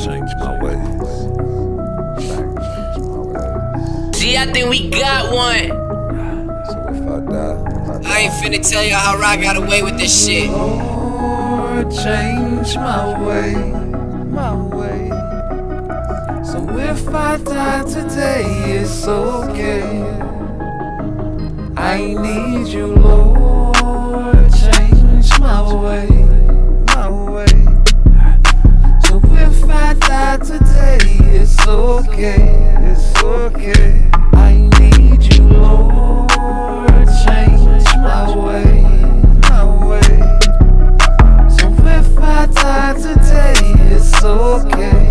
change my ways. Gee, I think we got one. So if I die, I ain't finna tell you how I got away with this shit. Lord, change my way. So if I die today, it's okay. I need you, Lord, change my way. So if I die today, it's okay. I need you, Lord, change my way. So if I die today, it's okay.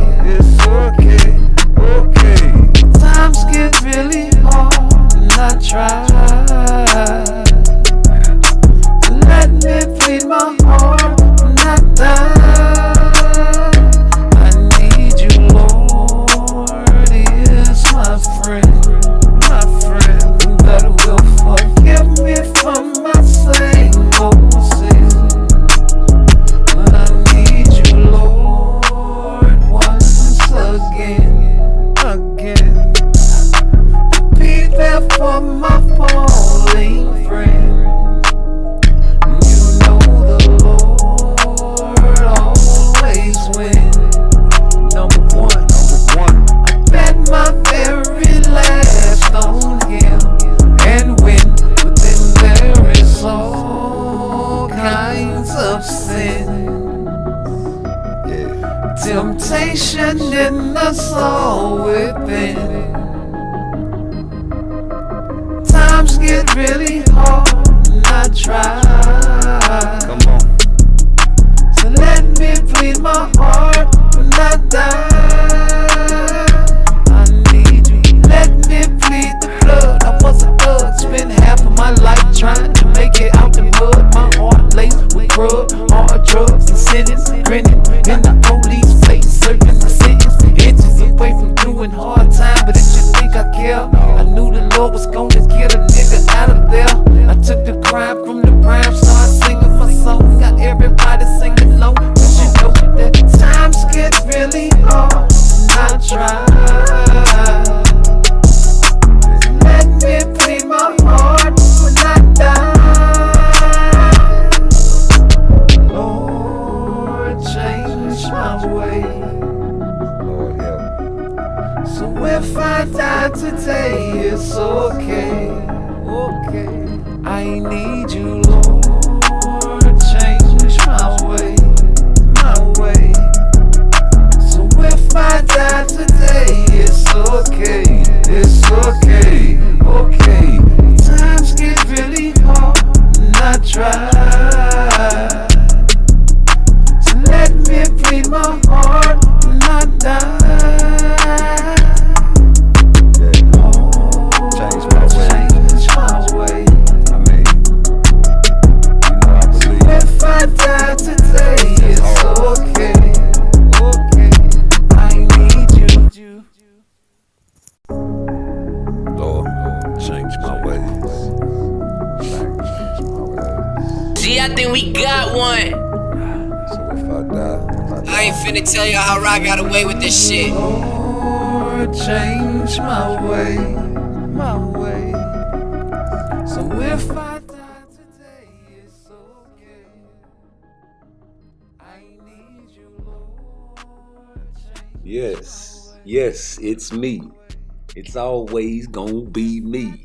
Times get really hard, and I try to let me plead my heart, not die. I need you, Lord, is my friend that will forgive me for my same old sins. I need you, Lord, once again. Be there for my falling friend. You know the Lord always wins. Number one. I bet my very last on Him and win. But then there is all kinds of sin. Temptation in the soul within. Times get really hard, and I try. Come on. So let me plead my heart when I die. I need you. Let me plead the blood. I was a thug, spent half of my life trying to make it out the mud. My heart laced with grub, hard drugs and sentence, grinning in the police face, serving the sentence. Inches away from doing hard time, but if you think I care, I knew the Lord was gonna get a nigga out of there. I took the crime from the prime, started singing my song, got everybody singing along. But you know that times get really hard, and I try. Let me plead my heart when I die. Lord, change my way. Lord, help. So if I die today, it's okay. I need you, Lord, change my way. So if I die today, it's okay. Times get really hard, and I try. So let me plead my heart when I die. Change my way. I mean, you know I believe. So if I die today, it's okay. I need you. Lord, change my ways. Gee, I think we got one. So if I die, I ain't finna tell you how I got away with this shit. Lord, change my way. So if I die today, it's okay. I need you, Lord, change. Yes, it's me. It's always gonna be me.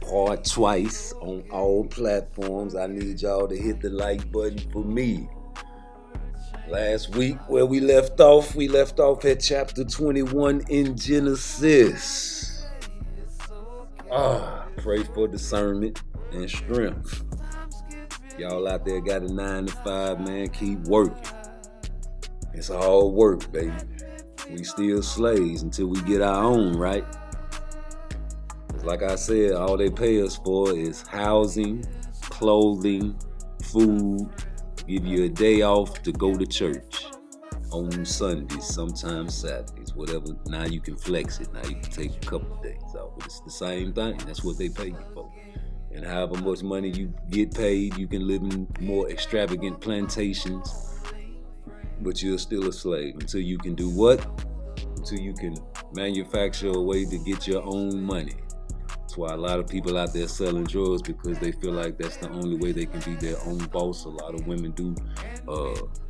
PARTTWICE on all platforms. I need y'all to hit the like button for me. Last week, where we left off at chapter 21 in Genesis. Pray for discernment and strength. Y'all out there got a 9 to 5, man, keep working. It's hard work, baby. We still slaves until we get our own, right? Like I said, all they pay us for is housing, clothing, food, give you a day off to go to church on Sundays, sometimes Saturdays, whatever. Now you can flex it. Now you can take a couple of days off. But it's the same thing. That's what they pay you for. And however much money you get paid, you can live in more extravagant plantations but you're still a slave until you can do what? Until you can manufacture a way to get your own money. That's why a lot of people out there selling drugs, because they feel like that's the only way they can be their own boss. A lot of women do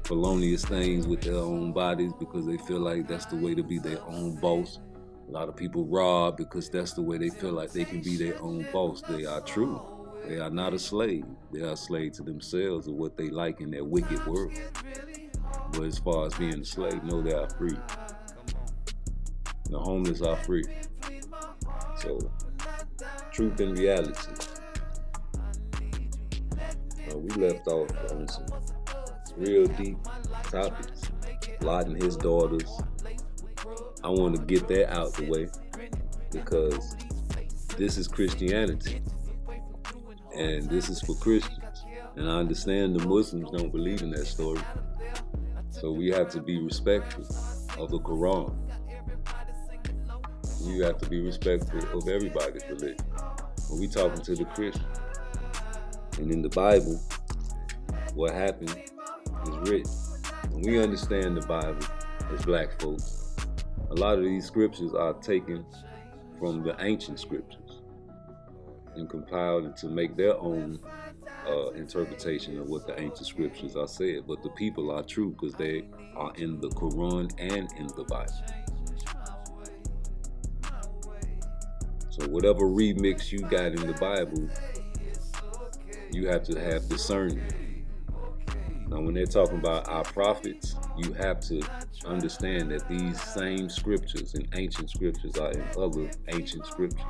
felonious things with their own bodies because they feel like that's the way to be their own boss. A lot of people rob because that's the way they feel like they can be their own boss. They are true. They are not a slave. They are a slave to themselves or what they like in their wicked world. But as far as being a slave, no, they are free. The homeless are free. So, truth and reality. We left off on some real deep topics. Lot and his daughters. I want to get that out the way because this is Christianity. And this is for Christians. And I understand the Muslims don't believe in that story. So we have to be respectful of the Quran. You have to be respectful of everybody's religion. When we talking to the Christian. And in the Bible, what happened is written. When we understand the Bible as black folks, a lot of these scriptures are taken from the ancient scriptures and compiled to make their own interpretation of what the ancient scriptures are said. But the people are true because they are in the Quran and in the Bible. So whatever remix you got in the Bible, you have to have discernment. Now when they're talking about our prophets, you have to understand that these same scriptures and ancient scriptures are in other ancient scriptures.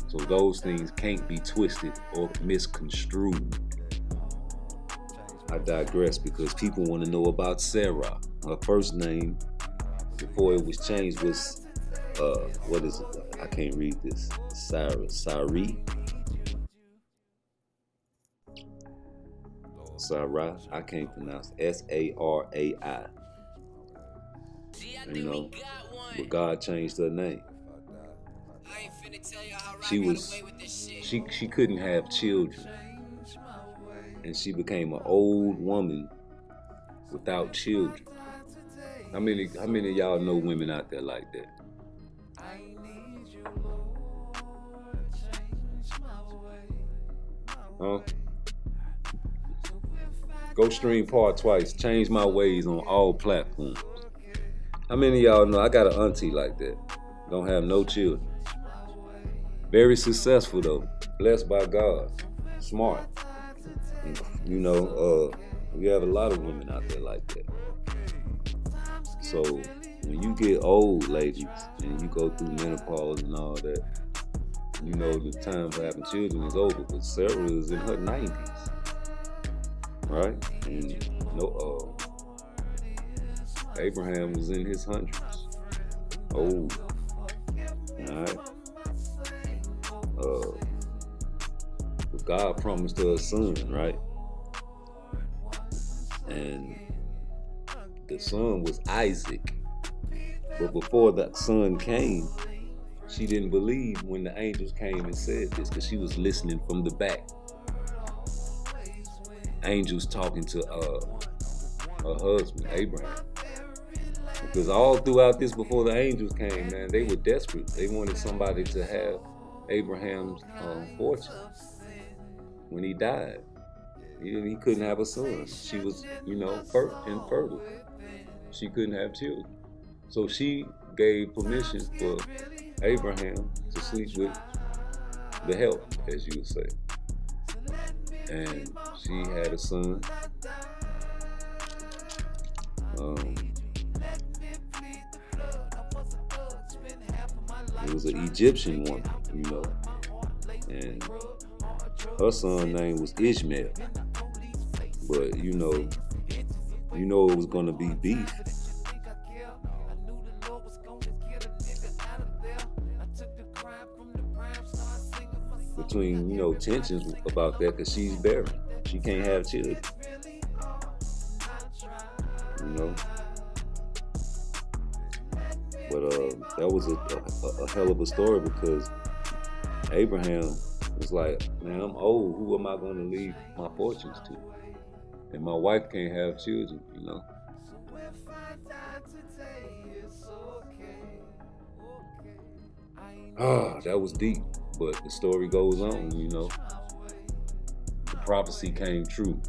So those things can't be twisted or misconstrued. I digress because people want to know about Sarah. Her first name, before it was changed, was, what is it? I can't read this. Sarai, I can't pronounce Sarai. You know, but God changed her name. She couldn't have children, and she became an old woman without children. How many of y'all know women out there like that? Huh? Go stream PARTTWICE. Change my ways on all platforms. How many of y'all know I got an auntie like that? Don't have no children. Very successful though. Blessed by God. Smart. And, you know, we have a lot of women out there like that. So when you get old, ladies, and you go through menopause and all that, you know the time for having children is over. But Sarah is in her 90s, right? And Abraham was in his hundreds. Old. Alright. But God promised her a son, right? And the son was Isaac. But before that son came, she didn't believe when the angels came and said this because she was listening from the back. Angels talking to her husband, Abraham. Because all throughout this, before the angels came, man, they were desperate. They wanted somebody to have Abraham's fortune. When he died, he couldn't have a son. She was, infertile. She couldn't have children. So she gave permission for Abraham to sleep with the help, as you would say. And she had a son. It was an Egyptian woman, and her son's name was Ishmael. But you know it was gonna be beef. Between, tensions about that because she's barren. She can't have children. But that was a hell of a story because Abraham was like, man, I'm old. Who am I going to leave my fortunes to? And my wife can't have children, That was deep. But the story goes on, you know. The prophecy came true.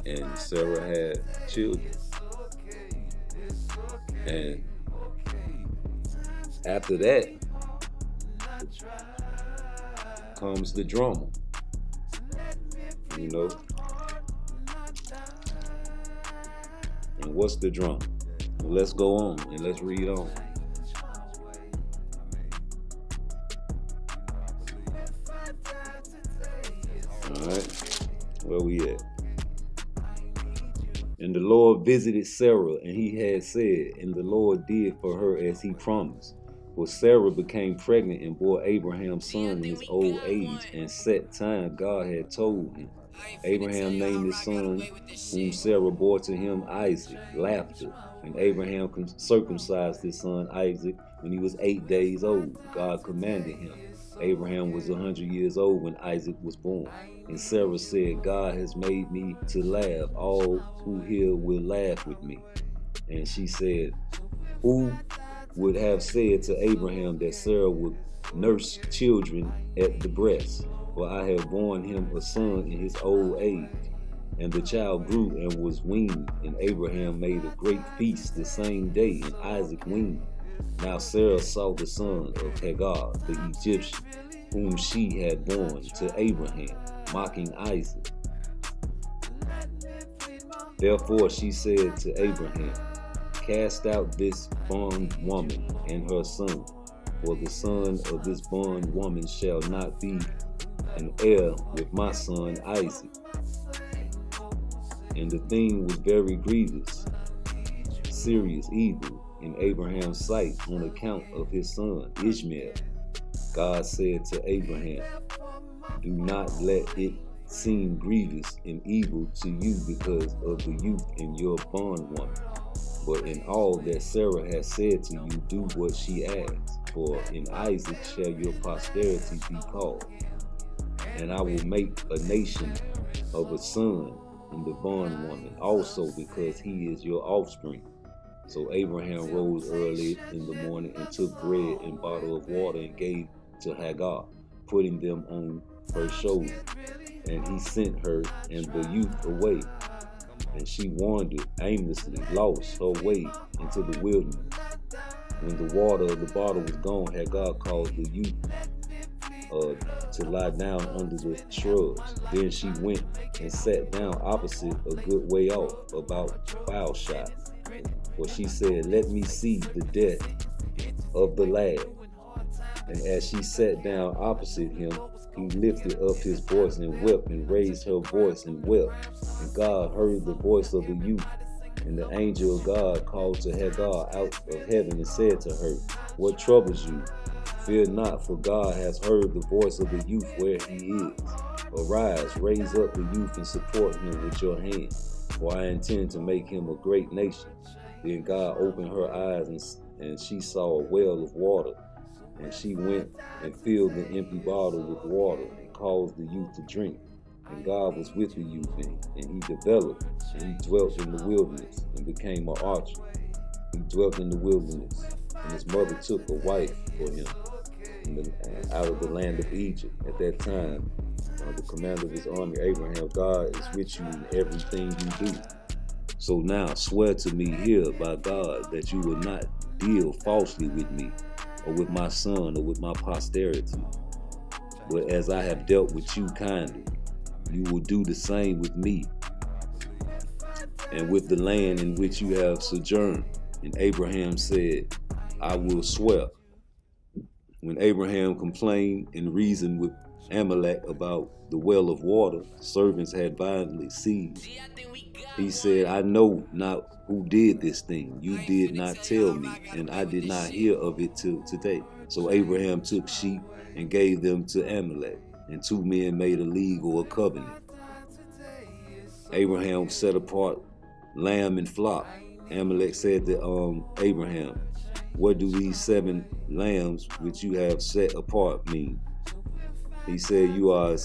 And Sarah had children. And after that comes the drama, you know. And what's the drama? Well, let's go on and let's read on. All right, where we at? And the Lord visited Sarah, and he had said, and the Lord did for her as he promised. For Sarah became pregnant and bore Abraham's son in his old age, and set time God had told him. Abraham named his son, whom Sarah bore to him, Isaac, laughter. And Abraham circumcised his son Isaac when he was 8 days old. God commanded him. Abraham was 100 years old when Isaac was born. And Sarah said, God has made me to laugh. All who hear will laugh with me. And she said, who would have said to Abraham that Sarah would nurse children at the breast? For I have borne him a son in his old age. And the child grew and was weaned. And Abraham made a great feast the same day, and Isaac weaned. Now Sarah saw the son of Hagar, the Egyptian, whom she had borne to Abraham, mocking Isaac. Therefore she said to Abraham, cast out this bondwoman and her son, for the son of this bondwoman shall not be an heir with my son Isaac. And the thing was very grievous, serious evil in Abraham's sight on account of his son Ishmael. God said to Abraham, do not let it seem grievous and evil to you because of the youth in your bondwoman. But in all that Sarah has said to you, do what she asks. For in Isaac shall your posterity be called. And I will make a nation of a son in the bondwoman also, because he is your offspring. So Abraham rose early in the morning and took bread and bottle of water and gave to Hagar, putting them on her shoulder. And he sent her and the youth away. And she wandered aimlessly, lost her way into the wilderness. When the water of the bottle was gone, Hagar caused the youth to lie down under the shrubs. Then she went and sat down opposite a good way off, about 5 shot. For she said, let me see the death of the lad. And as she sat down opposite him, he lifted up his voice and wept, and raised her voice and wept. And God heard the voice of the youth. And the angel of God called to Hagar out of heaven and said to her, what troubles you? Fear not, for God has heard the voice of the youth where he is. Arise, raise up the youth and support him with your hand, for I intend to make him a great nation. Then God opened her eyes, and she saw a well of water. And she went and filled the empty bottle with water and caused the youth to drink. And God was with the youth, and he developed, and he dwelt in the wilderness and became an archer. He dwelt in the wilderness, and his mother took a wife for him out of the land of Egypt. At that time, the commander of his army, Abraham, God is with you in everything you do. So now swear to me here by God that you will not deal falsely with me, or with my son, or with my posterity. But as I have dealt with you kindly, you will do the same with me, and with the land in which you have sojourned. And Abraham said, I will swear. When Abraham complained and reasoned with Amalek about the well of water servants had violently seized, he said, I know not who did this thing. You did not tell me, and I did not hear of it till today. So Abraham took sheep and gave them to Amalek, and 2 men made a league or a covenant. Abraham set apart lamb and flock. Amalek said to Abraham, what do these 7 lambs which you have set apart mean? He said, you are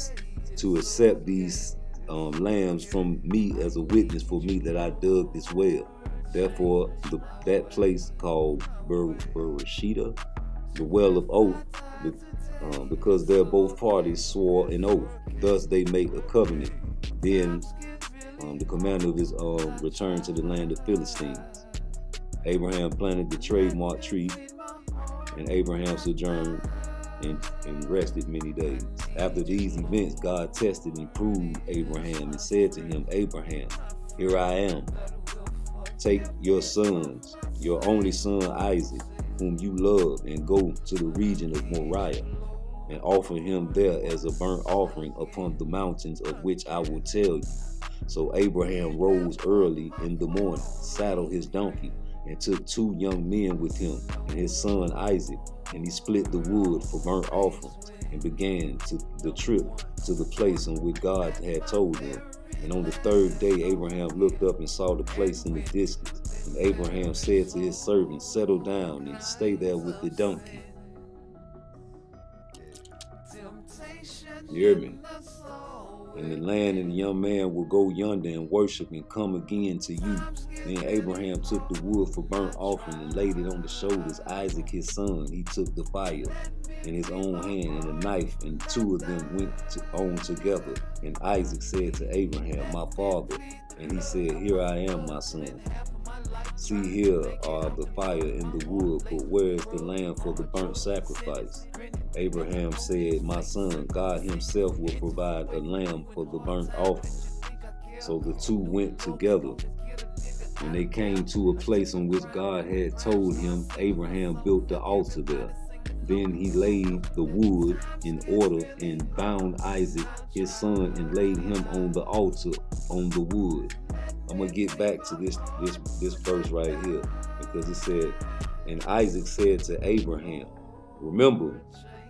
to accept these lambs from me as a witness for me that I dug this well. Therefore, that place called Bereshita the well of oath, because they're both parties swore an oath. Thus they make a covenant. Then the commander of his returned to the land of Philistines. Abraham planted the trademark tree, and Abraham sojourned and rested many days. After these events, God tested and proved Abraham and said to him, Abraham, here I am. Take your sons, your only son Isaac, whom you love, and go to the region of Moriah, and offer him there as a burnt offering upon the mountains of which I will tell you. So Abraham rose early in the morning, saddled his donkey, and took 2 young men with him and his son Isaac, and he split the wood for burnt offerings, and began the trip to the place on which God had told him. And on the 3rd day, Abraham looked up and saw the place in the distance. And Abraham said to his servant, settle down and stay there with the donkey. You hear me? And the land and the young man will go yonder and worship and come again to you. Then Abraham took the wood for burnt offering and laid it on the shoulders. Isaac his son, he took the fire in his own hand and a knife, and 2 of them went on together. And Isaac said to Abraham, my father. And he said, here I am, my son. See, here are the fire and the wood, but where is the lamb for the burnt sacrifice? Abraham said, my son, God himself will provide a lamb for the burnt offering. So the 2 went together. When they came to a place on which God had told him, Abraham built the altar there. Then he laid the wood in order and bound Isaac his son and laid him on the altar on the wood. I'm gonna get back to this verse right here, because it said, and Isaac said to Abraham, remember,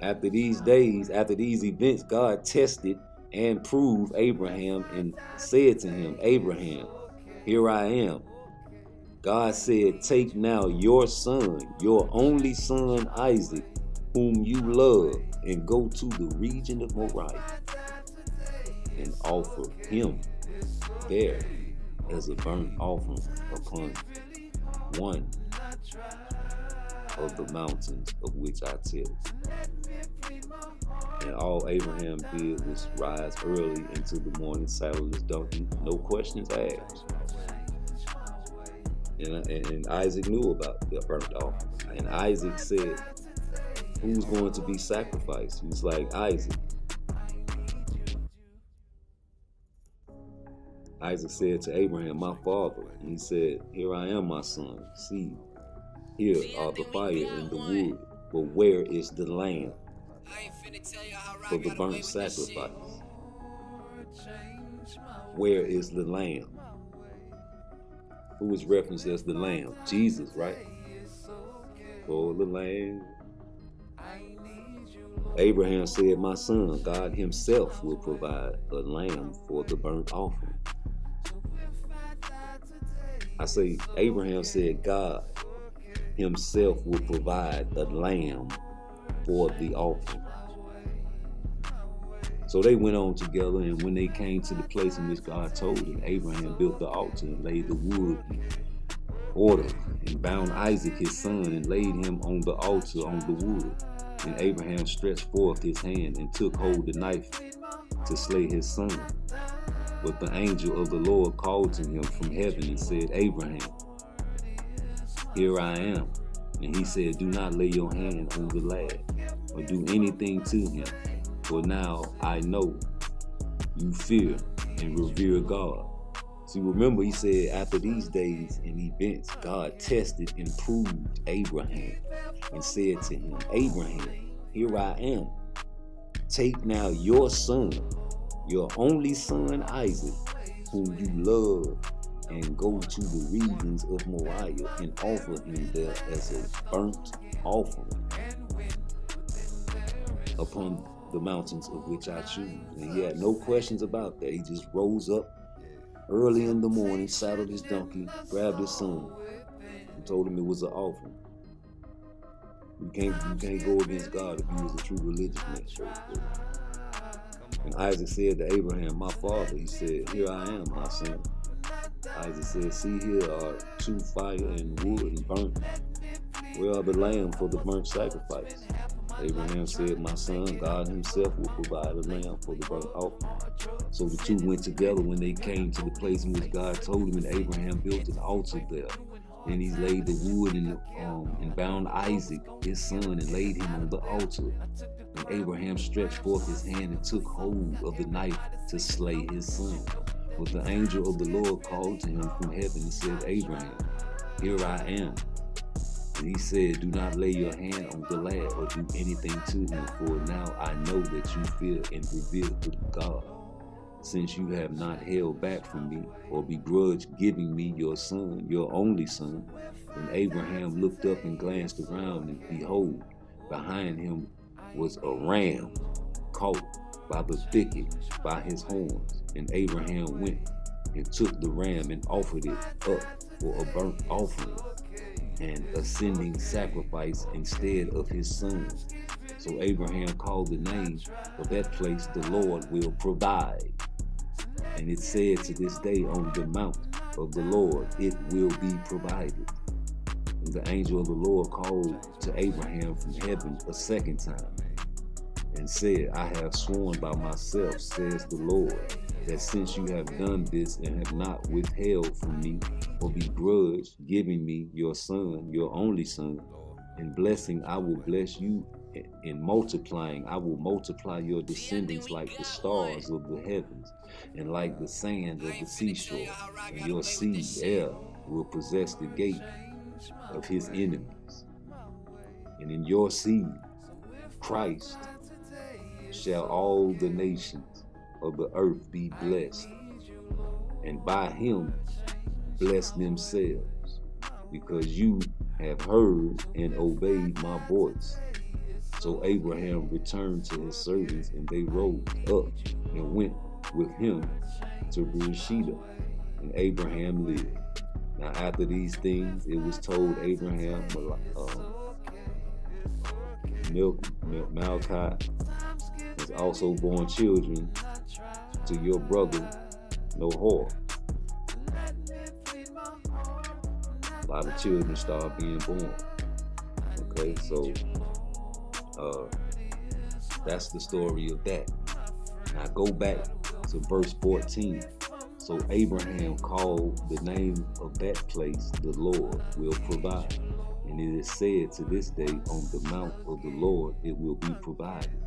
after these events, God tested and proved Abraham and said to him, Abraham, here I am. God said, take now your son, your only son Isaac, whom you love, and go to the region of Moriah and offer him there as a burnt offering upon one of the mountains of which I tell you. And all Abraham did was rise early into the morning, saddle his donkey, no questions asked. And Isaac knew about the burnt offering. And Isaac said, who's going to be sacrificed? He was like, Isaac. Isaac said to Abraham, my father. And he said, here I am, my son. See, here are the fire and the wood, but where is the lamb for the burnt sacrifice? Where is the lamb? Who is referenced as the lamb? Jesus, right? For the lamb. Abraham said, my son, God himself will provide a lamb for the burnt offering. I say, Abraham said, God himself will provide a lamb for the offering. So they went on together, and when they came to the place in which God told him, Abraham built the altar and laid the wood in order and bound Isaac his son and laid him on the altar on the wood. And Abraham stretched forth his hand and took hold the knife to slay his son. But the angel of the Lord called to him from heaven and said, Abraham, here I am. And he said, do not lay your hand on the lad or do anything to him. For now I know you fear and revere God. See, remember, he said after these days and events, God tested and proved Abraham and said to him, Abraham, here I am. Take now your son, your only son Isaac, whom you love, and go to the regions of Moriah and offer him there as a burnt offering upon the mountains of which I choose. And he had no questions about that. He just rose up early in the morning, saddled his donkey, grabbed his son, and told him it was an offering. You can't go against God if you was a true religious man. And Isaac said to Abraham, my father, he said, here I am, my son. Isaac said, see, here are 2 fire and wood and burnt Where are the lamb for the burnt sacrifice? Abraham said, my son, God himself will provide a lamb for the burnt offering. So the two went together when they came to the place in which God told him, and Abraham built an altar there. Then he laid the wood and bound Isaac, his son, and laid him on the altar. And Abraham stretched forth his hand and took hold of the knife to slay his son. But the angel of the Lord called to him from heaven and said, Abraham, here I am. And he said, do not lay your hand on the lad or do anything to him, for now I know that you fear and revere God, since you have not held back from me or begrudged giving me your son, your only son. And Abraham looked up and glanced around, and behold, behind him was a ram caught by the thicket by his horns. And Abraham went and took the ram and offered it up for a burnt offering and ascending sacrifice instead of his son. So Abraham called the name of that place, the Lord will provide. And it said to this day, on the mount of the Lord it will be provided. And the angel of the Lord called to Abraham from heaven a second time and said, I have sworn by myself, says the Lord, that since you have done this and have not withheld from me or begrudged giving me your son, your only son, in blessing I will bless you, in multiplying I will multiply your descendants like the stars of the heavens and like the sand of the seashore. And your seed, heir, will possess the gate of his enemies. And in your seed, Christ, shall all the nations of the earth be blessed, and by him bless themselves, because you have heard and obeyed my voice. So Abraham returned to his servants, and they rose up and went with him to Beersheba, and Abraham lived. Now after these things, it was told Abraham, Malachi has also born children to your brother Nahor. A lot of children start being born. Okay, so that's the story of that. Now go back to verse 14. So Abraham called the name of that place, the Lord will provide. And it is said to this day, on the mount of the Lord it will be provided.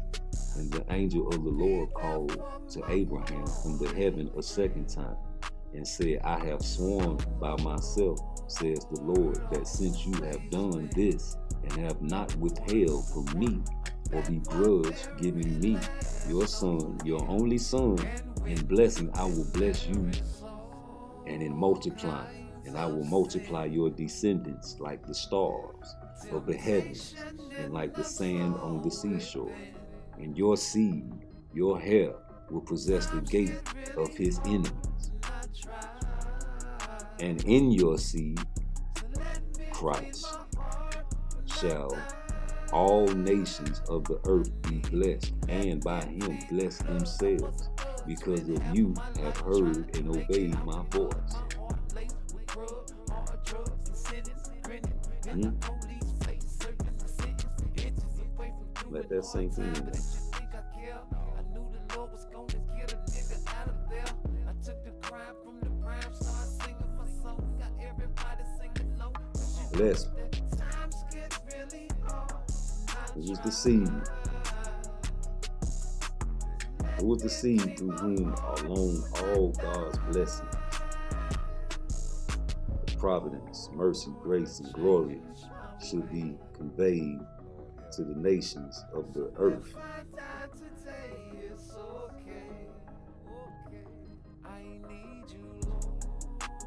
And the angel of the Lord called to Abraham from the heaven a second time and said, I have sworn by myself, says the Lord, that since you have done this and have not withheld from me or begrudged giving me your son, your only son, in blessing I will bless you, and in multiplying, and I will multiply your descendants like the stars of the heavens and like the sand on the seashore. And your seed, your hair, will possess the gate of his enemies. And in your seed, Christ, shall all nations of the earth be blessed, and by him bless themselves, because of you have heard and obeyed my voice. Let that sink in. Bless me. It was the seed. It was the seed through whom alone all God's blessings, providence, mercy, grace, and glory should be conveyed to the nations of the earth.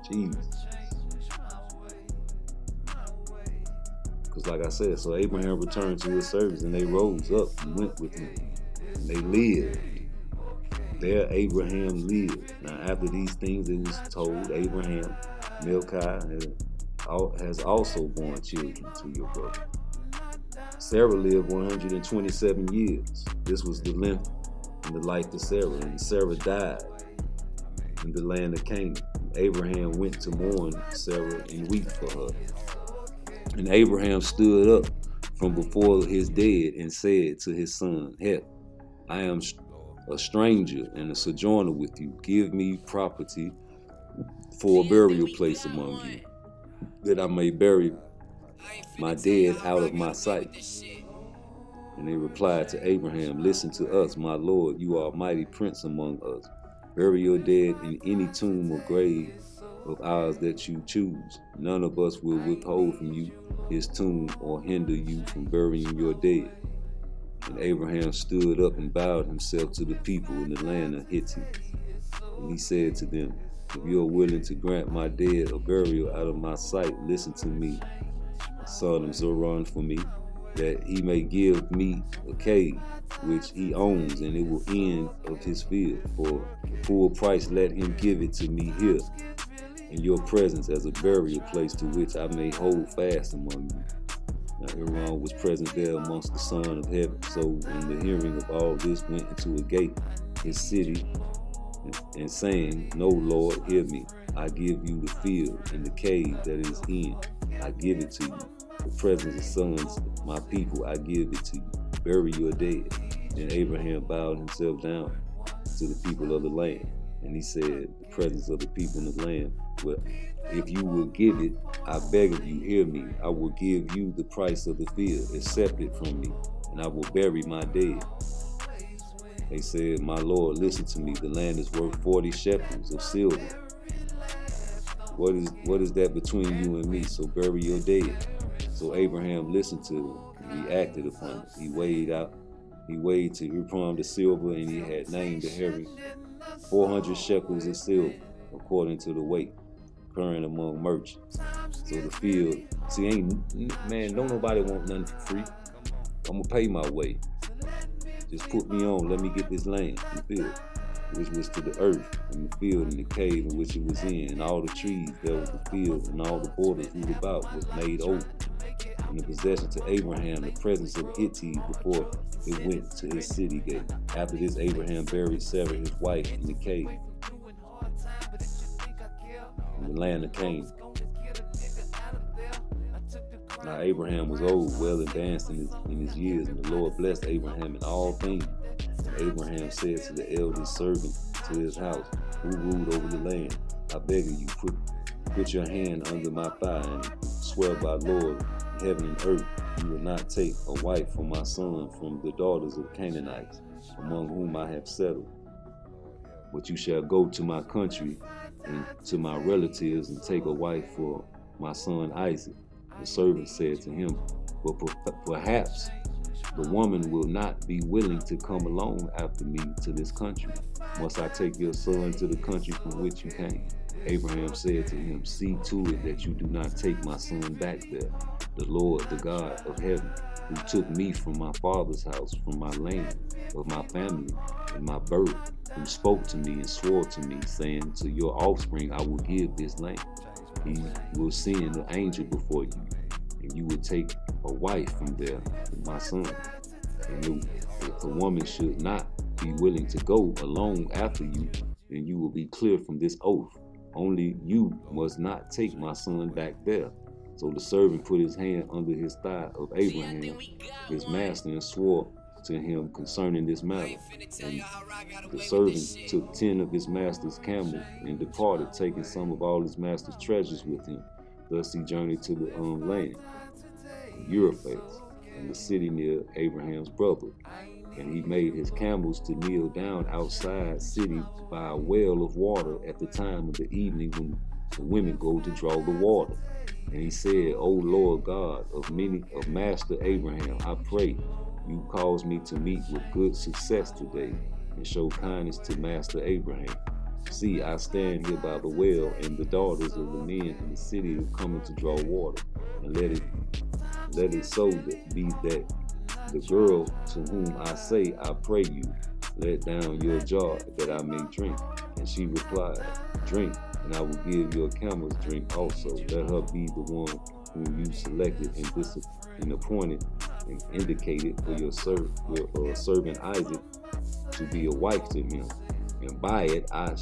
Jesus. Because like I said, so Abraham returned to his servants, and they rose up and went with him. And they lived. There Abraham lived. Now after these things it was told, Abraham, Malachi has also borne children to your brother. Sarah lived 127 years. This was the length and the life of Sarah. And Sarah died in the land of Canaan. Abraham went to mourn Sarah and weep for her. And Abraham stood up from before his dead and said to his son, Heth, I am a stranger and a sojourner with you. Give me property for a burial place among you, that I may bury my dead out of my sight. And they replied to Abraham, Listen to us, my Lord, you are a mighty prince among us. Bury your dead in any tomb or grave of ours that you choose. None of us will withhold from you his tomb or hinder you from burying your dead. And Abraham stood up and bowed himself to the people in the land of Hittites. And he said to them, If you are willing to grant my dead a burial out of my sight, listen to me, son of Zoran, for me, that he may give me a cave which he owns, and it will end of his field. For the full price let him give it to me here in your presence as a burial place to which I may hold fast among you. Now Aaron was present there amongst the Son of Heaven. So in the hearing of all this went into a gate, his city, and saying, No, Lord, hear me. I give you the field and the cave that is in. I give it to you. The presence of sons, my people, I give it to you. Bury your dead. And Abraham bowed himself down to the people of the land. And he said, the presence of the people in the land, well, if you will give it, I beg of you, hear me. I will give you the price of the field. Accept it from me, and I will bury my dead. They said, My Lord, listen to me. The land is worth 40 shekels of silver. What is that between you and me? So bury your dead. So Abraham listened to him. He acted upon it. He weighed to Ephron the silver, and he had named the heri 400 shekels of silver, according to the weight current among merchants. So the field, don't nobody want nothing for free. I'm gonna pay my way. Just put me on, let me get this land, the field, which was to the earth, and the field and the cave in which it was in, and all the trees that was the field, and all the borders round about was made over. And the possession to Abraham, the presence of Hittites before it went to his city gate. After this, Abraham buried Sarah his wife in the cave in the land of Canaan. Now Abraham was old, well advanced in his years, and the Lord blessed Abraham in all things. And Abraham said to the eldest servant to his house, who ruled over the land, I beg of you, put your hand under my thigh and swear by Lord, heaven and earth, you will not take a wife for my son from the daughters of Canaanites, among whom I have settled. But you shall go to my country and to my relatives and take a wife for my son Isaac. The servant said to him, But perhaps the woman will not be willing to come along after me to this country. Must I take your son to the country from which you came? Abraham said to him, See to it that you do not take my son back there. The Lord, the God of heaven, who took me from my father's house, from my land, of my family, and my birth, who spoke to me and swore to me, saying, To your offspring I will give this land. He will send an angel before you, and you will take a wife from there for my son. And if a woman should not be willing to go along after you, then you will be clear from this oath. Only you must not take my son back there. So the servant put his hand under his thigh of Abraham, his master, and swore to him concerning this matter. And the servant took 10 of his master's camels and departed, taking some of all his master's treasures with him. Thus he journeyed to the land, Euphrates, and the city near Abraham's brother. And he made his camels to kneel down outside city by a well of water at the time of the evening when the women go to draw the water. And he said, O Lord God of Master Abraham, I pray you cause me to meet with good success today and show kindness to Master Abraham. See, I stand here by the well, and the daughters of the men in the city are coming to draw water. And let it so that be that the girl to whom I say, I pray you, let down your jar that I may drink. And she replied, Drink, and I will give your camels drink also. Let her be the one whom you selected and appointed and indicated for your servant Isaac to be a wife to him. And by it I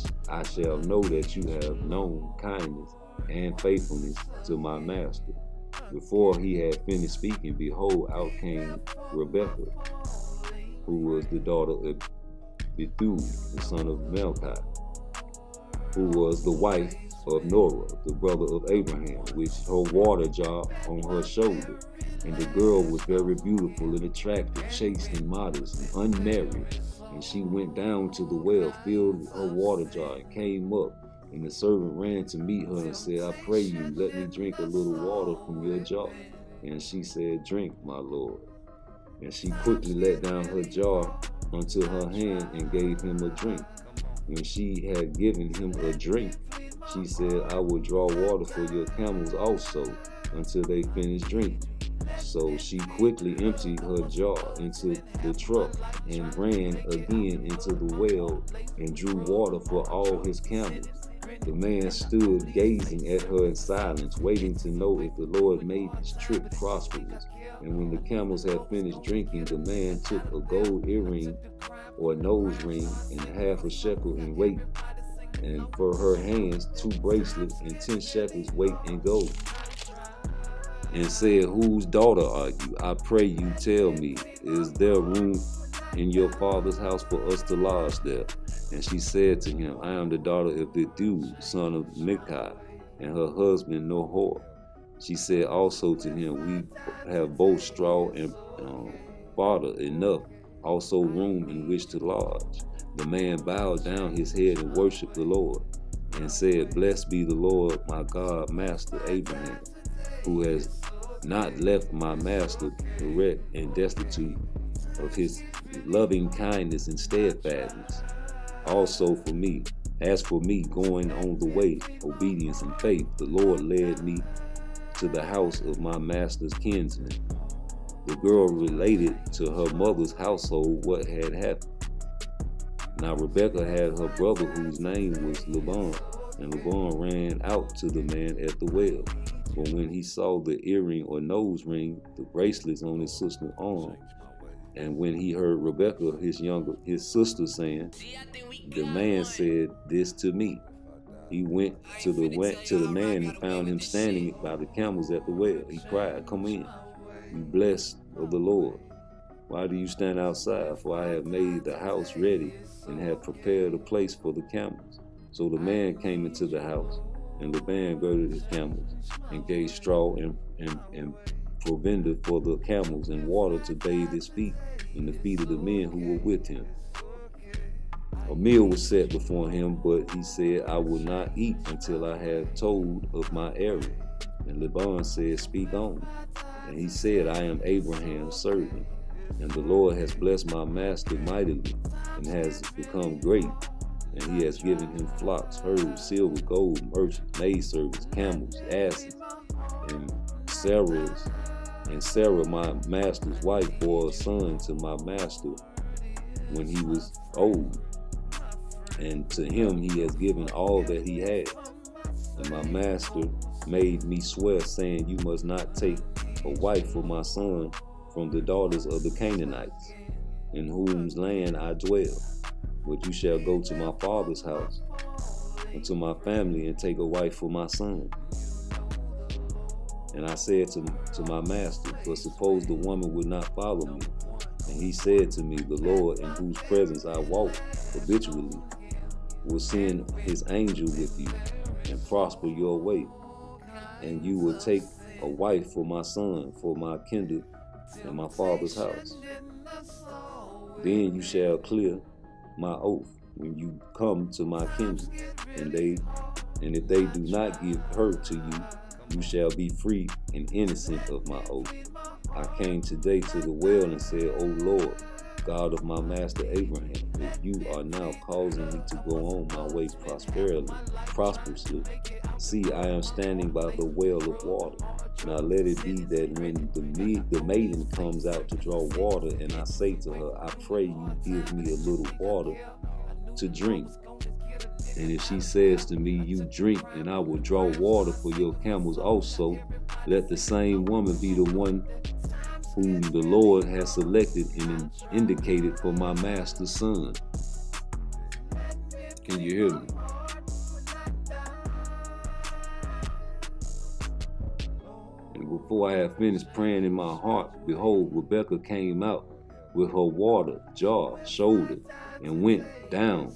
shall know that you have known kindness and faithfulness to my master. Before he had finished speaking, behold, out came Rebekah, who was the daughter of Bethuel, the son of Melchi, who was the wife of Norah, the brother of Abraham, with her water jar on her shoulder. And the girl was very beautiful and attractive, chaste and modest, and unmarried. And she went down to the well, filled her water jar, and came up. And the servant ran to meet her and said, I pray you, let me drink a little water from your jar. And she said, drink, my lord. And she quickly let down her jar unto her hand and gave him a drink. When she had given him a drink, she said, I will draw water for your camels also, until they finish drinking. So she quickly emptied her jar into the truck and ran again into the well and drew water for all his camels. The man stood gazing at her in silence, waiting to know if the Lord made his trip prosperous. And when the camels had finished drinking, the man took a gold earring or a nose ring and half a shekel in weight, and for her hands 2 bracelets and 10 shekels weight in gold, and said, whose daughter are you? I pray you tell me, is there room in your father's house for us to lodge there? And she said to him, I am the daughter of Bethuel, son of Melchi, and her husband Nahor. She said also to him, we have both straw and fodder enough, also room in which to lodge. The man bowed down his head and worshiped the Lord, and said, blessed be the Lord, my God, master Abraham, who has not left my master bereft and destitute of his loving kindness and steadfastness. Also for me, as for me going on the way, obedience and faith, the Lord led me to the house of my master's kinsman. The girl related to her mother's household what had happened. Now Rebekah had her brother whose name was Laban, and Laban ran out to the man at the well. But when he saw the earring or nose ring, the bracelets on his sister's arm, and when he heard Rebekah, his sister, saying, the man said this to me, he went to the man and found him standing by the camels at the well. He cried, come in, you blessed of the Lord. Why do you stand outside? For I have made the house ready and have prepared a place for the camels. So the man came into the house, and Laban girded his camels and gave straw and provender for the camels and water to bathe his feet and the feet of the men who were with him. A meal was set before him, but he said, I will not eat until I have told of my errand. And Laban said, speak on. And he said, I am Abraham's servant, and the Lord has blessed my master mightily and has become great. And he has given him flocks, herds, silver, gold, merchants, maidservants, camels, asses, and Sarah, my master's wife, bore a son to my master when he was old. And to him he has given all that he has. And my master made me swear, saying, you must not take a wife for my son from the daughters of the Canaanites, in whose land I dwell. But you shall go to my father's house and to my family and take a wife for my son. And I said to my master, but suppose the woman would not follow me. And he said to me, the Lord, in whose presence I walk habitually, will send his angel with you and prosper your way. And you will take a wife for my son, for my kindred, in my father's house. Then you shall clear my oath when you come to my kindred, and if they do not give her to you, you shall be free and innocent of my oath. I came today to the well and said, O Lord, God of my master Abraham, if you are now causing me to go on my way prosperously, see, I am standing by the well of water. Now let it be that when the maiden comes out to draw water, and I say to her, I pray you give me a little water to drink. And if she says to me, you drink, and I will draw water for your camels also, let the same woman be the one whom the Lord has selected and indicated for my master's son. Can you hear me? And before I had finished praying in my heart, behold, Rebekah came out with her water jar shoulder and went down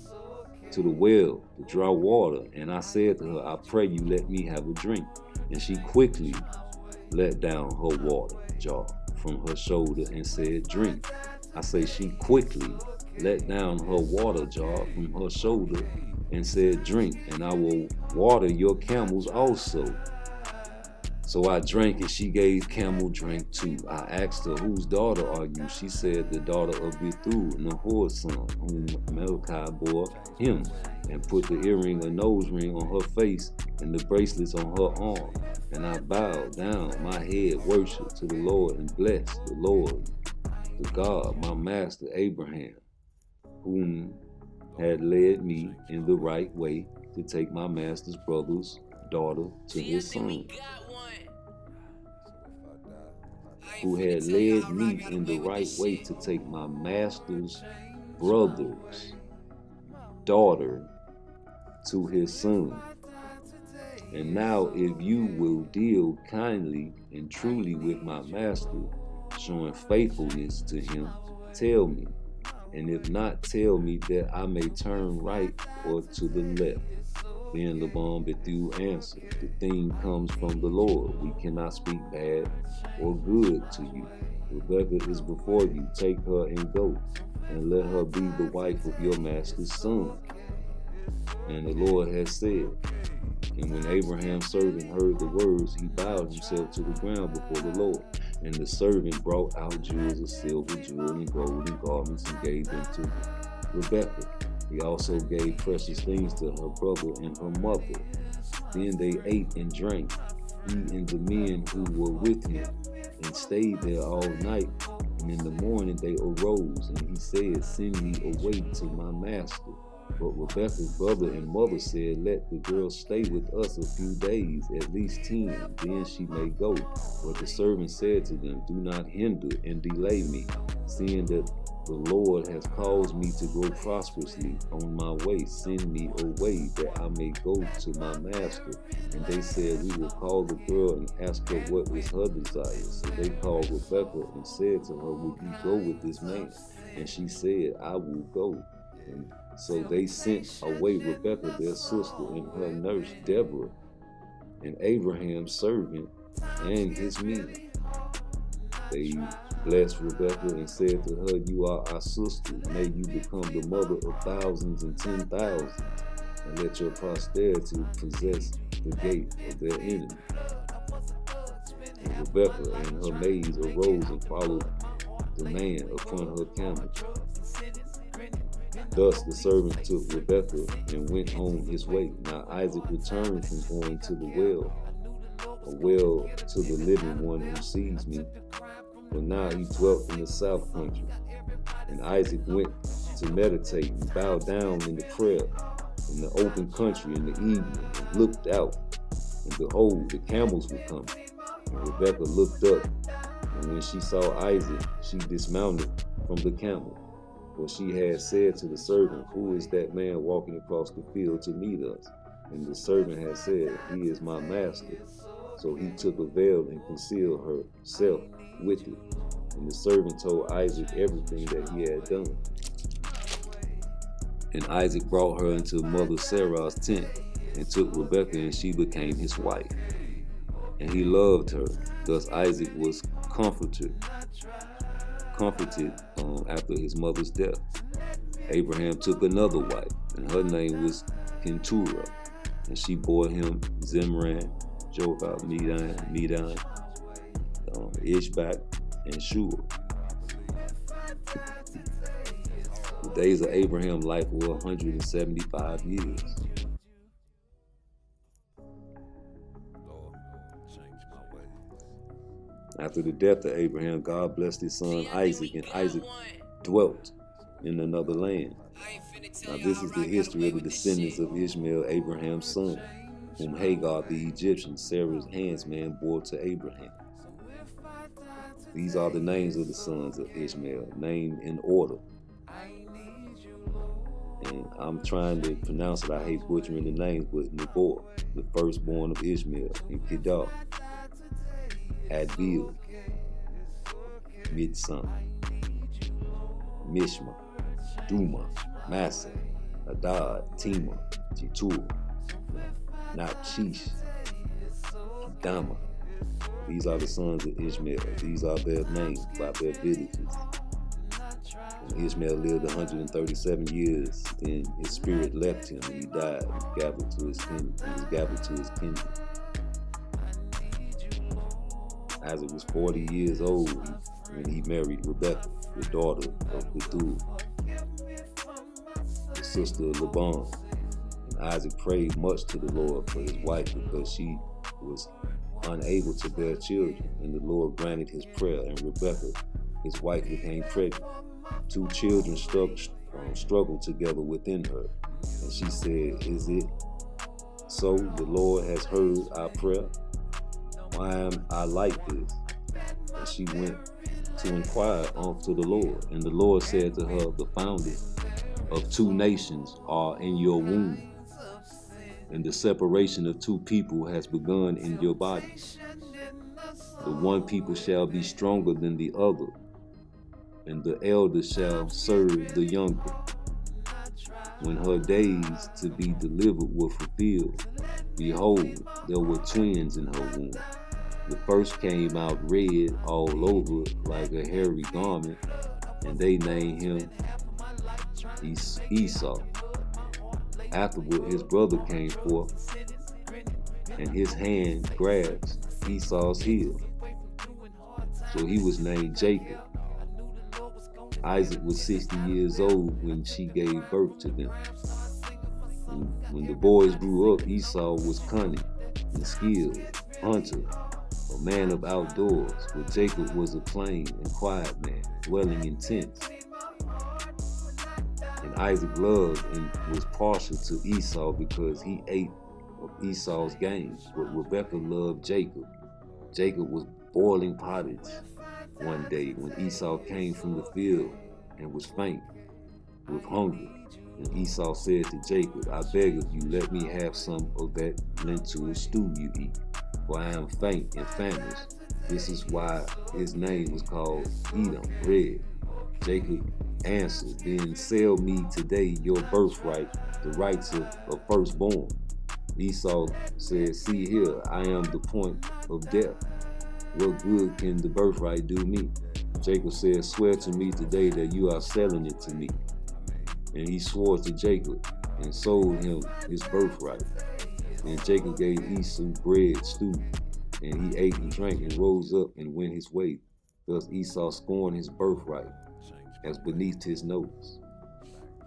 to the well to draw water. And I said to her, I pray you let me have a drink. And she quickly let down her water jar from her shoulder and said, drink. I say she quickly let down her water jar from her shoulder and said, drink, and I will water your camels also. So I drank, and she gave camel drink too. I asked her, whose daughter are you? She said, the daughter of Bethuel, Nahor's son, whom Malachi bore him, and put the earring, a nose ring on her face, and the bracelets on her arm. And I bowed down my head, worshiped to the Lord, and blessed the Lord, the God, my master Abraham, whom had led me in the right way to take my master's brother's daughter to his son. Who had led me in the right way to take my master's brother's daughter to his son. And now if you will deal kindly and truly with my master, showing faithfulness to him, tell me. And if not, tell me that I may turn right or to the left. Then Laban Bethuel answered, the thing comes from the Lord. We cannot speak bad or good to you. Rebekah is before you. Take her and go, and let her be the wife of your master's son. And the Lord has said. And when Abraham's servant heard the words, he bowed himself to the ground before the Lord. And the servant brought out jewels of silver, jewel and gold and garments, and gave them to Rebekah. He also gave precious things to her brother and her mother. Then they ate and drank, he and the men who were with him, and stayed there all night. And in the morning they arose, and he said, send me away to my master. But Rebekah's brother and mother said, let the girl stay with us a few days, at least 10, then she may go. But the servant said to them, do not hinder and delay me, seeing that the Lord has caused me to go prosperously on my way. Send me away that I may go to my master. And they said, we will call the girl and ask her what is her desire. So they called Rebekah and said to her, would you go with this man? And she said, I will go. And so they sent away Rebekah, their sister, and her nurse Deborah, and Abraham's servant, and his men. They blessed Rebekah and said to her, you are our sister. May you become the mother of thousands and 10,000, and let your posterity possess the gate of their enemy. And Rebekah and her maids arose and followed the man upon her camel. Thus the servant took Rebekah and went on his way. Now Isaac returned from going to the well, a well to the living one who sees me. But now he dwelt in the south country. And Isaac went to meditate and bow down in the prayer in the open country in the evening, and looked out, and behold, the camels were coming. And Rebekah looked up, and when she saw Isaac, she dismounted from the camel. For she had said to the servant, who is that man walking across the field to meet us? And the servant had said, he is my master. So he took a veil and concealed herself with it. And the servant told Isaac everything that he had done. And Isaac brought her into mother Sarah's tent, and took Rebekah, and she became his wife. And he loved her. Thus Isaac was comforted after his mother's death. Abraham took another wife, and her name was Keturah, and she bore him Zimran, Jokab, Medan, Ishbak, and Shua. The days of Abraham's life were 175 years. After the death of Abraham, God blessed his son Isaac, and Isaac dwelt in another land. Now this is the history of the descendants of Ishmael, Abraham's son, whom Hagar the Egyptian, Sarah's handsman, bore to Abraham. These are the names of the sons of Ishmael, named in order. And I'm trying to pronounce it, I hate butchering the names, but Nabor, the firstborn of Ishmael, and Kedar, Adbil, Midsum, Mishma, Duma, Massa, Adad, Tima, Jitur, Napshish, Dama. These are the sons of Ishmael. These are their names by their villages. And Ishmael lived 137 years, then his spirit left him and he died. He was gathered to his kingdom. Isaac was 40 years old when he married Rebekah, the daughter of Bethuel, the sister of Laban. And Isaac prayed much to the Lord for his wife because she was unable to bear children, and the Lord granted his prayer, and Rebekah, his wife, became pregnant. 2 children struggled together within her, and she said, "Is it so? The Lord has heard our prayer. Why am I like this?" And she went to inquire unto the Lord, and the Lord said to her, "The founding of 2 nations are in your womb, and the separation of 2 people has begun in your body. The one people shall be stronger than the other, and the elder shall serve the younger." When her days to be delivered were fulfilled, behold, there were twins in her womb. The first came out red all over like a hairy garment, and they named him Esau. Afterward, his brother came forth, and his hand grasped Esau's heel. So he was named Jacob. Isaac was 60 years old when she gave birth to them. When the boys grew up, Esau was cunning and skilled, hunter, a man of outdoors, but Jacob was a plain and quiet man, dwelling in tents. And Isaac loved and was partial to Esau because he ate of Esau's game, but Rebekah loved Jacob. Jacob was boiling pottage one day when Esau came from the field and was faint with hunger. And Esau said to Jacob, "I beg of you, let me have some of that lentil stew you eat, for I am faint and famished." This is why his name was called Edom, red. Jacob answered, "Then sell me today your birthright, the rights of firstborn." Esau said, "See here, I am the point of death. What good can the birthright do me?" Jacob said, "Swear to me today that you are selling it to me." And he swore to Jacob and sold him his birthright. And Jacob gave Esau bread stew, and he ate and drank and rose up and went his way. Thus Esau scorned his birthright as beneath his nose.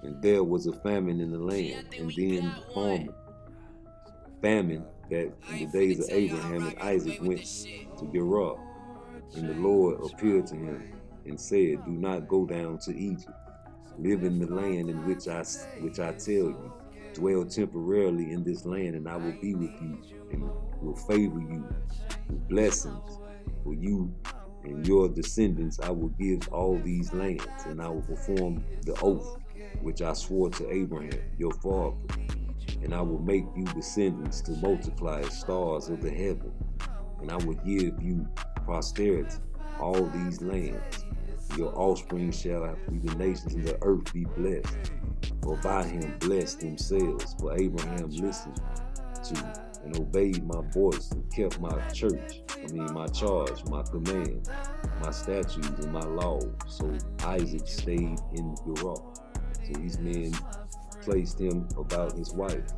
And there was a famine in the land, and then famine that in the days of Abraham and Isaac went to Gerar. And the Lord appeared to him and said, "Do not go down to Egypt. Live in the land in which I tell you. Dwell temporarily in this land, and I will be with you and will favor you with blessings. For you and your descendants I will give all these lands, and I will perform the oath which I swore to Abraham, your father. And I will make you descendants to multiply as stars of the heaven, and I will give you posterity all these lands. Your offspring shall be the nations of the earth be blessed, for by him blessed themselves. For Abraham listened to and obeyed my voice and kept my my charge, my command, my statutes, and my laws." So Isaac stayed in Gerar. So these men placed him about his wife.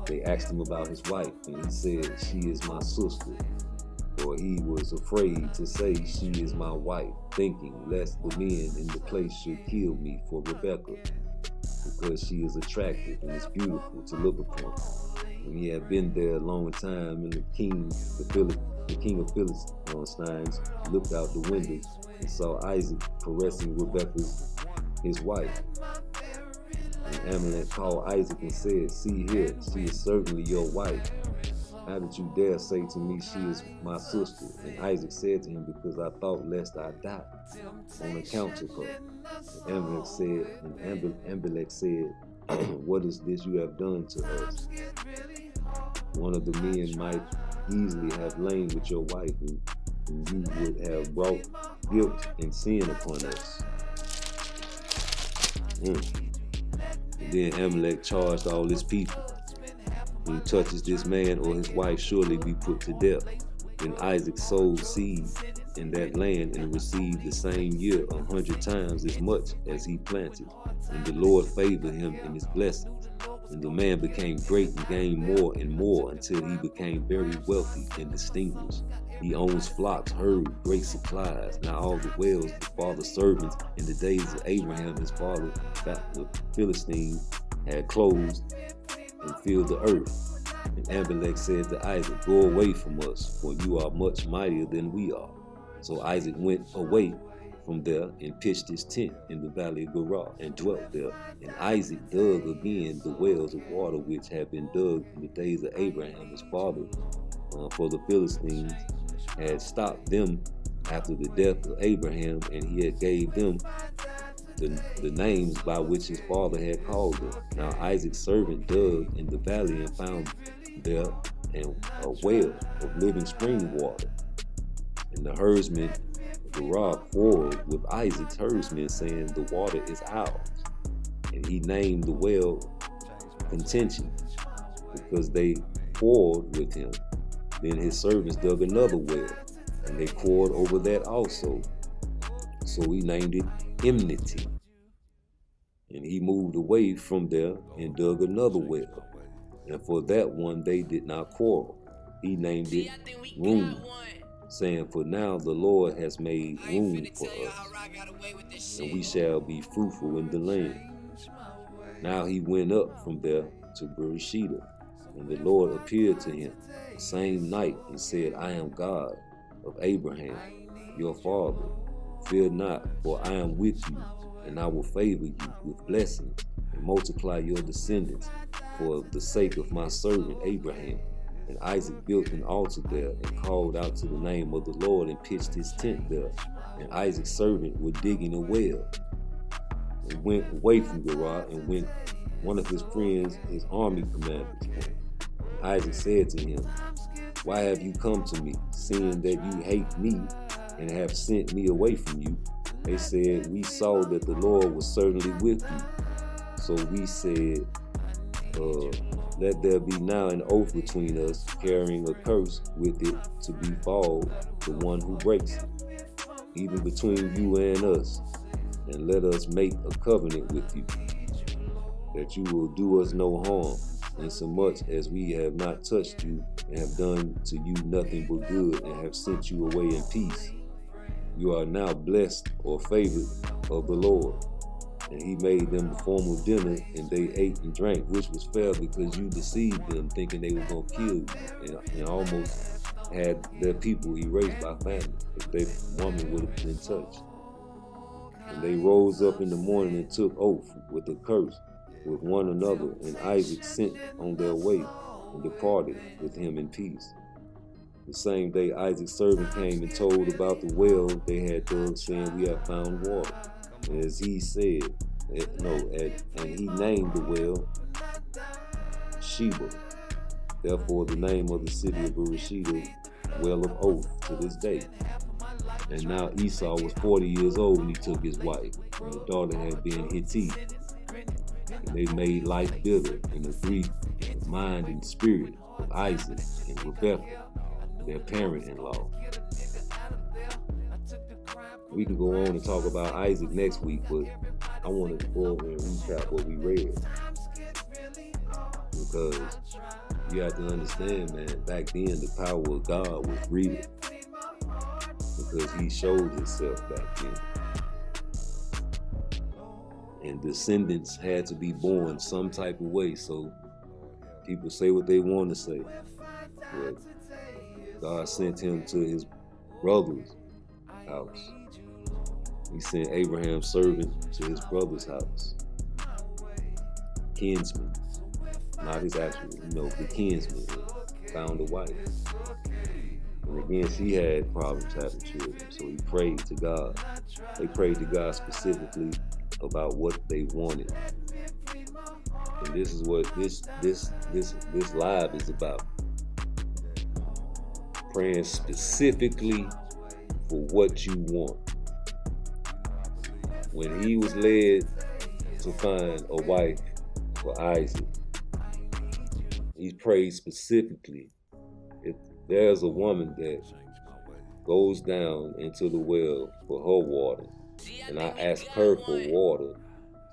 They asked him about his wife, and he said, "She is my sister." For he was afraid to say, "She is my wife," thinking lest the men in the place should kill me for Rebekah, because she is attractive and is beautiful to look upon. When he had been there a long time, and the king of Philistines looked out the window and saw Isaac caressing Rebekah, his wife. And Amalek called Isaac and said, "See here, she is certainly your wife. How did you dare say to me, she is my sister?" And Isaac said to him, "Because I thought lest I die on account of her." And Amalek said, "What is this you have done to us? One of the men might easily have lain with your wife, and you would have brought guilt and sin upon us. And then Amalek charged all his people, who touches this man or his wife surely be put to death. Then Isaac sowed seed in that land and received the same year 100 times as much as he planted. And the Lord favored him in his blessings. And the man became great and gained more and more until he became very wealthy and distinguished. He owns flocks, herds, great supplies. Now all the wells the father's servants in the days of Abraham his father, the Philistines, had closed and filled the earth. And Amalek said to Isaac, go away from us, for you are much mightier than we are. So Isaac went away from there and pitched his tent in the valley of Gerar and dwelt there. And Isaac dug again the wells of water which had been dug in the days of Abraham his father, for the Philistines had stopped them after the death of Abraham, and he had gave them the names by which his father had called them. Now Isaac's servant dug in the valley and found there a well of living spring water. And the herdsmen of Gerar quarreled with Isaac's herdsmen, saying, the water is ours. And he named the well Contention, because they quarreled with him. Then his servants dug another well, and they quarreled over that also. So he named it Enmity. And he moved away from there and dug another well. And for that one they did not quarrel. He named it Room, saying, for now the Lord has made room for us, and we shall be fruitful in the land. Now he went up from there to Beersheba, and the Lord appeared to him the same night and said, I am God of Abraham, your father. Fear not, for I am with you, and I will favor you with blessings and multiply your descendants for the sake of my servant Abraham. And Isaac built an altar there and called out to the name of the Lord and pitched his tent there. And Isaac's servant was digging a well and went away from Gerar, and when one of his friends, his army commanders, came. Isaac said to him, why have you come to me, seeing that you hate me and have sent me away from you? They said, we saw that the Lord was certainly with you. So we said, let there be now an oath between us, carrying a curse with it to befall the one who breaks it, even between you and us, and let us make a covenant with you, that you will do us no harm, insomuch as we have not touched you and have done to you nothing but good, and have sent you away in peace. You are now blessed or favored of the Lord. And he made them a formal dinner, and they ate and drank, which was fair because you deceived them, thinking they were going to kill you, and almost had their people erased by famine if their woman would have been touched. And they rose up in the morning and took oath with a curse with one another, and Isaac sent on their way and departed with him in peace. The same day Isaac's servant came and told about the well they had dug, saying, we have found water. And as he said, and he named the well Sheba. Therefore the name of the city of Beersheba, well of oath, to this day. And now Esau was 40 years old when he took his wife, and the daughter had been Hittite. And they made life bitter in the grief of mind and spirit of Isaac and Rebekah, their parent-in-law. We can go on and talk about Isaac next week, but I wanted to go over and recap what we read. Because you have to understand, man, back then the power of God was real. Because he showed himself back then. And descendants had to be born some type of way, so people say what they want to say. But God sent him to his brother's house. He sent Abraham's servant to his brother's house. Kinsman, not his actual, the kinsman, found a wife. And again, she had problems having children, so he prayed to God. They prayed to God specifically about what they wanted. And this is what this live is about. praying specifically for what you want. When he was led to find a wife for Isaac, he prayed specifically. If there's a woman that goes down into the well for her water, and I ask her for water,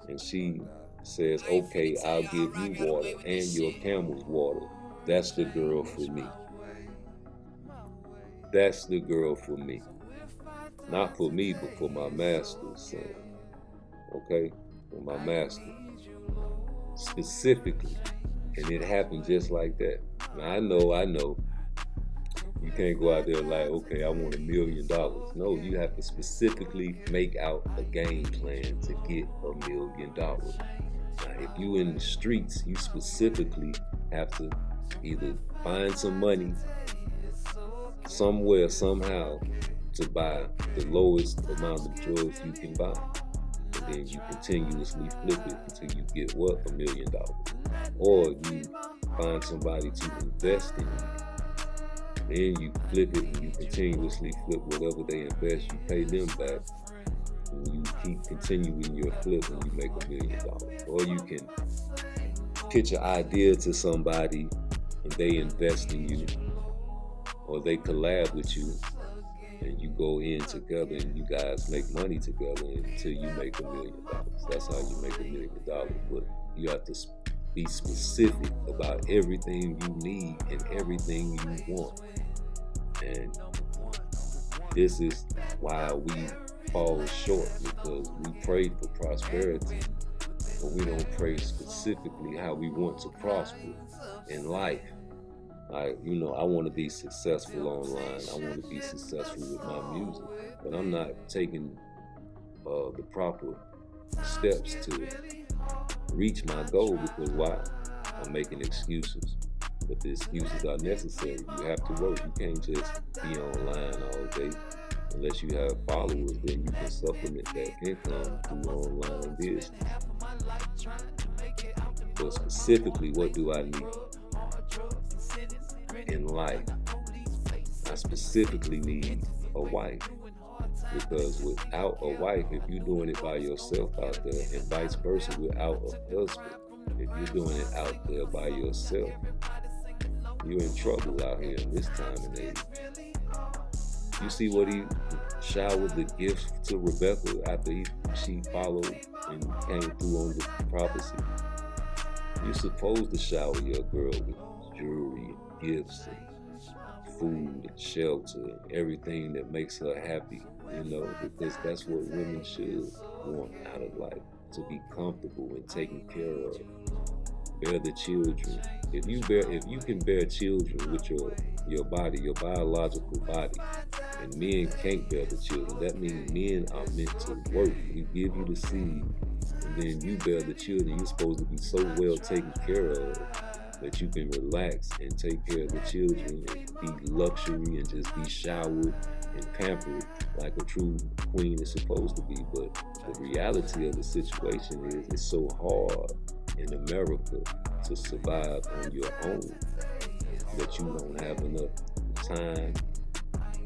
and she says, okay, I'll give you water and your camel's water, that's the girl for me. That's the girl for me. Not for me, but for my master's son. Okay? For my master. Specifically. And it happened just like that. Now, I know. You can't go out there like, okay, I want $1 million. No, you have to specifically make out a game plan to get $1 million. Now, if you in the streets, you specifically have to either find some money somewhere, somehow, to buy the lowest amount of drugs you can buy. And then you continuously flip it until you get what? $1 million. Or you find somebody to invest in you. Then you flip it and you continuously flip whatever they invest, you pay them back. And you keep continuing your flip and you make $1 million. Or you can pitch an idea to somebody and they invest in you. Or they collab with you and you go in together and you guys make money together until you make $1 million. That's how you make $1 million. But you have to be specific about everything you need and everything you want. And this is why we fall short, because we pray for prosperity, but we don't pray specifically how we want to prosper in life. I want to be successful online. I want to be successful with my music, but I'm not taking the proper steps to reach my goal because why? I'm making excuses. But the excuses are necessary. You have to work. You can't just be online all day. Unless you have followers, then you can supplement that income through online business. But specifically, what do I need in life? I specifically need a wife. Because without a wife, if you're doing it by yourself out there, and vice versa, without a husband, if you're doing it out there by yourself, you're in trouble out here in this time and age. You see what he showered the gifts to Rebecca after she followed and came through on the prophecy. You're supposed to shower your girl with jewelry and gifts and food and shelter and everything that makes her happy, because that's what women should want out of life, to be comfortable and taken care of. Bear the children. If you can bear children with your body, your biological body, and men can't bear the children, that means men are meant to work. We give you the seed, and then you bear the children. You're supposed to be so well taken care of that you can relax and take care of the children and be luxury and just be showered and pampered like a true queen is supposed to be. But the reality of the situation is it's so hard in America to survive on your own that you don't have enough time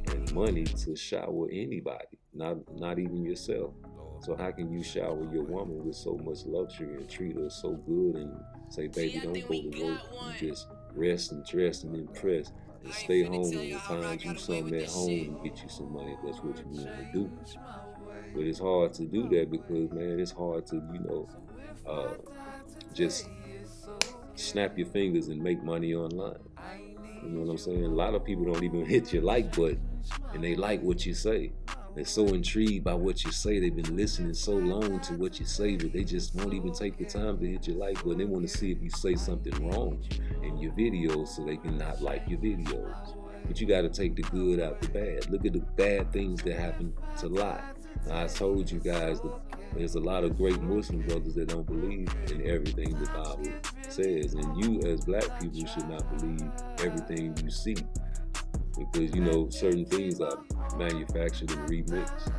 and money to shower anybody, not even yourself. So how can you shower your woman with so much luxury and treat her so good and say, baby, don't go to work, you just rest and dress and impress and stay home and find you something at home and get you some money if that's what you want to do. But it's hard to do that because, man, it's hard to, just snap your fingers and make money online. You know what I'm saying? A lot of people don't even hit your like button, and they like what you say. They're so intrigued by what you say. They've been listening so long to what you say, but they just won't even take the time to hit your like button. They want to see if you say something wrong in your videos so they can not like your videos. But you got to take the good out the bad. Look at the bad things that happen to lie. Now, I told you guys that there's a lot of great Muslim brothers that don't believe in everything the Bible says. And you as black people should not believe everything you see. Because, certain things are manufactured and remixed.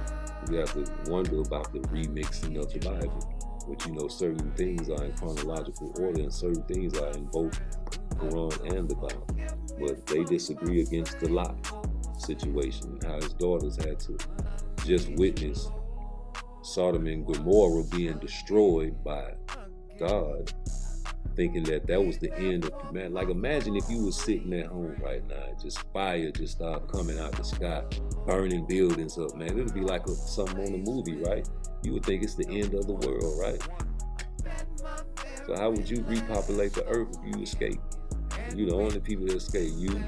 You have to wonder about the remixing of the Bible. But, certain things are in chronological order and certain things are in both Quran and the Bible. but they disagree against the Lot situation, how his daughters had to just witness Sodom and Gomorrah being destroyed by God, thinking that that was the end of humanity. Like, imagine if you were sitting at home right now, just fire just start coming out the sky, burning buildings up, man. It would be like something on a movie, right? You would think it's the end of the world, right? So how would you repopulate the earth if you escape? You're the only people that escape. You,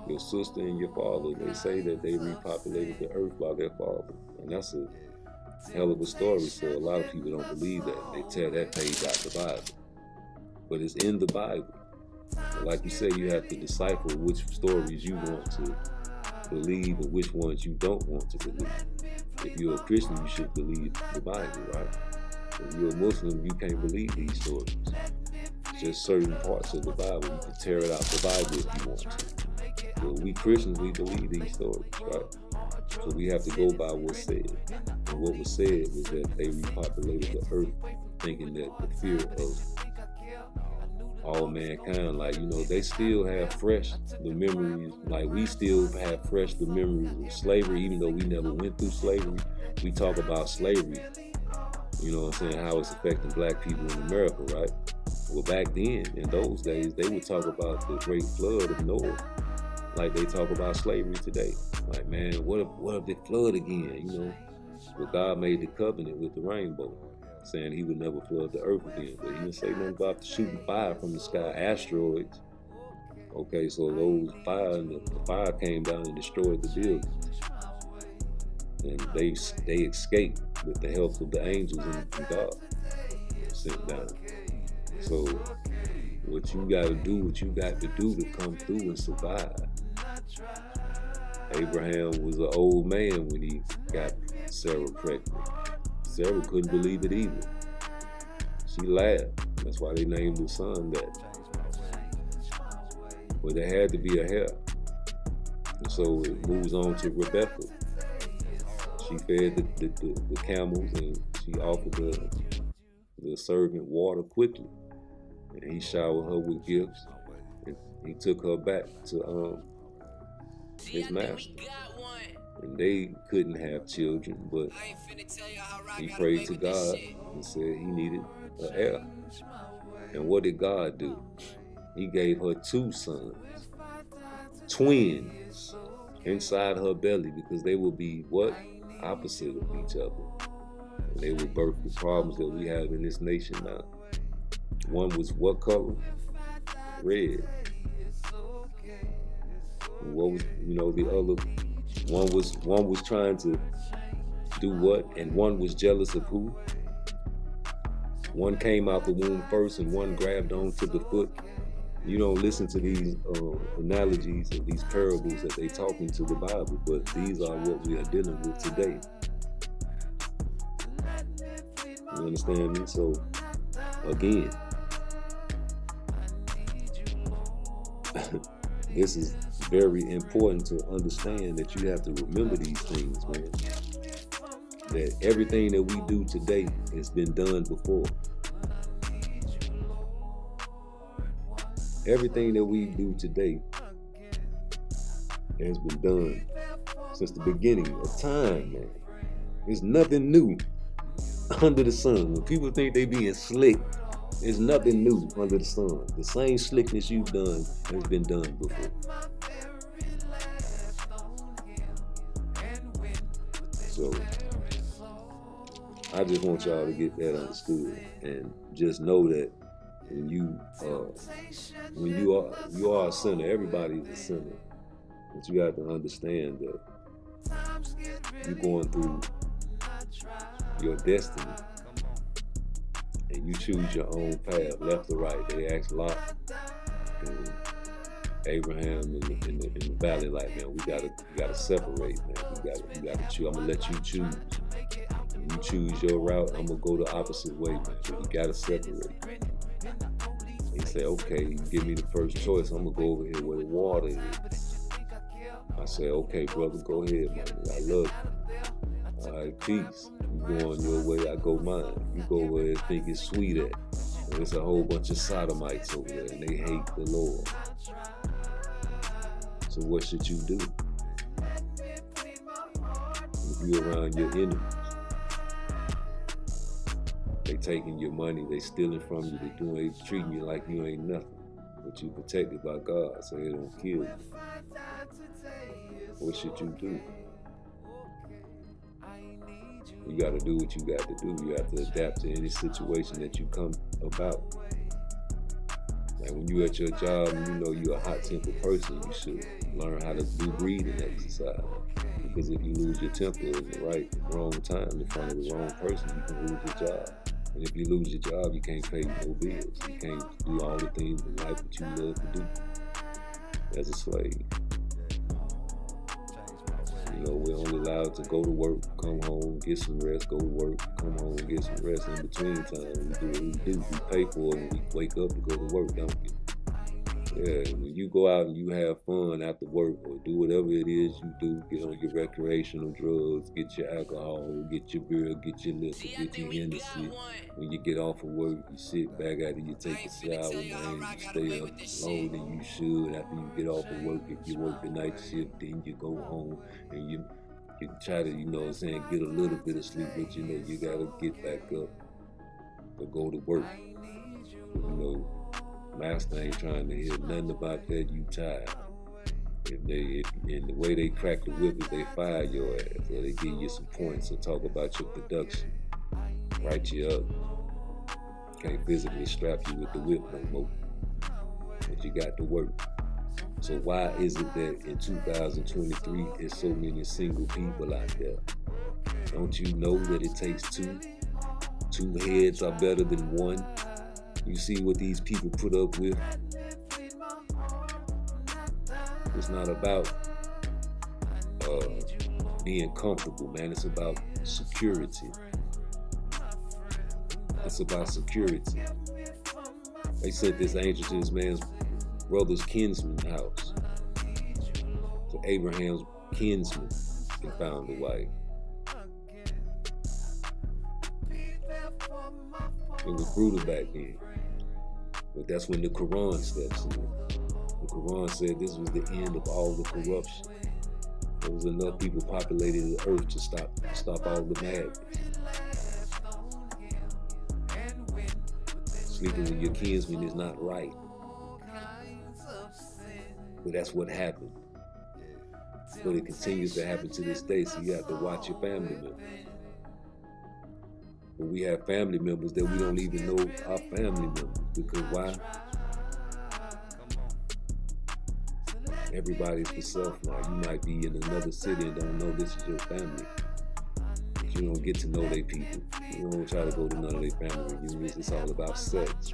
your sister, and your father. They say that they repopulated the earth by their father. And that's a hell of a story. So a lot of people don't believe that. They tear that page out the Bible. But it's in the Bible. And like you say, you have to decipher which stories you want to believe and which ones you don't want to believe. If you're a Christian, you should believe the Bible, right? If you're a Muslim, you can't believe these stories. Just certain parts of the Bible. You can tear it out the Bible if you want to. But we Christians, we believe these stories, right? So we have to go by what's said. And what was said was that they repopulated the earth, thinking that the fear of all mankind, like, you know, they still have fresh the memories, like we still have fresh the memories of slavery, even though we never went through slavery. We talk about slavery, you know what I'm saying, how it's affecting black people in America, right? Well, back then, in those days, they would talk about the great flood of Noah, like they talk about slavery today. Like, man, what if they flood again, you know? But God made the covenant with the rainbow, saying he would never flood the earth again. But he didn't say nothing about the shooting fire from the sky, asteroids. Okay, so those the fire came down and destroyed the buildings. And they escaped with the help of the angels and God sent down. So what you got to do to come through and survive. Abraham was an old man when he got Sarah pregnant. Sarah couldn't believe it either. She laughed. That's why they named the son that. But there had to be a heir. And so it moves on to Rebecca. She fed the camels and she offered the servant water quickly. And he showered her with gifts. And he took her back to his master. And they couldn't have children, but he prayed to God and said he needed an heir. And what did God do? He gave her 2 sons, twins, inside her belly, because they would be what? Opposite of each other. And they would birth the problems that we have in this nation now. One was what color? Red. And what was, you know, the other? One was trying to do what? And one was jealous of who? One came out the womb first and one grabbed onto the foot. You don't listen to these analogies and these parables that they talk into the Bible, but these are what we are dealing with today. You understand me? So, again, this is very important to understand, that you have to remember these things, man. That everything that we do today has been done before. Everything that we do today has been done since the beginning of time, man. There's nothing new under the sun. When people think they being slick, there's nothing new under the sun. The same slickness you've done has been done before. So I just want y'all to get that understood, and just know that when you are a sinner, everybody is a sinner. But you have to understand that you're going through your destiny, and you choose your own path, left or right. They asked Lot and Abraham in the valley, like, man, we gotta separate, man. You gotta choose. I'm gonna let you choose. When you choose your route, I'm gonna go the opposite way, man. But you gotta separate. He said, okay, you give me the first choice. I'm gonna go over here where the water is. I said, okay, brother, go ahead, man. I love you. All right, peace. You go on your way, I go mine. You go where you think it's sweet at. And there's a whole bunch of sodomites over there, and they hate the Lord. So what should you do? If you're around your enemies, they taking your money, they stealing from you, they treating you like you ain't nothing, but you protected by God, so they don't kill you. What should you do? You got to do what you got to do. You have to adapt to any situation that you come about. Like when you at your job and you know you're a hot-tempered person, you should learn how to do breathing exercise. Because if you lose your temper in the wrong time in front of the wrong person, you can lose your job. And if you lose your job, you can't pay no bills. You can't do all the things in life that you love to do as a slave. You know, we're only allowed to go to work, come home, get some rest, go to work, come home, get some rest. In between time, we do what we do. We pay for it and we wake up to go to work, don't we? Yeah, when you go out and you have fun after work or do whatever it is you do, get on your recreational drugs, get your alcohol, get your beer, get your liquor, get your Hennessy. When you get off of work, you sit back after you take a shower, man, you stay up longer than you should. After you get off of work, if you work the night shift, then you go home and you try to, you know what I'm saying, get a little bit of sleep, but you know, you gotta get back up to go to work. You know, master ain't trying to hear nothing about that. You tired. And the way they crack the whip is they fire your ass, or they give you some points or talk about your production, write you up. Can't physically strap you with the whip no more, but you got to work. So why is it that in 2023 there's so many single people out there? Don't you know that it takes two? Two heads are better than one. You see what these people put up with? It's not about being comfortable, man. It's about security. It's about security. They sent this angel to this man's brother's kinsman's house. So Abraham's kinsman and found a wife. It was brutal back then. But that's when the Quran steps in. The Quran said this was the end of all the corruption. There was enough people populating the earth to stop all the madness. Sleeping with your kinsman is not right. But that's what happened. But it continues to happen to this day, so you have to watch your family members. But we have family members that we don't even know our family members. Because why? Everybody's for self now. You might be in another city and don't know this is your family. But you don't get to know their people. You don't try to go to none of their family reunions. It's all about sex.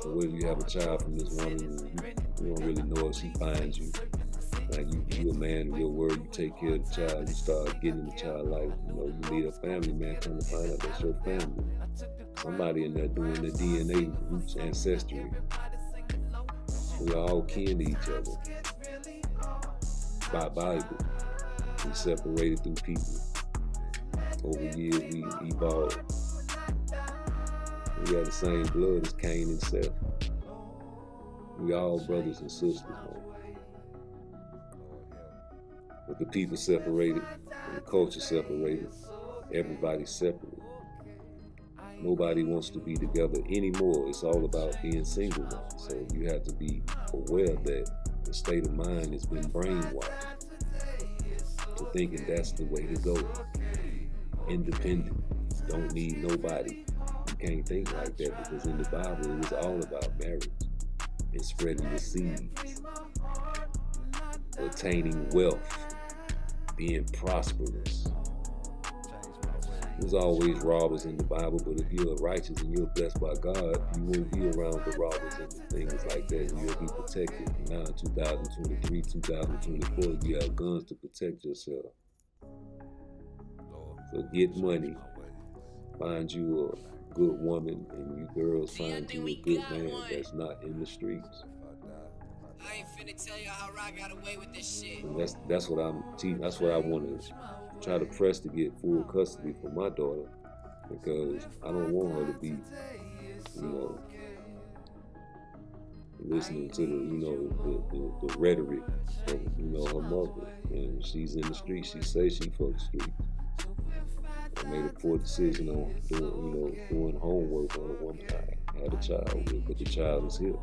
So what if you have a child from this woman and you don't really know if she finds you? Like you a man in your word, you take care of the child, you start getting the child life, you know, you need a family man, come to find out that's your family. Somebody in there doing the DNA roots ancestry. We all kin to each other. By Bible. We separated through people. Over years we evolved. We got the same blood as Cain and Seth. We all brothers and sisters, man. But the people separated, and the culture separated, everybody's separate. Nobody wants to be together anymore. It's all about being single now. So you have to be aware that the state of mind has been brainwashed to thinking that's the way to go. Independent, don't need nobody. You can't think like that because in the Bible it was all about marriage and spreading the seeds, attaining wealth, being prosperous. There's always robbers in the Bible, but if you're righteous and you're blessed by God, you won't be around the robbers and the things like that. You'll be protected. Now in 2023, 2024, you have guns to protect yourself. So get money, find you a good woman, and you girls find you a good man that's not in the streets. I ain't finna tell you how I got away with this shit. And that's what I'm teaching. That's what I want to try to press to get full custody for my daughter, because I don't want her to be, you know, listening to the rhetoric of her mother. And she's in the street. She says she for the street. I made a poor decision on doing homework on a woman I had a child with, but the child is here.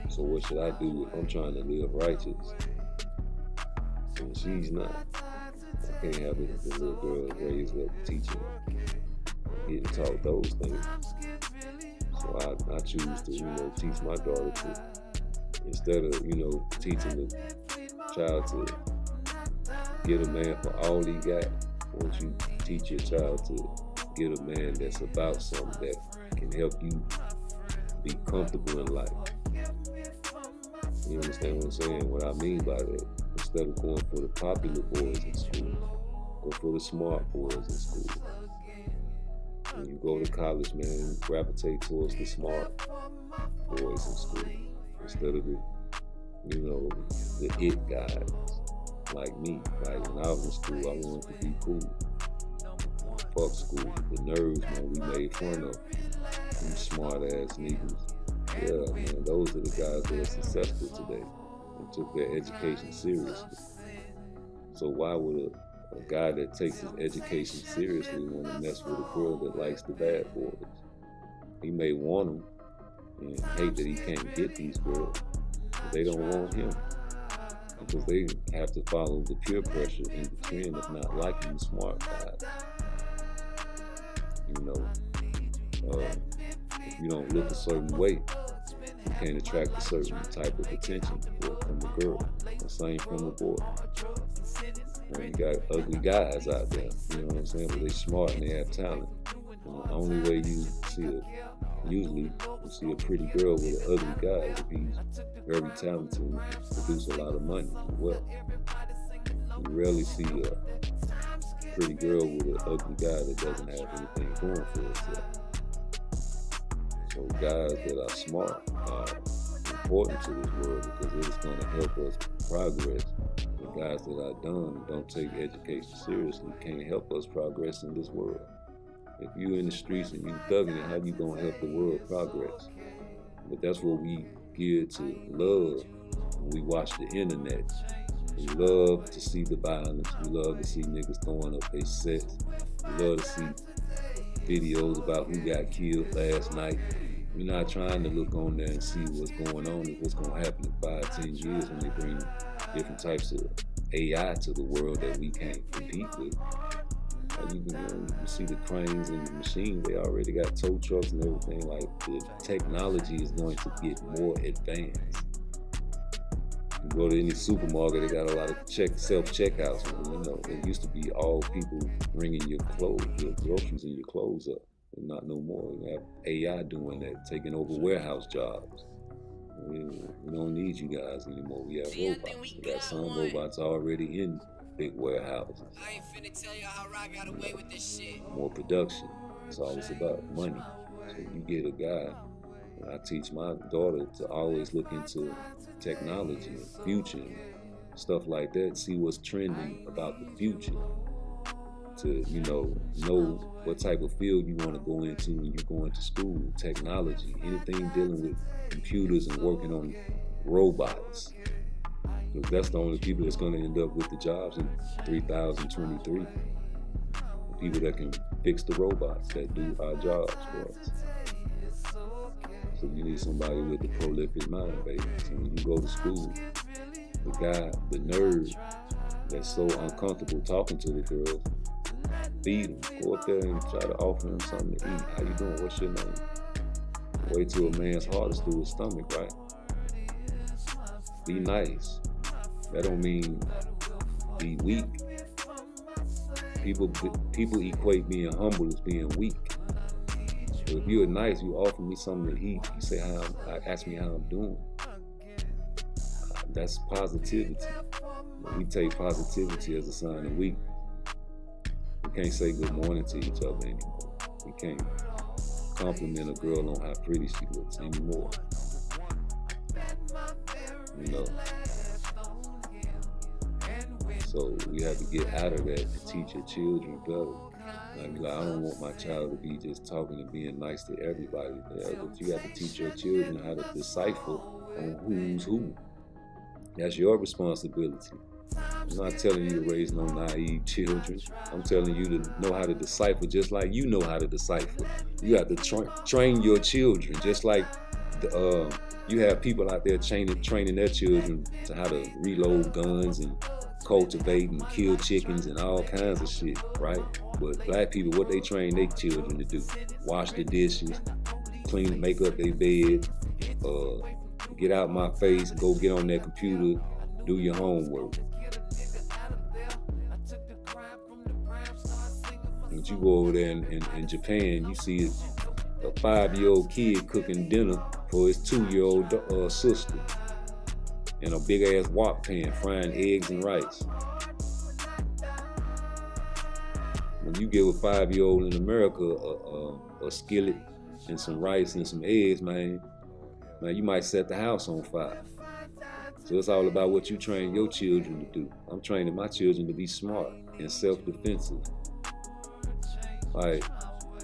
So what should I do if I'm trying to live righteous and she's not? I can't have the little girl raised up teaching, getting taught those things. So I choose to teach my daughter to, instead of teaching the child to get a man for all he got. Once you teach your child to get a man that's about something that can help you be comfortable in life. You understand what I'm saying? What I mean by that? Instead of going for the popular boys in school, go for the smart boys in school. When you go to college, man, you gravitate towards the smart boys in school instead of the it guys like me. Like when I was in school, I wanted to be cool. Fuck school. The nerds, man, we made fun of. Them smart ass niggas. Yeah, man, those are the guys that are successful today and took their education seriously. So why would a guy that takes his education seriously want to mess with a girl that likes the bad boys? He may want them and hate that he can't get these girls, but they don't want him because they have to follow the peer pressure and the trend of not liking the smart guys. If you don't look a certain way, you can't attract a certain type of attention from a girl. The same from a boy. And you got ugly guys out there, you know what I'm saying? But they smart and they have talent. And the only way you usually see a pretty girl with an ugly guy is if he's very talented and produce a lot of money as well. You rarely see a pretty girl with an ugly guy that doesn't have anything going for herself. So guys that are smart are important to this world because it is going to help us progress. The guys that are dumb and don't take education seriously can't help us progress in this world. If you in the streets and you thugging it, how you going to help the world progress? But that's what we geared to love when we watch the internet. We love to see the violence. We love to see niggas throwing up their sets. We love to see videos about who got killed last night. We're not trying to look on there and see what's going on and what's going to happen in 5-10 years when they bring different types of AI to the world that we can't compete with. You see the cranes and the machines, they already got tow trucks and everything. Like, the technology is going to get more advanced. You go to any supermarket, they got a lot of self-checkouts. It used to be all people bringing your groceries and your clothes up. And not no more. You have AI doing that, taking over warehouse jobs. We don't need you guys anymore. We have robots. We got some robots already in big warehouses. I ain't finna tell you how I got away with this shit. More production. It's all it's about, money. So you get a guy, and I teach my daughter to always look into technology and future and stuff like that, see what's trending about the future. To know what type of field you want to go into when you're going to school, technology, anything dealing with computers and working on robots. Because that's the only people that's going to end up with the jobs in 3023. The people that can fix the robots that do our jobs for us. So you need somebody with a prolific mind, baby. So when you go to school, the guy, the nerd that's so uncomfortable talking to the girls, feed him. Go up there and try to offer him something to eat. How you doing? What's your name? Wait till a man's heart is through his stomach, right? Be nice. That don't mean be weak. People equate being humble as being weak. But if you're nice, you offer me something to eat. You say ask me how I'm doing. That's positivity. We take positivity as a sign of weakness. We can't say good morning to each other anymore. We can't compliment a girl on how pretty she looks anymore. So we have to get out of that and teach your children better. Like, I don't want my child to be just talking and being nice to everybody. Yeah, but you have to teach your children how to decipher on who's who. That's your responsibility. I'm not telling you to raise no naive children. I'm telling you to know how to decipher just like you know how to decipher. You have to train your children just like you have people out there training their children to how to reload guns and cultivate and kill chickens and all kinds of shit, right? But black people, what they train their children to do: wash the dishes, clean, make up their bed, get out my face, go get on their computer, do your homework. When you go over there in Japan, you see a 5-year-old kid cooking dinner for his 2-year-old sister in a big ass wok pan, frying eggs and rice. When you give a 5-year-old in America a skillet and some rice and some eggs, man, you might set the house on fire. So it's all about what you train your children to do. I'm training my children to be smart and self-defensive. Like,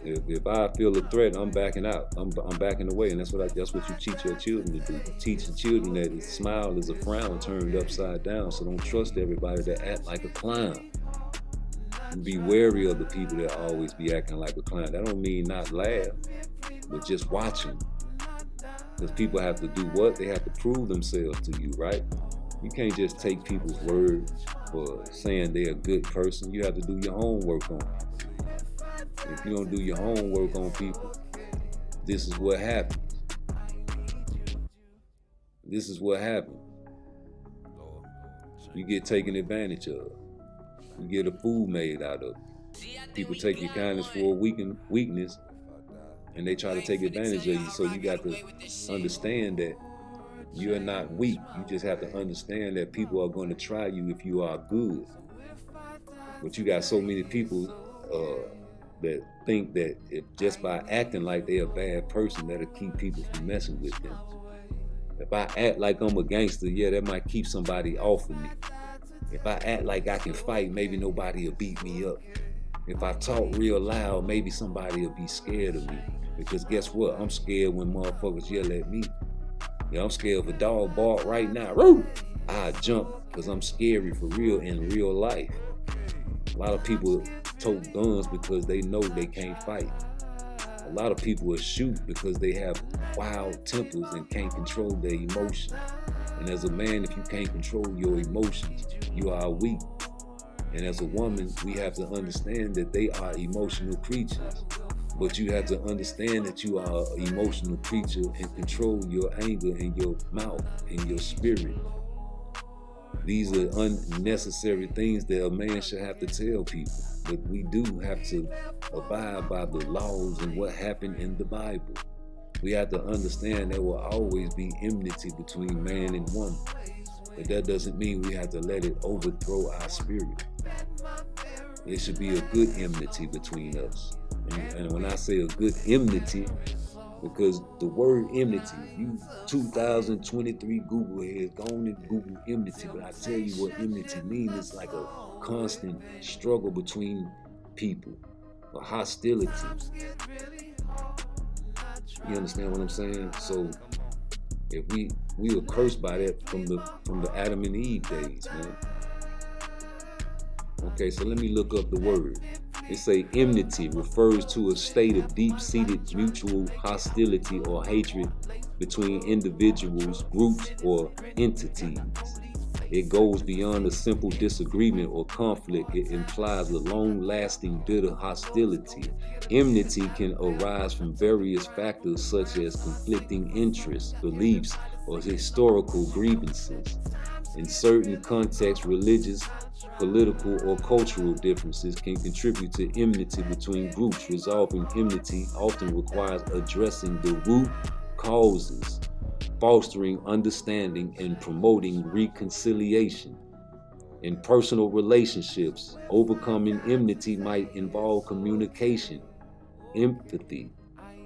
if I feel a threat, I'm backing out. I'm backing away, and that's what you teach your children to do. Teach the children that a smile is a frown turned upside down. So don't trust everybody that act like a clown. And be wary of the people that always be acting like a clown. That don't mean not laugh, but just watch them. Because people have to do what? They have to prove themselves to you, right? You can't just take people's word for saying they're a good person. You have to do your homework on them. If you don't do your homework on people, this is what happens. This is what happens. You get taken advantage of. You get a fool made out of. People take your kindness for a weakness, and they try to take advantage of you. So you got to understand that you're not weak. You just have to understand that people are going to try you if you are good. But you got so many people that think that if just by acting like they're a bad person, that'll keep people from messing with them. If I act like I'm a gangster, yeah, that might keep somebody off of me. If I act like I can fight, maybe nobody will beat me up. If I talk real loud, maybe somebody will be scared of me. Because guess what? I'm scared when motherfuckers yell at me. Yeah, I'm scared if a dog bark right now. Woo! I jump because I'm scary for real in real life. A lot of people tote guns because they know they can't fight. A lot of people will shoot because they have wild tempers and can't control their emotions. And as a man, if you can't control your emotions, you are weak. And as a woman, we have to understand that they are emotional creatures. But you have to understand that you are an emotional creature and control your anger in your mouth and your spirit. These are unnecessary things that a man should have to tell people. But we do have to abide by the laws and what happened in the Bible. We have to understand there will always be enmity between man and woman. But that doesn't mean we have to let it overthrow our spirit. There should be a good enmity between us. And when I say a good enmity, because the word enmity, you 2023 Google heads, go on and Google enmity, but I tell you what enmity means. It's like a constant struggle between people, a hostility. You understand what I'm saying? So if we were cursed by that from the Adam and Eve days, man. Okay, so let me look up the word. It say enmity refers to a state of deep-seated mutual hostility or hatred between individuals, groups, or entities. It goes beyond a simple disagreement or conflict. It implies a long-lasting, bitter hostility. Enmity can arise from various factors such as conflicting interests, beliefs, or historical grievances. In certain contexts, religious, political, or cultural differences can contribute to enmity between groups. Resolving enmity often requires addressing the root causes, fostering understanding, and promoting reconciliation. In personal relationships, overcoming enmity might involve communication, empathy,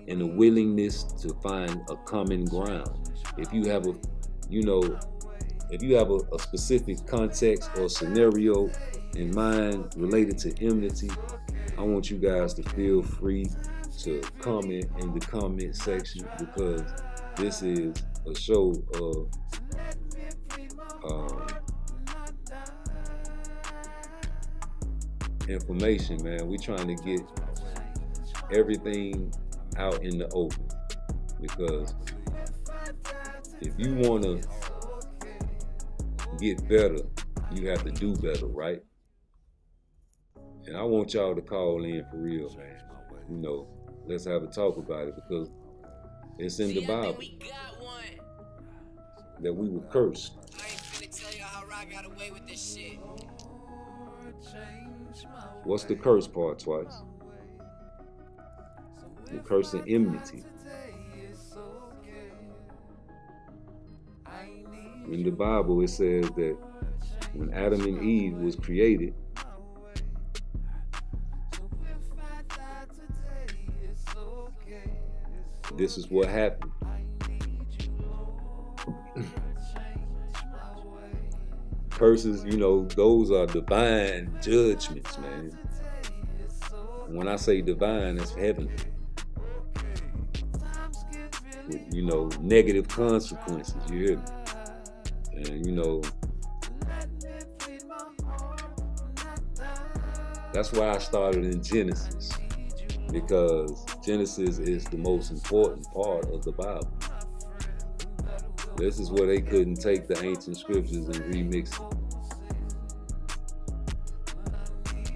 and a willingness to find a common ground. If you have if you have a specific context or scenario in mind related to enmity, I want you guys to feel free to comment in the comment section, because this is a show of information, man. We trying to get everything out in the open, because if you want to get better, you have to do better, right? And I want y'all to call in for real, man. You know, let's have a talk about it, because it's in the Bible that we were cursed. I ain't finna tell you how I got away with this shit. What's the curse part, Twice? The curse of enmity. In the Bible, it says that when Adam and Eve was created, this is what happened. Curses, you know, those are divine judgments, man. When I say divine, it's heavenly. With, you know, negative consequences, you hear me? And, you know, that's why I started in Genesis, because Genesis is the most important part of the Bible. This is where they couldn't take the ancient scriptures and remix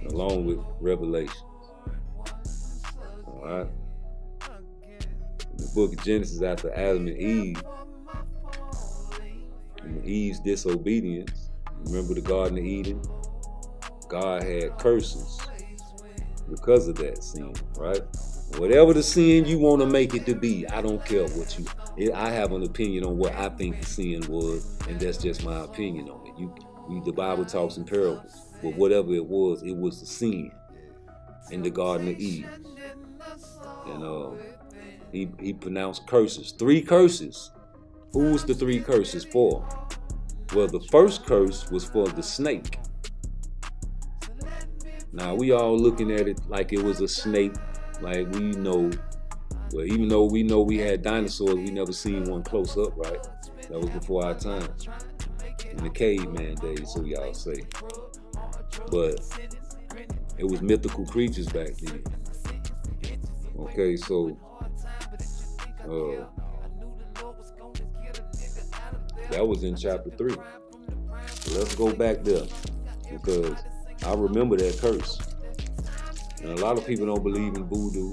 it, along with Revelations. All right. The book of Genesis, after Adam and Eve, and Eve's disobedience, remember the Garden of Eden? God had curses because of that sin, right? Whatever the sin you want to make it to be, I don't care what you. I have an opinion on what I think the sin was, and that's just my opinion on it. The Bible talks in parables, but whatever it was the sin in the Garden of Eden. And he pronounced curses, 3 curses. Who was the 3 curses for? Well, the first curse was for the snake. Now we all looking at it like it was a snake, like we know. Well, even though we know we had dinosaurs, we never seen one close up, right? That was before our time, in the caveman days, so y'all say. But it was mythical creatures back then. Okay, so that was in chapter 3. So let's go back there, because I remember that curse. And a lot of people don't believe in voodoo.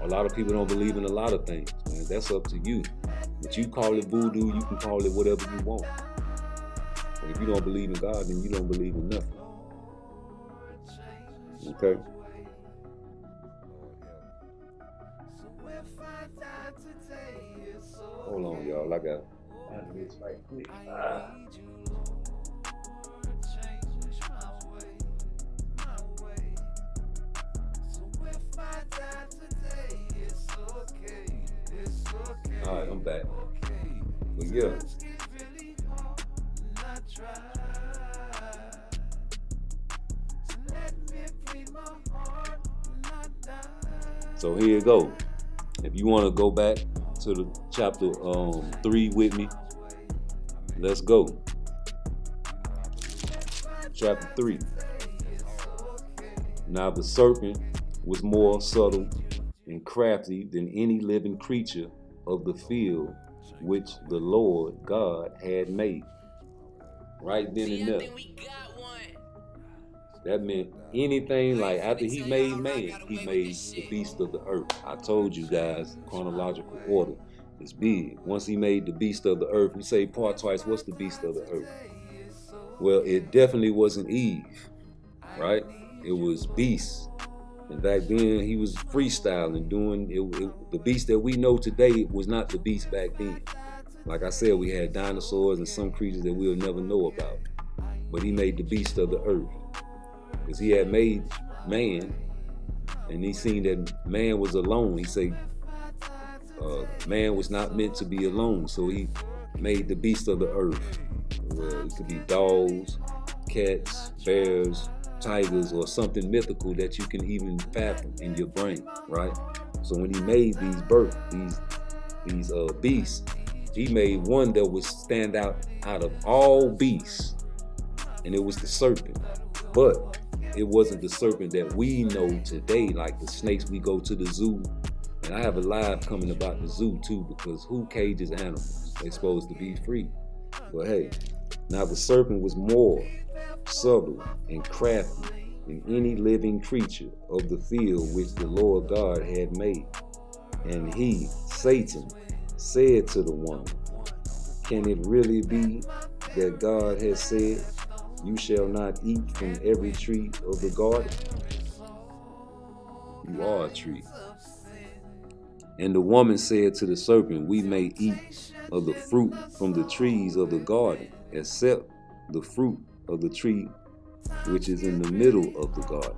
A lot of people don't believe in a lot of things, man. That's up to you. But you call it voodoo, you can call it whatever you want. But if you don't believe in God, then you don't believe in nothing. Okay? Hold on, y'all. I got this right quick. All right, I'm back. But yeah. So here you go. If you want to go back to the chapter 3 with me, let's go. Chapter 3. Now the serpent was more subtle and crafty than any living creature of the field which the Lord God had made. Right then and there. That meant anything, like after he made man, he made the beast of the earth. I told you guys, chronological order is big. Once he made the beast of the earth, we say PARTTWICE, what's the beast of the earth? Well, it definitely wasn't Eve, right? It was beasts. And back then, he was freestyling, doing the beast that we know today was not the beast back then. Like I said, we had dinosaurs and some creatures that we'll never know about. But he made the beast of the earth. Because he had made man, and he seen that man was alone. He said man was not meant to be alone. So he made the beast of the earth, Well, it could be dogs, cats, bears, tigers, or something mythical that you can even fathom in your brain, right? So when he made these beasts, he made one that would stand out of all beasts, and it was the serpent. But it wasn't the serpent that we know today, like the snakes we go to the zoo. And I have a live coming about the zoo too, because who cages animals? They're supposed to be free. But hey, now the serpent was more subtle and crafty than any living creature of the field which the Lord God had made. And he, Satan, said to the woman, can it really be that God has said, you shall not eat from every tree of the garden? You are a tree. And the woman said to the serpent, we may eat of the fruit from the trees of the garden, except the fruit of the tree which is in the middle of the garden.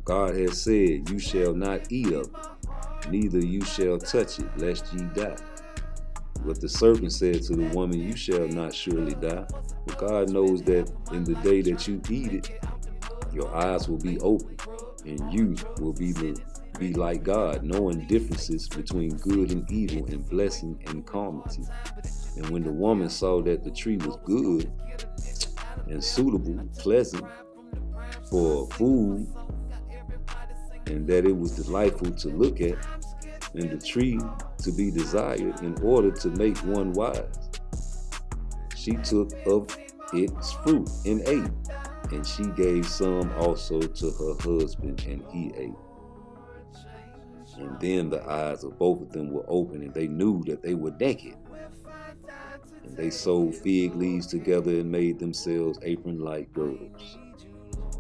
God has said, you shall not eat of it, neither you shall touch it, lest ye die. But the serpent said to the woman, you shall not surely die. But God knows that in the day that you eat it, your eyes will be open, and you will be like God, knowing differences between good and evil, and blessing and calamity. And when the woman saw that the tree was good and suitable, pleasant for food, and that it was delightful to look at, and the tree to be desired in order to make one wise, she took of its fruit and ate, and she gave some also to her husband, and he ate. And then the eyes of both of them were open, and they knew that they were naked. And they sewed fig leaves together and made themselves apron-like girdles.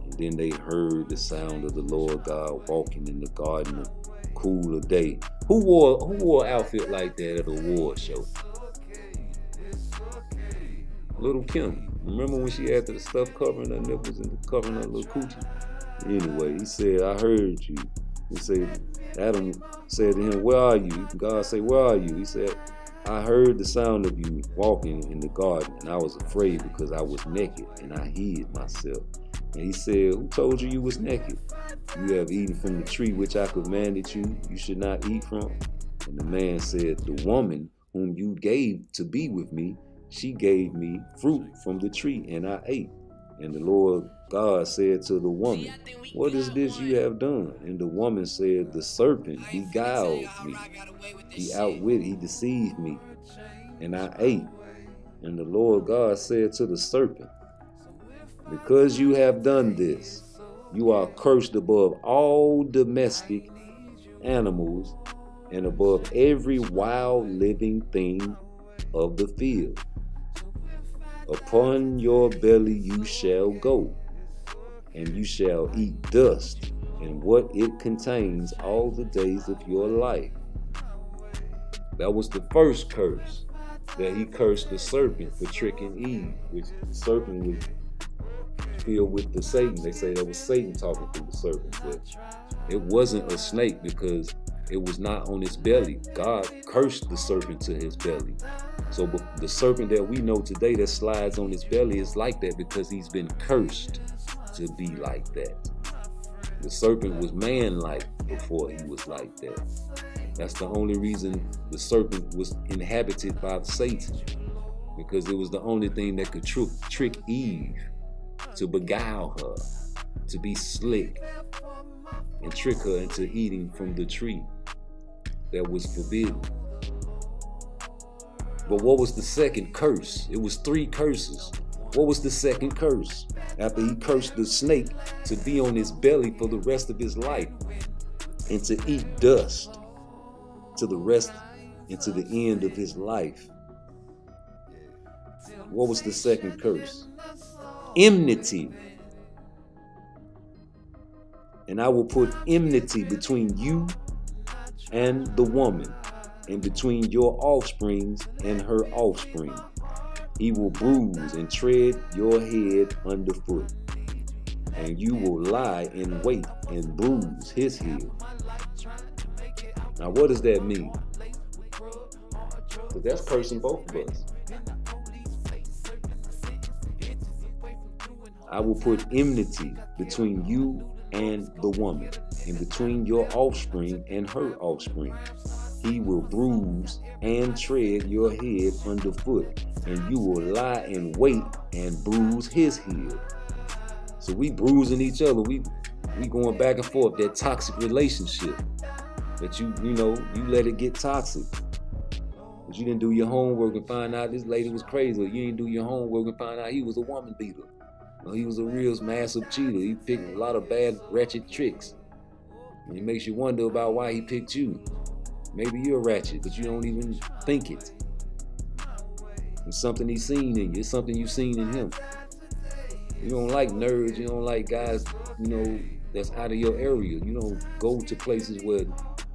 And then they heard the sound of the Lord God walking in the garden of cool of day. Who wore an outfit like that at a award show? Little Kim. Remember when she had the stuff covering her nipples and covering her little coochie? Anyway, he said, I heard you. He said, Adam said to him, where are you? God said, where are you? He said, I heard the sound of you walking in the garden, and I was afraid because I was naked, and I hid myself. And he said, who told you you was naked? You have eaten from the tree which I commanded you should not eat from. And the man said, the woman whom you gave to be with me, she gave me fruit from the tree, and I ate. And the Lord God said to the woman, what is this you have done? And the woman said, the serpent beguiled me. He deceived me, and I ate. And the Lord God said to the serpent, because you have done this, you are cursed above all domestic animals and above every wild living thing of the field. Upon your belly you shall go, and you shall eat dust and what it contains all the days of your life. That was the first curse, that he cursed the serpent for tricking Eve, which the serpent was filled with the Satan. They say that was Satan talking through the serpent, but it wasn't a snake because it was not on its belly. God cursed the serpent to his belly. So the serpent that we know today that slides on his belly is like that because he's been cursed to be like that. The serpent was man-like before he was like that. That's the only reason the serpent was inhabited by Satan, because it was the only thing that could trick Eve, to beguile her, to be slick, and trick her into eating from the tree that was forbidden. But what was the second curse? It was 3 curses. What was the second curse? After he cursed the snake to be on his belly for the rest of his life and to eat dust to the rest and to the end of his life. What was the second curse? Enmity. And I will put enmity between you and the woman, and between your offsprings and her offspring. He will bruise and tread your head underfoot, and you will lie in wait and bruise his head. Now, what does that mean? Because that's cursing both of us. I will put enmity between you and the woman, and between your offspring and her offspring. He will bruise and tread your head underfoot, and you will lie in wait and bruise his head. So we bruising each other. We going back and forth. That toxic relationship that you let it get toxic. But you didn't do your homework and find out this lady was crazy. Or you didn't do your homework and find out he was a woman beater. Or he was a real massive cheater. He picked a lot of bad, ratchet tricks. And it makes you wonder about why he picked you. Maybe you're ratchet, but you don't even think it. It's something he's seen in you. It's something you've seen in him. You don't like nerds. You don't like guys, that's out of your area. You don't go to places where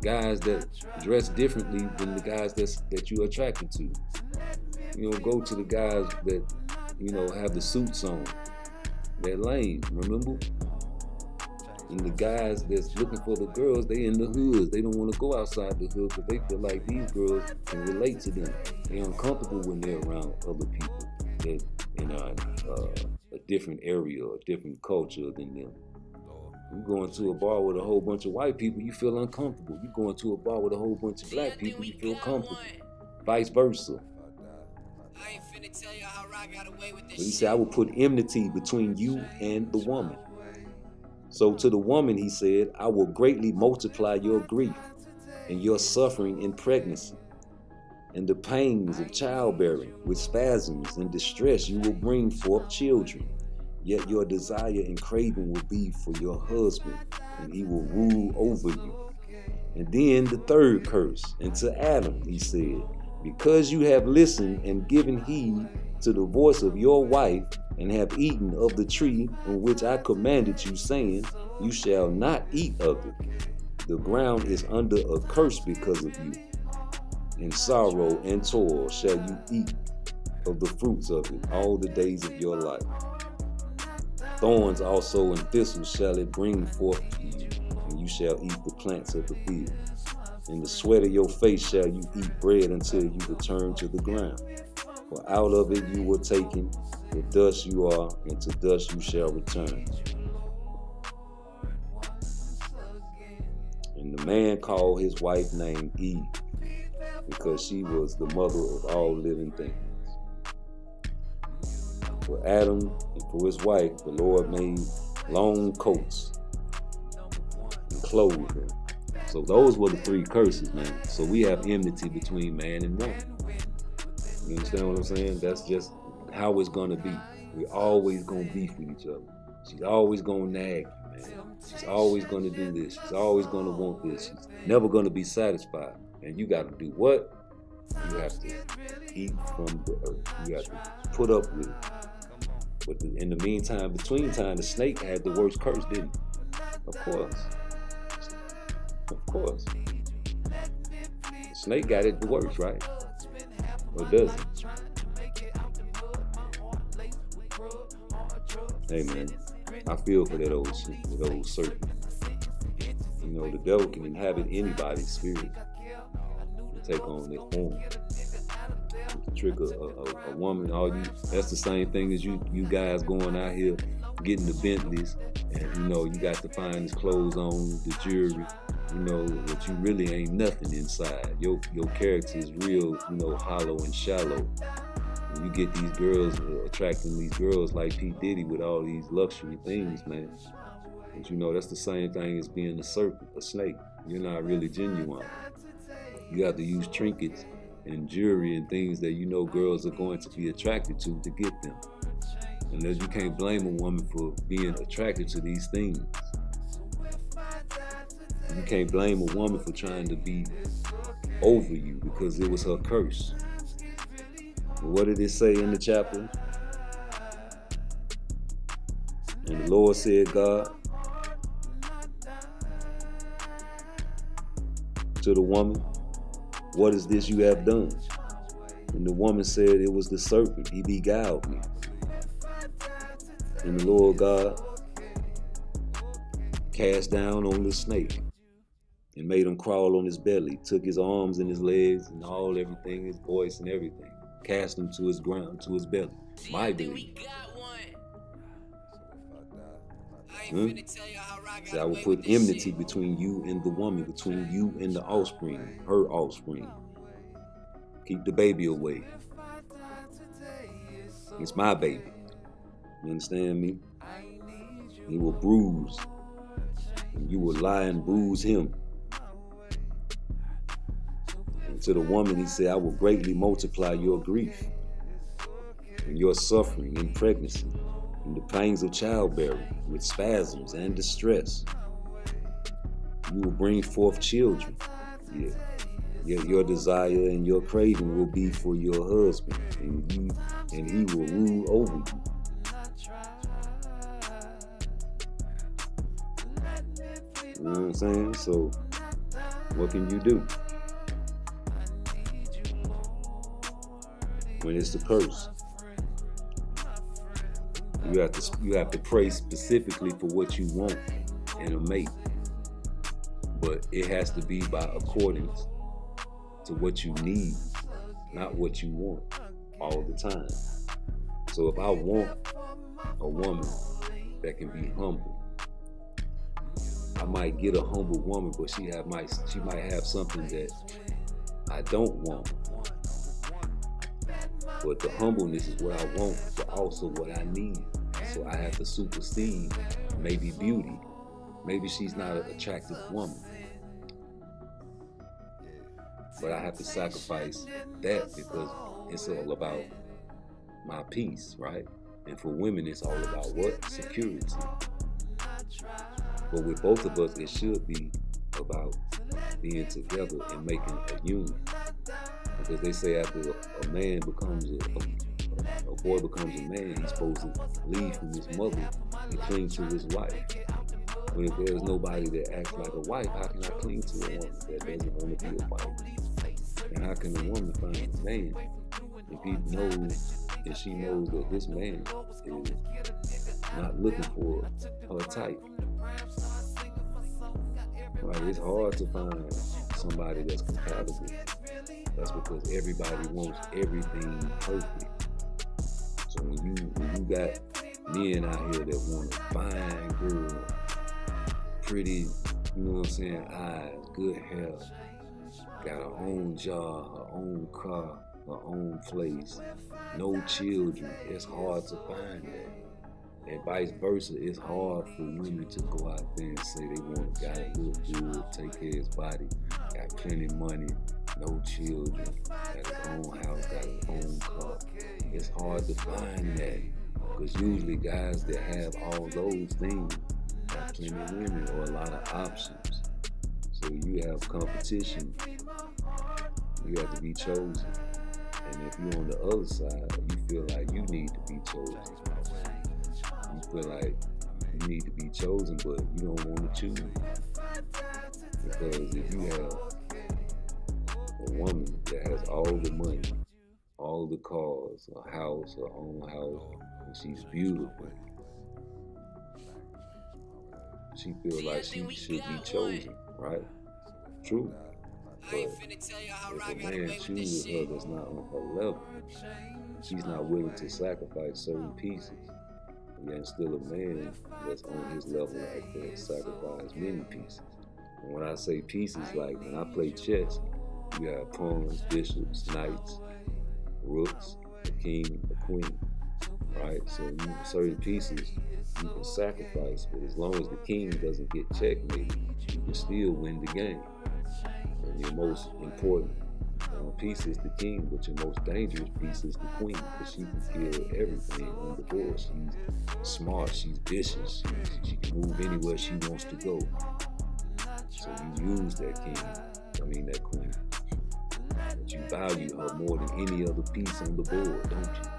guys that dress differently than the guys that you're attracted to. You don't go to the guys that, have the suits on. They're lame, remember? And the guys that's looking for the girls, they in the hoods. They don't want to go outside the hood because they feel like these girls can relate to them. They're uncomfortable when they're around other people that in a different area or a different culture than them. You go into a bar with a whole bunch of white people, you feel uncomfortable. You go into a bar with a whole bunch of black people, you feel comfortable. Vice versa. I ain't finna tell you how I got away with this. So he said, I will put enmity between you and the woman. So to the woman, he said, I will greatly multiply your grief and your suffering in pregnancy, and the pangs of childbearing. With spasms and distress you will bring forth children. Yet your desire and craving will be for your husband, and he will rule over you. And then the third curse, and to Adam he said, because you have listened and given heed to the voice of your wife, and have eaten of the tree on which I commanded you, saying, you shall not eat of it. The ground is under a curse because of you. In sorrow and toil shall you eat of the fruits of it all the days of your life. Thorns also and thistles shall it bring forth to you, and you shall eat the plants of the field. In the sweat of your face shall you eat bread until you return to the ground. For out of it you were taken, the dust you are, and to dust you shall return. And the man called his wife name Eve, because she was the mother of all living things. For Adam and for his wife, the Lord made long coats and clothed them. So those were the three curses, man. So we have enmity between man and woman. You understand what I'm saying? That's just how it's gonna be. We're always gonna beef with each other. She's always gonna nag you, man. She's always gonna do this. She's always gonna want this. She's never gonna be satisfied. And you gotta do what? You have to eat from the earth. You have to put up with it. But in the meantime, between time, the snake had the worst curse, didn't he? Of course. Of course. The snake got it the worst, right? Or does it? Hey man, I feel for that old serpent. The devil can inhabit anybody's spirit and take on their form. To trick a woman, that's the same thing as you guys going out here getting the Bentleys, and you got the finest clothes on, the jewelry, but you really ain't nothing inside. Your character is real, hollow and shallow. And you get these girls attracting these girls like P. Diddy with all these luxury things, man. But that's the same thing as being a serpent, a snake. You're not really genuine. You have to use trinkets and jewelry and things that girls are going to be attracted to get them. And you can't blame a woman for being attracted to these things. You can't blame a woman for trying to be over you because it was her curse. And what did it say in the chapter? And the Lord said, God, to the woman, what is this you have done? And the woman said, it was the serpent. He beguiled me. And the Lord God cast down on the snake, and made him crawl on his belly, took his arms and his legs and everything, his voice and everything, cast him to his ground, to his belly. My belief. See, I will put enmity between you and the woman, between you and the offspring, her offspring. Keep the baby away. It's my baby. You understand me? He will bruise, and you will lie and bruise him. And to the woman, he said, I will greatly multiply your grief and your suffering in pregnancy, and the pains of childbearing with spasms and distress. You will bring forth children. Yeah. Your desire and your craving will be for your husband, and he will rule over you. You know what I'm saying? So, what can you do when it's the curse? You have to pray specifically for what you want in a mate, but it has to be by accordance to what you need, not what you want all the time. So if I want a woman that can be humble, I might get a humble woman, but she might have something that I don't want. But the humbleness is what I want, but also what I need. So I have to supersede maybe beauty. Maybe she's not an attractive woman, but I have to sacrifice that because it's all about my peace, right? And for women, it's all about what? Security. But with both of us, it should be about being together and making a union. Because they say after a man becomes a boy becomes a man, he's supposed to leave from his mother and cling to his wife. But if there's nobody that acts like a wife, how can I cling to a woman that doesn't want to be a wife? And how can a woman find a man if he knows and she knows that this man is not looking for her type? Right, it's hard to find somebody that's compatible. That's because everybody wants everything perfect. So when you got men out here that want a fine girl, pretty, you know what I'm saying, eyes, good hair, got her own job, her own car, her own place, no children, it's hard to find that. And vice versa, it's hard for women to go out there and say they want a guy that look good, take care of his body, got plenty of money, no children, got his own house, got his own car. It's hard to find that because usually guys that have all those things have plenty of women or a lot of options. So you have competition, you have to be chosen. And if you're on the other side, you feel like you need to be chosen. You feel like you need to be chosen, but you don't want to choose. Because if you have a woman that has all the money, all the cars, a house, her own house, and she's beautiful, she feels like she should be chosen, right? True. But if a man chooses her that's not on her level, she's not willing to sacrifice certain pieces. And still a man that's on his level like that sacrifice many pieces. And when I say pieces, like when I play chess, you have pawns, bishops, knights, rooks, a king, a queen, right? So certain pieces you can sacrifice, but as long as the king doesn't get checkmated, you can still win the game. And your most important piece is the king, but your most dangerous piece is the queen, because she can kill everything on the board. She's smart, she's vicious, she can move anywhere she wants to go. So you use that that queen. But you value her more than any other piece on the board, don't you?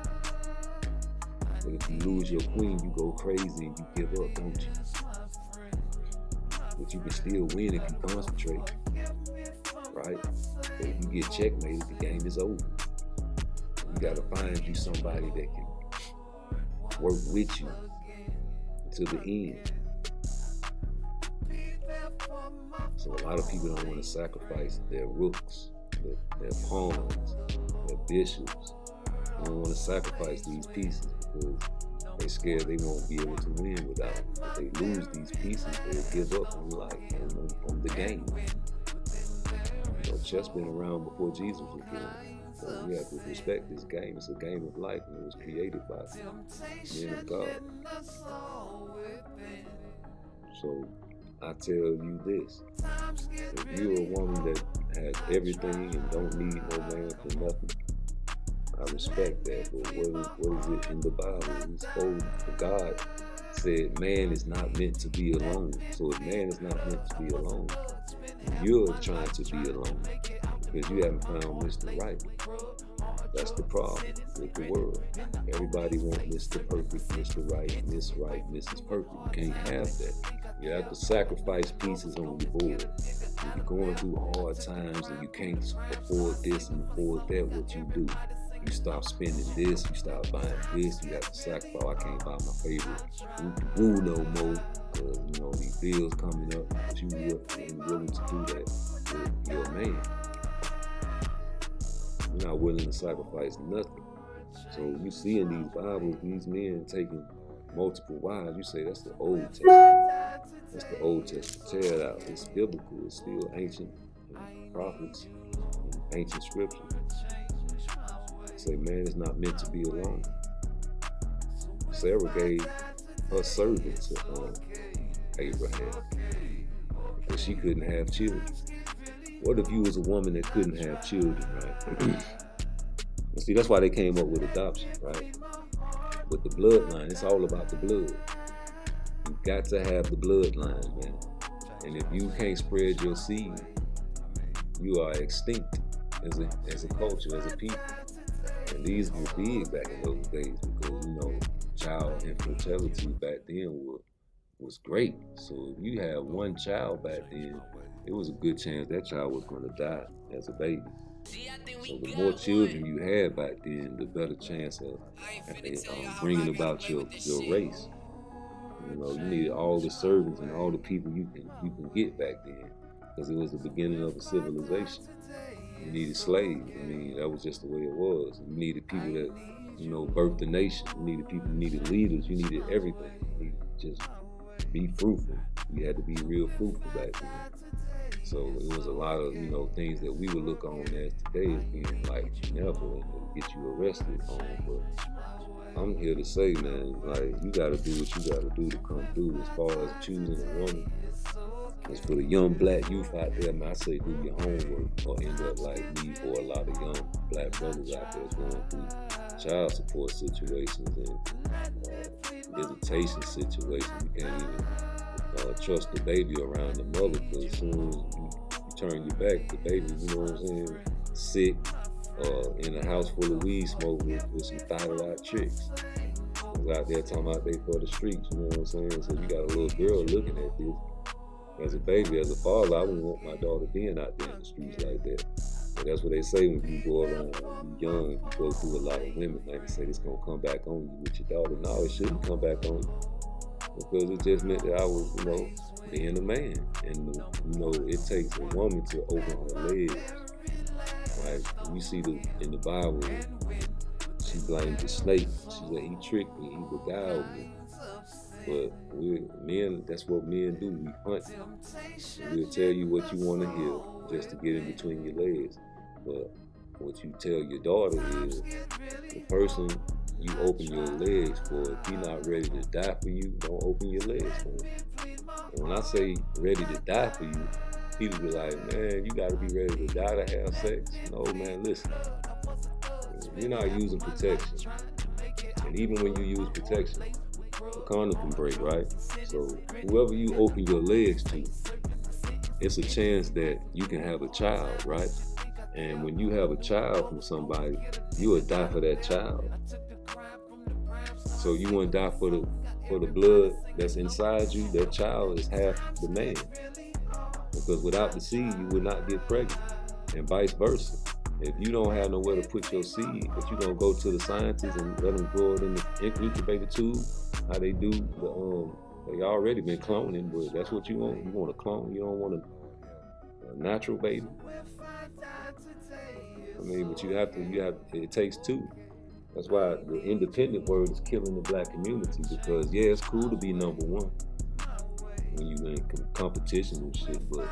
But if you lose your queen, you go crazy and you give up, don't you? But you can still win if you concentrate, right? But if you get checkmated, the game is over. You gotta find you somebody that can work with you to the end. So a lot of people don't want to sacrifice their rooks, their pawns, their bishops. They don't want to sacrifice these pieces because they're scared they won't be able to win without them. If they lose these pieces, they'll give up on life, on the game. You know, chess been around before Jesus was born. So we have to respect this game. It's a game of life, and it was created by men of God. So I tell you this: if you're a woman that has everything and don't need no man for nothing, I respect that. But what is it in the Bible? God said man is not meant to be alone. So if man is not meant to be alone, you're trying to be alone because you haven't found Mr. Right. That's the problem with the world. Everybody wants Mr. Perfect, Mr. Right, Miss Right, Mrs. Perfect. You can't have that. You have to sacrifice pieces on the board. If you're going through hard times and you can't afford this and afford that, what you do? You stop spending this, you stop buying this, you have to sacrifice. I can't buy my favorite woo no more because, you know, these bills coming up. But you ain't willing to do that with your man. You're not willing to sacrifice nothing. So you see in these Bibles, these men taking multiple wives, you say that's the Old Testament. That's the Old Testament. Tear it out. It's biblical. It's still ancient prophets and ancient scripture. Say man is not meant to be alone. Sarah gave her servant to Abraham because she couldn't have children. What if you was a woman that couldn't have children, right? See, that's why they came up with adoption, right? With the bloodline, it's all about the blood. You got to have the bloodline, man. And if you can't spread your seed, you are extinct as a culture, as a people. And these were big back in those days because, you know, child infertility back then was great. So if you had one child back then, it was a good chance that child was going to die as a baby. So the more children you had back then, the better chance of bringing about your race. You know, you needed all the servants and all the people you can get back then because it was the beginning of a civilization. You needed slaves. I mean, that was just the way it was. You needed people that, you know, birthed the nation. You needed people, you needed leaders. You needed everything. You needed to just be fruitful. You had to be real fruitful back then. So it was a lot of, you know, things that we would look on as today as being like benevolent and get you arrested on. But I'm here to say, man, like, you got to do what you got to do to come through as far as choosing a woman. As for the young black youth out there, man, I say do your homework or end up like me or a lot of young black brothers out there going through child support situations and visitation situations. You can't even trust the baby around the mother because as soon as you turn your back, the baby, you know what I'm saying, sick, in a house full of weed smoke with some thought-out chicks. Out there talking about they for the streets, you know what I'm saying? So you got a little girl looking at this. As a baby, as a father, I wouldn't want my daughter being out there in the streets like that. But that's what they say when you go around, when you're young, you go through a lot of women, like they say it's gonna come back on you with your daughter. No, it shouldn't come back on you. Because it just meant that I was, you know, being a man. And, you know, it takes a woman to open her legs. Like, you see in the Bible, she blamed the snake. She said, he tricked me, he beguiled me. But men, that's what men do. We hunt. We'll tell you what you want to hear just to get in between your legs. But what you tell your daughter is the person you open your legs for, if he's not ready to die for you, don't open your legs for him. And when I say ready to die for you, people be like, man, you got to be ready to die to have sex. No, man, listen. You're not using protection. And even when you use protection, the condom can break, right? So whoever you open your legs to, it's a chance that you can have a child, right? And when you have a child from somebody, you will die for that child. So you won't die for the blood that's inside you. That child is half the man. Because without the seed, you will not get pregnant, and vice versa. If you don't have nowhere to put your seed, but you're gonna go to the scientists and let them grow it in the incubator tube, how they do they already been cloning, but that's what you want. You want to clone. You don't want to natural baby. I mean, but it takes two. That's why the independent word is killing the black community, because yeah, it's cool to be number one when you in competition and shit, but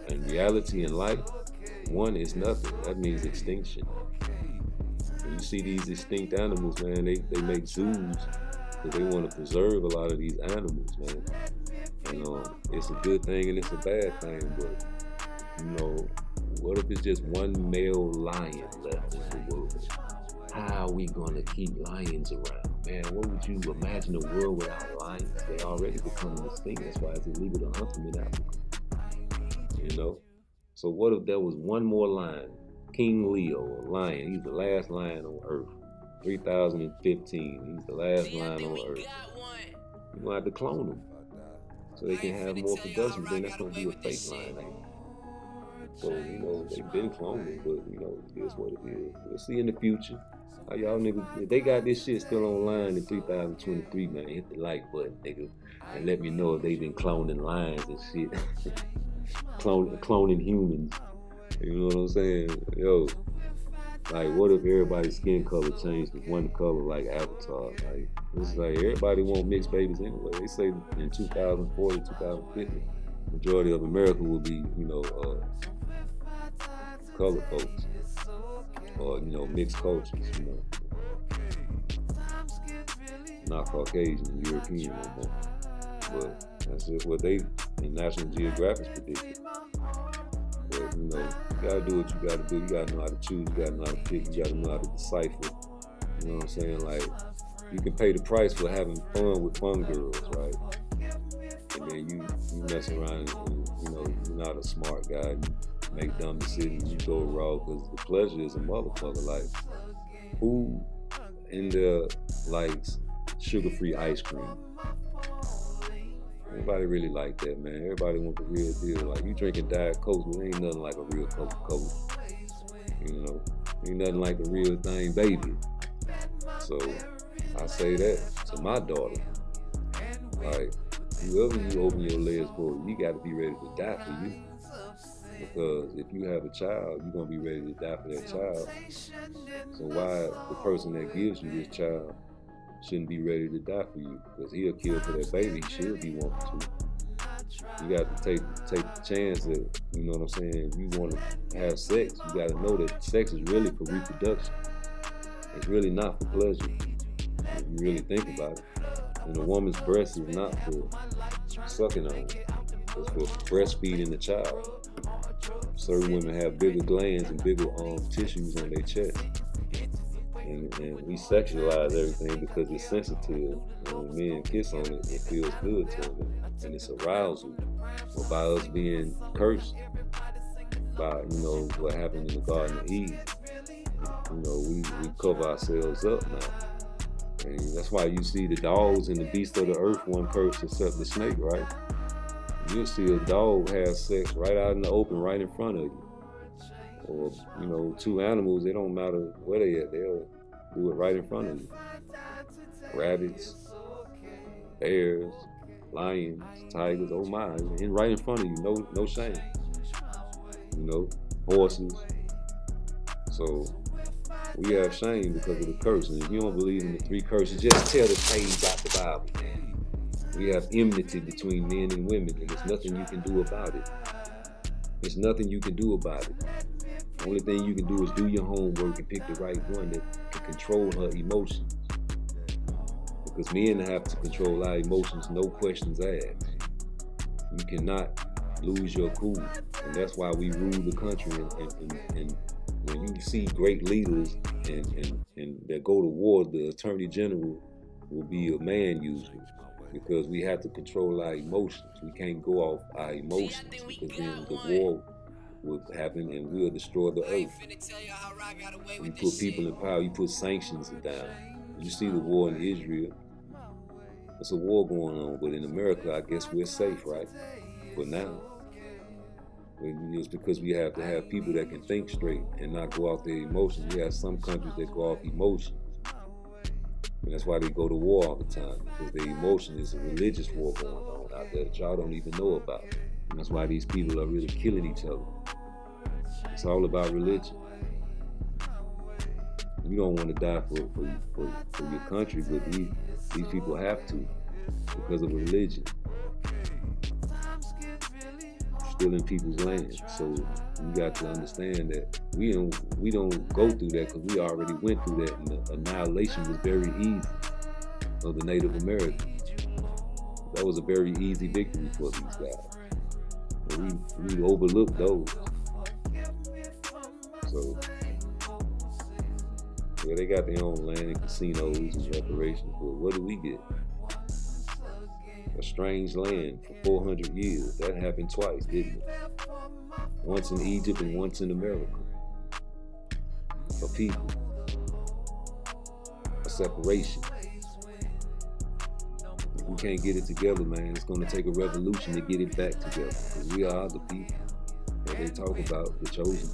in reality in life, one is nothing. That means extinction. When you see these extinct animals, man, they make zoos because they want to preserve a lot of these animals, man. And it's a good thing and it's a bad thing, but you know, what if it's just one male lion left in the world? How are we gonna keep lions around? Man, what would you imagine a world without lions? They already becoming extinct. That's why it's illegal to hunt them in Africa. You know? So what if there was one more lion? King Leo, a lion. He's the last lion on Earth. 3015. He's the last lion on Earth. You're gonna have to clone them so they can have more production. Then that's gonna be a fake lion, ain't it? So, you know, they've been cloning, but, you know, it is what it is. We'll see in the future. How y'all niggas, if they got this shit still online in 2023, man, hit the like button, nigga, and let me know if they've been cloning lions and shit. cloning humans. You know what I'm saying? Yo, like, what if everybody's skin color changed to one color like Avatar? Like, it's like everybody want mixed babies anyway. They say in 2040, 2050, majority of America will be, you know, colored folks, or, you know, mixed cultures, you know, not Caucasian and European no more. But that's just what they in National Geographic predicted. But, you know, you gotta do what you gotta do. You gotta know how to choose. You gotta know how to pick. You gotta know how to decipher. You know what I'm saying? Like, you can pay the price for having fun with fun girls, right? And then you mess around and, you know, you're not a smart guy. You make dumb decisions, you go raw, because the pleasure is a motherfucker. Like, who in there likes sugar-free ice cream? Nobody really like that, man. Everybody want the real deal. Like, you drinking Diet Coke, but ain't nothing like a real Coca-Cola. You know, ain't nothing like the real thing, baby. So I say that to my daughter. Like, whoever you open your legs for, you got to be ready to die for you. Because if you have a child, you're going to be ready to die for that child. So why the person that gives you this child shouldn't be ready to die for you? Because he'll kill for that baby. She'll be wanting to. You got to take the chance that, you know what I'm saying, if you want to have sex, you got to know that sex is really for reproduction. It's really not for pleasure, if you really think about it. And a woman's breast is not for sucking on. It's for breastfeeding the child. Certain women have bigger glands and bigger tissues on their chest. And we sexualize everything because it's sensitive. And when men kiss on it, it feels good to them. And it's arousal. Or by us being cursed by, you know, what happened in the Garden of Eve. You know, we cover ourselves up now. And that's why you see the dogs and the beasts of the earth weren't cursed except the snake, right? You'll see a dog have sex right out in the open, right in front of you. Or, you know, two animals, it don't matter where they at, they'll do it right in front of you. Rabbits, bears, lions, tigers, oh my, and right in front of you, no shame. You know, horses. So we have shame because of the curse. And if you don't believe in the three curses, just tell the page out the Bible, man. We have enmity between men and women, and there's nothing you can do about it. There's nothing you can do about it. The only thing you can do is do your homework and pick the right one that can control her emotions. Because men have to control our emotions, no questions asked. You cannot lose your cool. And that's why we rule the country. And when you see great leaders and that go to war, the attorney general will be a man usually. Because we have to control our emotions. We can't go off our emotions, because then the war will happen and we'll destroy the earth. When you put people in power, you put sanctions down. You see the war in Israel. There's a war going on, but in America, I guess we're safe, right? For now. It's because we have to have people that can think straight and not go off their emotions. We have some countries that go off emotions. And that's why they go to war all the time, because their emotion is a religious war going on out there that y'all don't even know about. You That's why these people are really killing each other. It's all about religion. You don't want to die for your country, but these people have to because of religion. Stealing people's land. So you got to understand that we don't go through that because we already went through that, and the annihilation was very easy of the Native Americans. That was a very easy victory for these guys. And we overlooked those. So yeah, they got their own land and casinos and reparations, but what do we get? A strange land for 400 years. That happened twice, didn't it? Once in Egypt and once in America. A people. A separation. If we can't get it together, man, it's going to take a revolution to get it back together. Because we are the people that they talk about, the chosen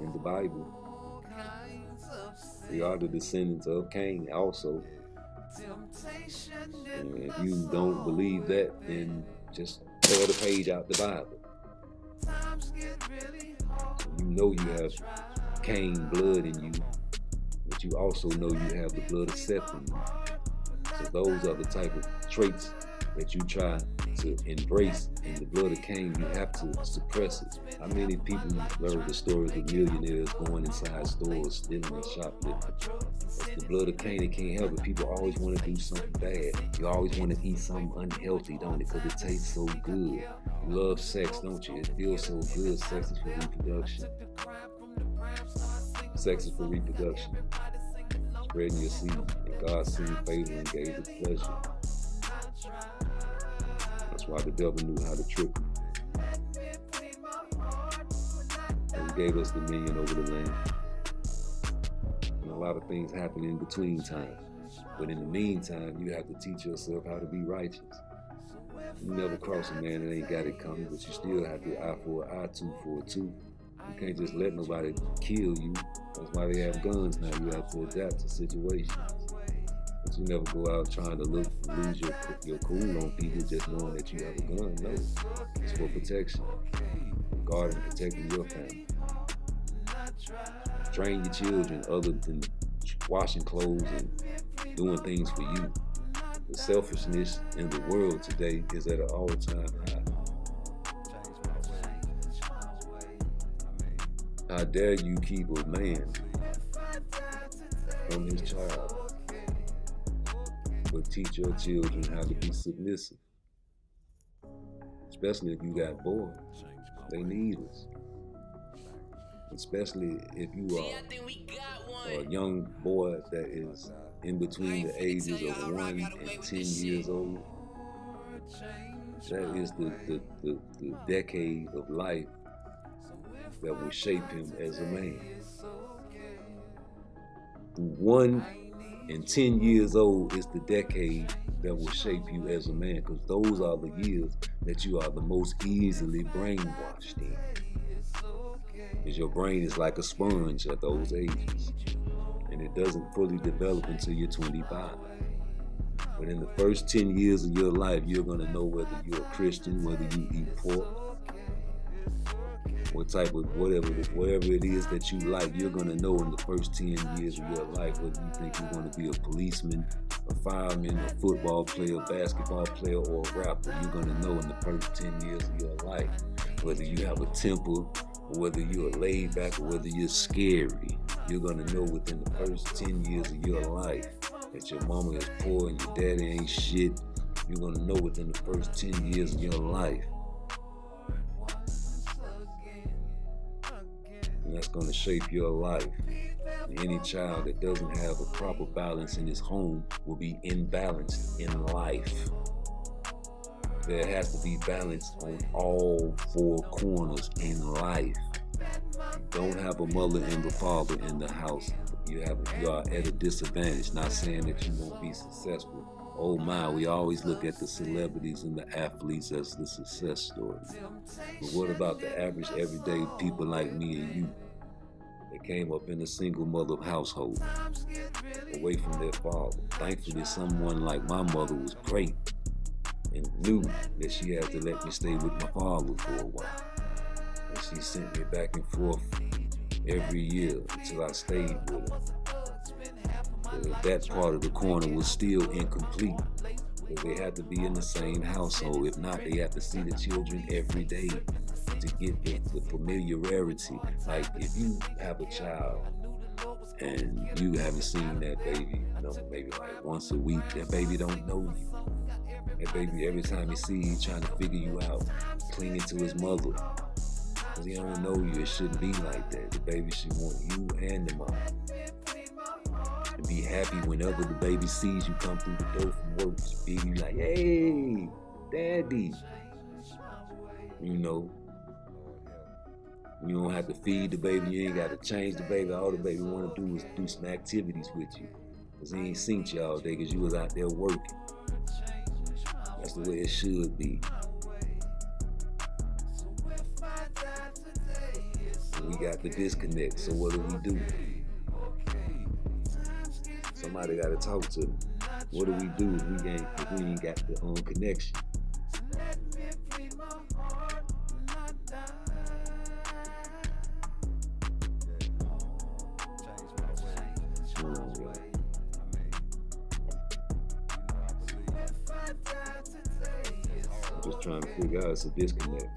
in the Bible. We are the descendants of Cain also. And if you don't believe that, then just tear the page out the Bible. So you know you have Cain blood in you, but you also know you have the blood of Seth in you. So those are the type of traits that you try to embrace in the blood of Cain. You have to suppress it. How many people heard the stories of millionaires going inside stores, stealing and shoplifting? That's the blood of Cain. They can't help it. People always want to do something bad. You always want to eat something unhealthy, don't it? Because it tastes so good. You love sex, don't you? It feels so good. Sex is for reproduction. Sex is for reproduction. Spreading your seed. And God seen favor and gave it pleasure. That's why the devil knew how to trick him. And he gave us dominion over the land. And a lot of things happen in between time. But in the meantime, you have to teach yourself how to be righteous. You never cross a man that ain't got it coming, but you still have to eye for an eye, tooth for a tooth. You can't just let nobody kill you. That's why they have guns now. You have to adapt to situations. But you never go out trying to lose your cool on people just knowing that you have a gun. No, it's for protection. Guarding and protecting your family. Train your children other than washing clothes and doing things for you. The selfishness in the world today is at an all-time high. How dare you keep a man from his child, but teach your children how to be submissive. Especially if you got boys, they need us. Especially if you are a young boy that is in between the ages of 1 and 10 years old. That is the decade of life that will shape him as a man. 1 and 10 years old is the decade that will shape you as a man, because those are the years that you are the most easily brainwashed in. Because your brain is like a sponge at those ages, and it doesn't fully develop until you're 25. But in the first 10 years of your life, you're going to know whether you're a Christian, whether you eat pork, what type of whatever it is that you like. You're going to know in the first 10 years of your life whether you think you're going to be a policeman, a fireman, a football player, a basketball player, or a rapper. You're going to know in the first 10 years of your life whether you have a temper, or whether you're laid back, or whether you're scary. You're going to know within the first 10 years of your life that your mama is poor and your daddy ain't shit. You're going to know within the first 10 years of your life. And that's going to shape your life. And any child that doesn't have a proper balance in his home will be imbalanced in life. There has to be balance on all four corners in life. You don't have a mother and a father in the house. You are at a disadvantage. Not saying that you won't be successful. Oh my, we always look at the celebrities and the athletes as the success story. But what about the average, everyday people like me and you that came up in a single mother household, away from their father? Thankfully, someone like my mother was great and knew that she had to let me stay with my father for a while. And she sent me back and forth every year until I stayed with her. But that part of the corner was still incomplete. But they had to be in the same household. If not, they had to see the children every day to get the familiarity. Like if you have a child and you haven't seen that baby, maybe like once a week, that baby don't know you. That baby, every time you see you, he's trying to figure you out, clinging to his mother. Because he don't know you. It shouldn't be like that. The baby should want you and the mom. And be happy whenever the baby sees you come through the door from work. Be like, hey, daddy. You know, you don't have to feed the baby. You ain't got to change the baby. All the baby want to do is do some activities with you. Because he ain't seen you all day because you was out there working. That's the way it should be. And we got the disconnect, so what do? Somebody got to talk to them. What do if we ain't got the connection? I'm just trying to figure out it's a disconnect.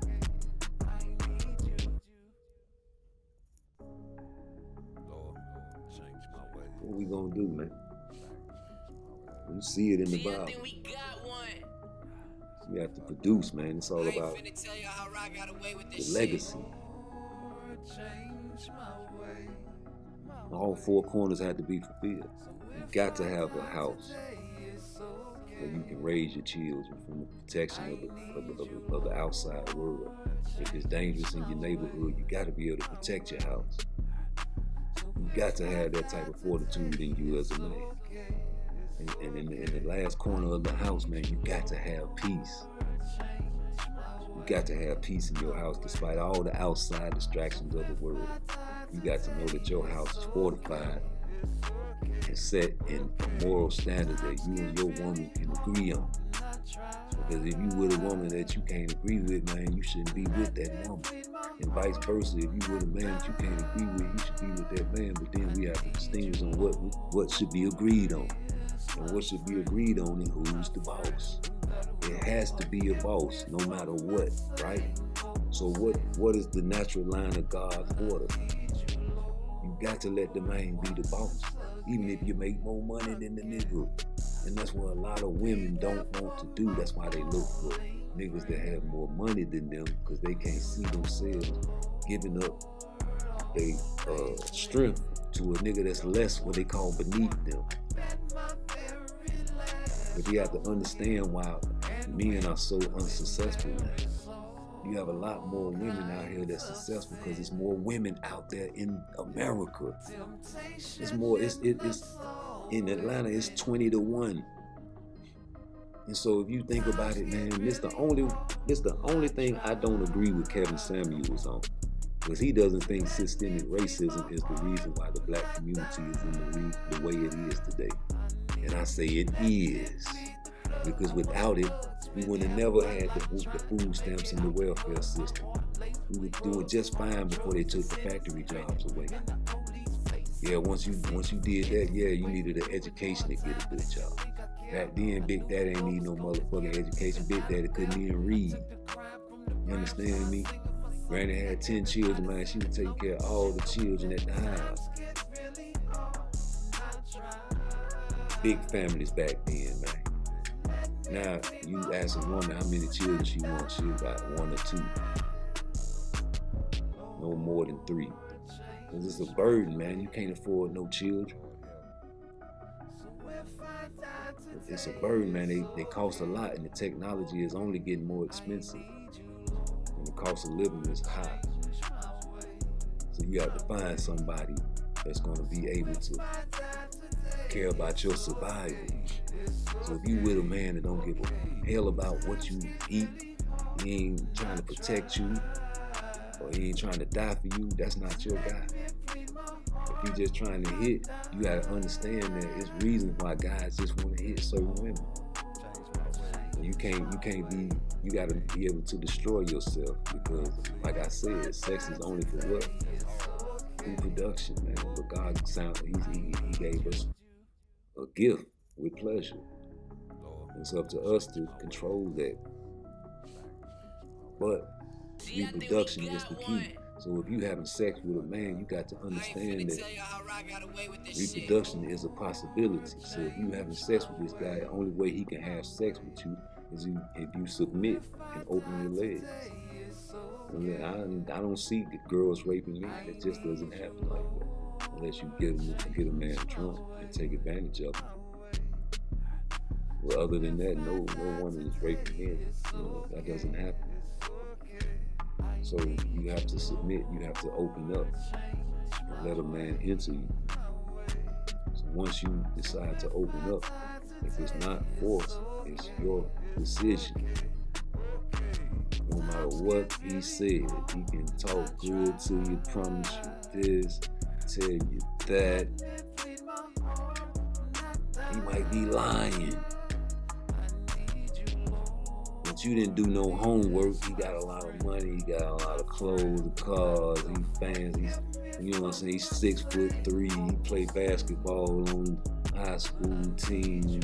What we gonna do, man? You see it in the Bible. You have to produce, man. It's all about the legacy. All four corners had to be fulfilled. You got to have a house where you can raise your children from the protection of the outside world. If it's dangerous in your neighborhood, you got to be able to protect your house. You got to have that type of fortitude in you as a man. And in the last corner of the house, man, you got to have peace. You got to have peace in your house despite all the outside distractions of the world. You got to know that your house is fortified and set in a moral standard that you and your woman can agree on. Because if you with a woman that you can't agree with, man, you shouldn't be with that woman. And vice versa, if you with a man that you can't agree with, you should be with that man. But then we have to distinguish on what should be agreed on. And what should be agreed on is who's the boss. It has to be a boss, no matter what, right? So what is the natural line of God's order? You got to let the man be the boss, even if you make more money than the nigga. And that's what a lot of women don't want to do. That's why they look for niggas that have more money than them, because they can't see themselves giving up their strength to a nigga that's less what they call beneath them. But you have to understand why men are so unsuccessful now. You have a lot more women out here that's successful because there's more women out there in America. It's more. It's in Atlanta. It's 20-1. And so if you think about it, man, it's the only thing I don't agree with Kevin Samuels on, because he doesn't think systemic racism is the reason why the black community is in the way it is today. And I say it is, because without it, we would have never had the food stamps and the welfare system. We were doing just fine before they took the factory jobs away. Yeah, once you did that, yeah, you needed an education to get a good job. Back then, Big Daddy ain't need no motherfucking education. Big Daddy couldn't even read. You understand me? Granny had 10 children, man. She was taking care of all the children at the house. Big families back then, man. Now, you ask a woman how many children she wants, she got 1 or 2. No more than 3. Because it's a burden, man. You can't afford no children. It's a burden, man. They cost a lot, and the technology is only getting more expensive. And the cost of living is high. So you have to find somebody that's going to be able to care about your survival. So if you with a man that don't give a hell about what you eat, he ain't trying to protect you, or he ain't trying to die for you, that's not your guy. If you just trying to hit, you gotta understand that it's reasons why guys just want to hit certain women. You gotta be able to destroy yourself, because like I said, sex is only for what? Reproduction, man. But God he gave us a gift with pleasure. It's up to us to control that. But reproduction is the key. So if you having sex with a man, you got to understand that reproduction is a possibility. So if you having sex with this guy, the only way he can have sex with you is if you submit and open your legs. I don't see girls raping me. It just doesn't happen like that, unless you get a man drunk and take advantage of him. Well, other than that, no woman is raping men. That doesn't happen. So you have to submit, you have to open up and let a man into you. So once you decide to open up, if it's not forced, it's your decision. No matter what he said, he can talk good to you, promise you this, tell you that. He might be lying. But you didn't do no homework. He got a lot of money, he got a lot of clothes, cars, he fancy. You know what I'm saying? He's 6'3", he played basketball on the high school team.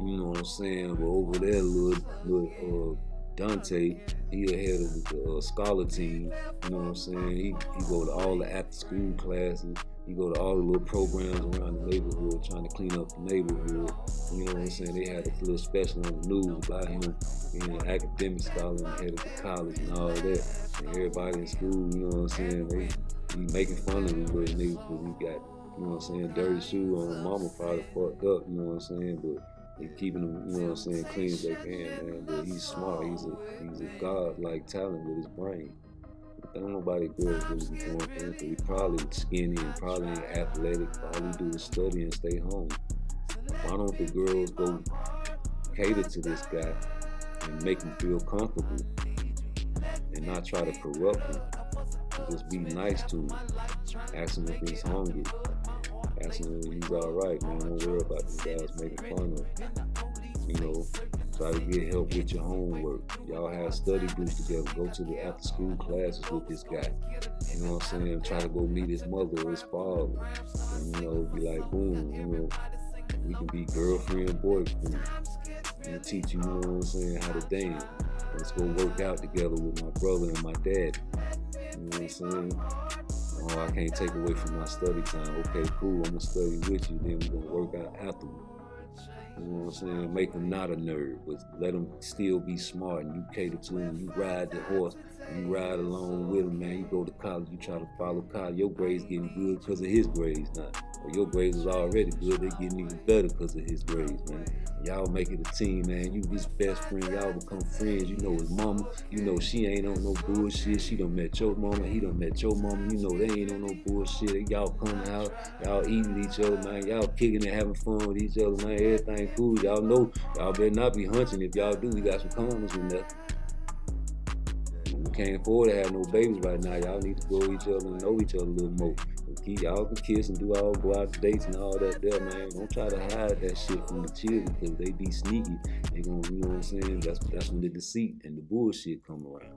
You know what I'm saying? But over there, little Dante, he ahead of the scholar team. You know what I'm saying? He go to all the after school classes. He go to all the little programs around the neighborhood, trying to clean up the neighborhood. You know what I'm saying? They had a little special on the news about him being an academic scholar and headed to college and all that. And everybody in school, you know what I'm saying? They be making fun of him, little nigga, because he got, you know what I'm saying, dirty shoes on. His mama probably fucked up, you know what I'm saying? But they keeping him, you know what I'm saying, clean as they can, man. But he's smart. He's a god-like talent with his brain. Don't nobody girls really be going for him, because he probably skinny and probably ain't athletic. All he do is study and stay home. Why don't the girls go cater to this guy and make him feel comfortable and not try to corrupt him? And just be nice to him. Ask him if he's hungry. Ask him if he's alright, man. Don't worry about these guys making fun of him. You know, try to get help with your homework. Y'all have study groups together. Go to the after school classes with this guy. You know what I'm saying? Try to go meet his mother or his father. And, you know, be like, boom, you know, we can be girlfriend, boyfriend. And teach you, you know what I'm saying, how to dance. Let's go work out together with my brother and my dad. You know what I'm saying? Oh, I can't take away from my study time. Okay, cool, I'm gonna study with you, then we're gonna work out afterward. You know what I'm saying? Make them not a nerd, but let them still be smart, and you cater to them. You ride the horse, and you ride along with them, man. You go to college, you try to follow college. Your grades getting good because of his grades now. Or your grades was already good, they getting even better because of his grades, man. Y'all make it a team, man. You his best friend, y'all become friends. You know his mama, you know she ain't on no bullshit. She done met your mama, he done met your mama. You know they ain't on no bullshit. Y'all coming out, y'all eating each other, man. Y'all kicking and having fun with each other, man. Everything cool. Y'all know, y'all better not be hunting. If y'all do, we got some condoms in there. We can't afford to have no babies right now. Y'all need to go each other and know each other a little more. Y'all can kiss and do all go out to dates and all that there, man. Don't try to hide that shit from the children, because they be sneaky. They gonna, you know what I'm saying? That's when the deceit and the bullshit come around.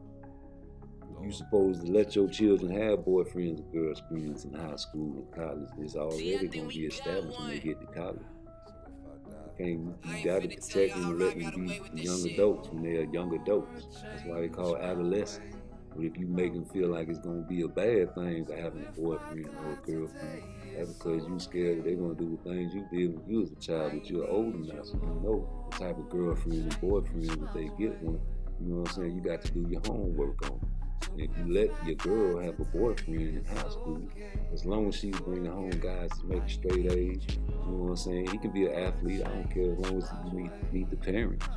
You supposed to let your children have boyfriends and girlfriends in high school and college. It's already gonna be established when they get to college. You gotta protect them and let them be young adults when they are young adults. That's why they call adolescents. But if you make them feel like it's gonna be a bad thing by having a boyfriend or a girlfriend, that's because you scared that they're gonna do the things you did when you was a child, but you're older now, so you know the type of girlfriend and boyfriend that they get one. You know what I'm saying? You got to do your homework on them. And if you let your girl have a boyfriend in high school, as long as she's bringing home guys to make straight A's, you know what I'm saying? He can be an athlete, I don't care, as long as you meet the parents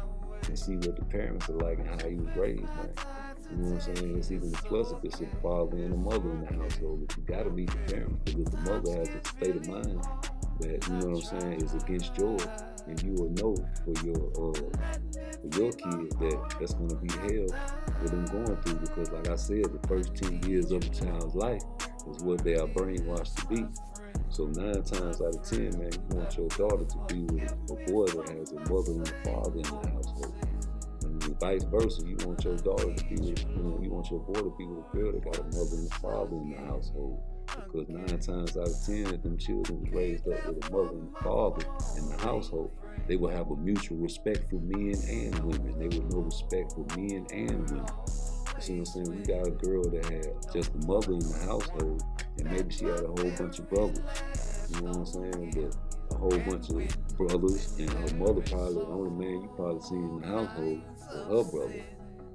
and see what the parents are like and how he was raised, man. You know what I'm saying? It's even a plus if it's a father and a mother in the household. But you gotta meet the parents, because if the mother has a state of mind that, you know what I'm saying, is against yours, and you will know for your kid that that's gonna be hell for them going through. Because like I said, the first 10 years of a child's life is what they are brainwashed to be. So 9 times out of 10, man, you want your daughter to be with a boy that has a mother and a father in the household. vice versa. You want your daughter to be with, you want your boy to be with a girl that got a mother and a father in the household. Because 9 times out of 10, if them children was raised up with a mother and a father in the household, they will have a mutual respect for men and women. They would know respect for men and women. You see what I'm saying? We got a girl that had just a mother in the household, and maybe she had a whole bunch of brothers. You know what I'm saying? But a whole bunch of brothers, and her mother probably the only man you probably seen in the household was her brother.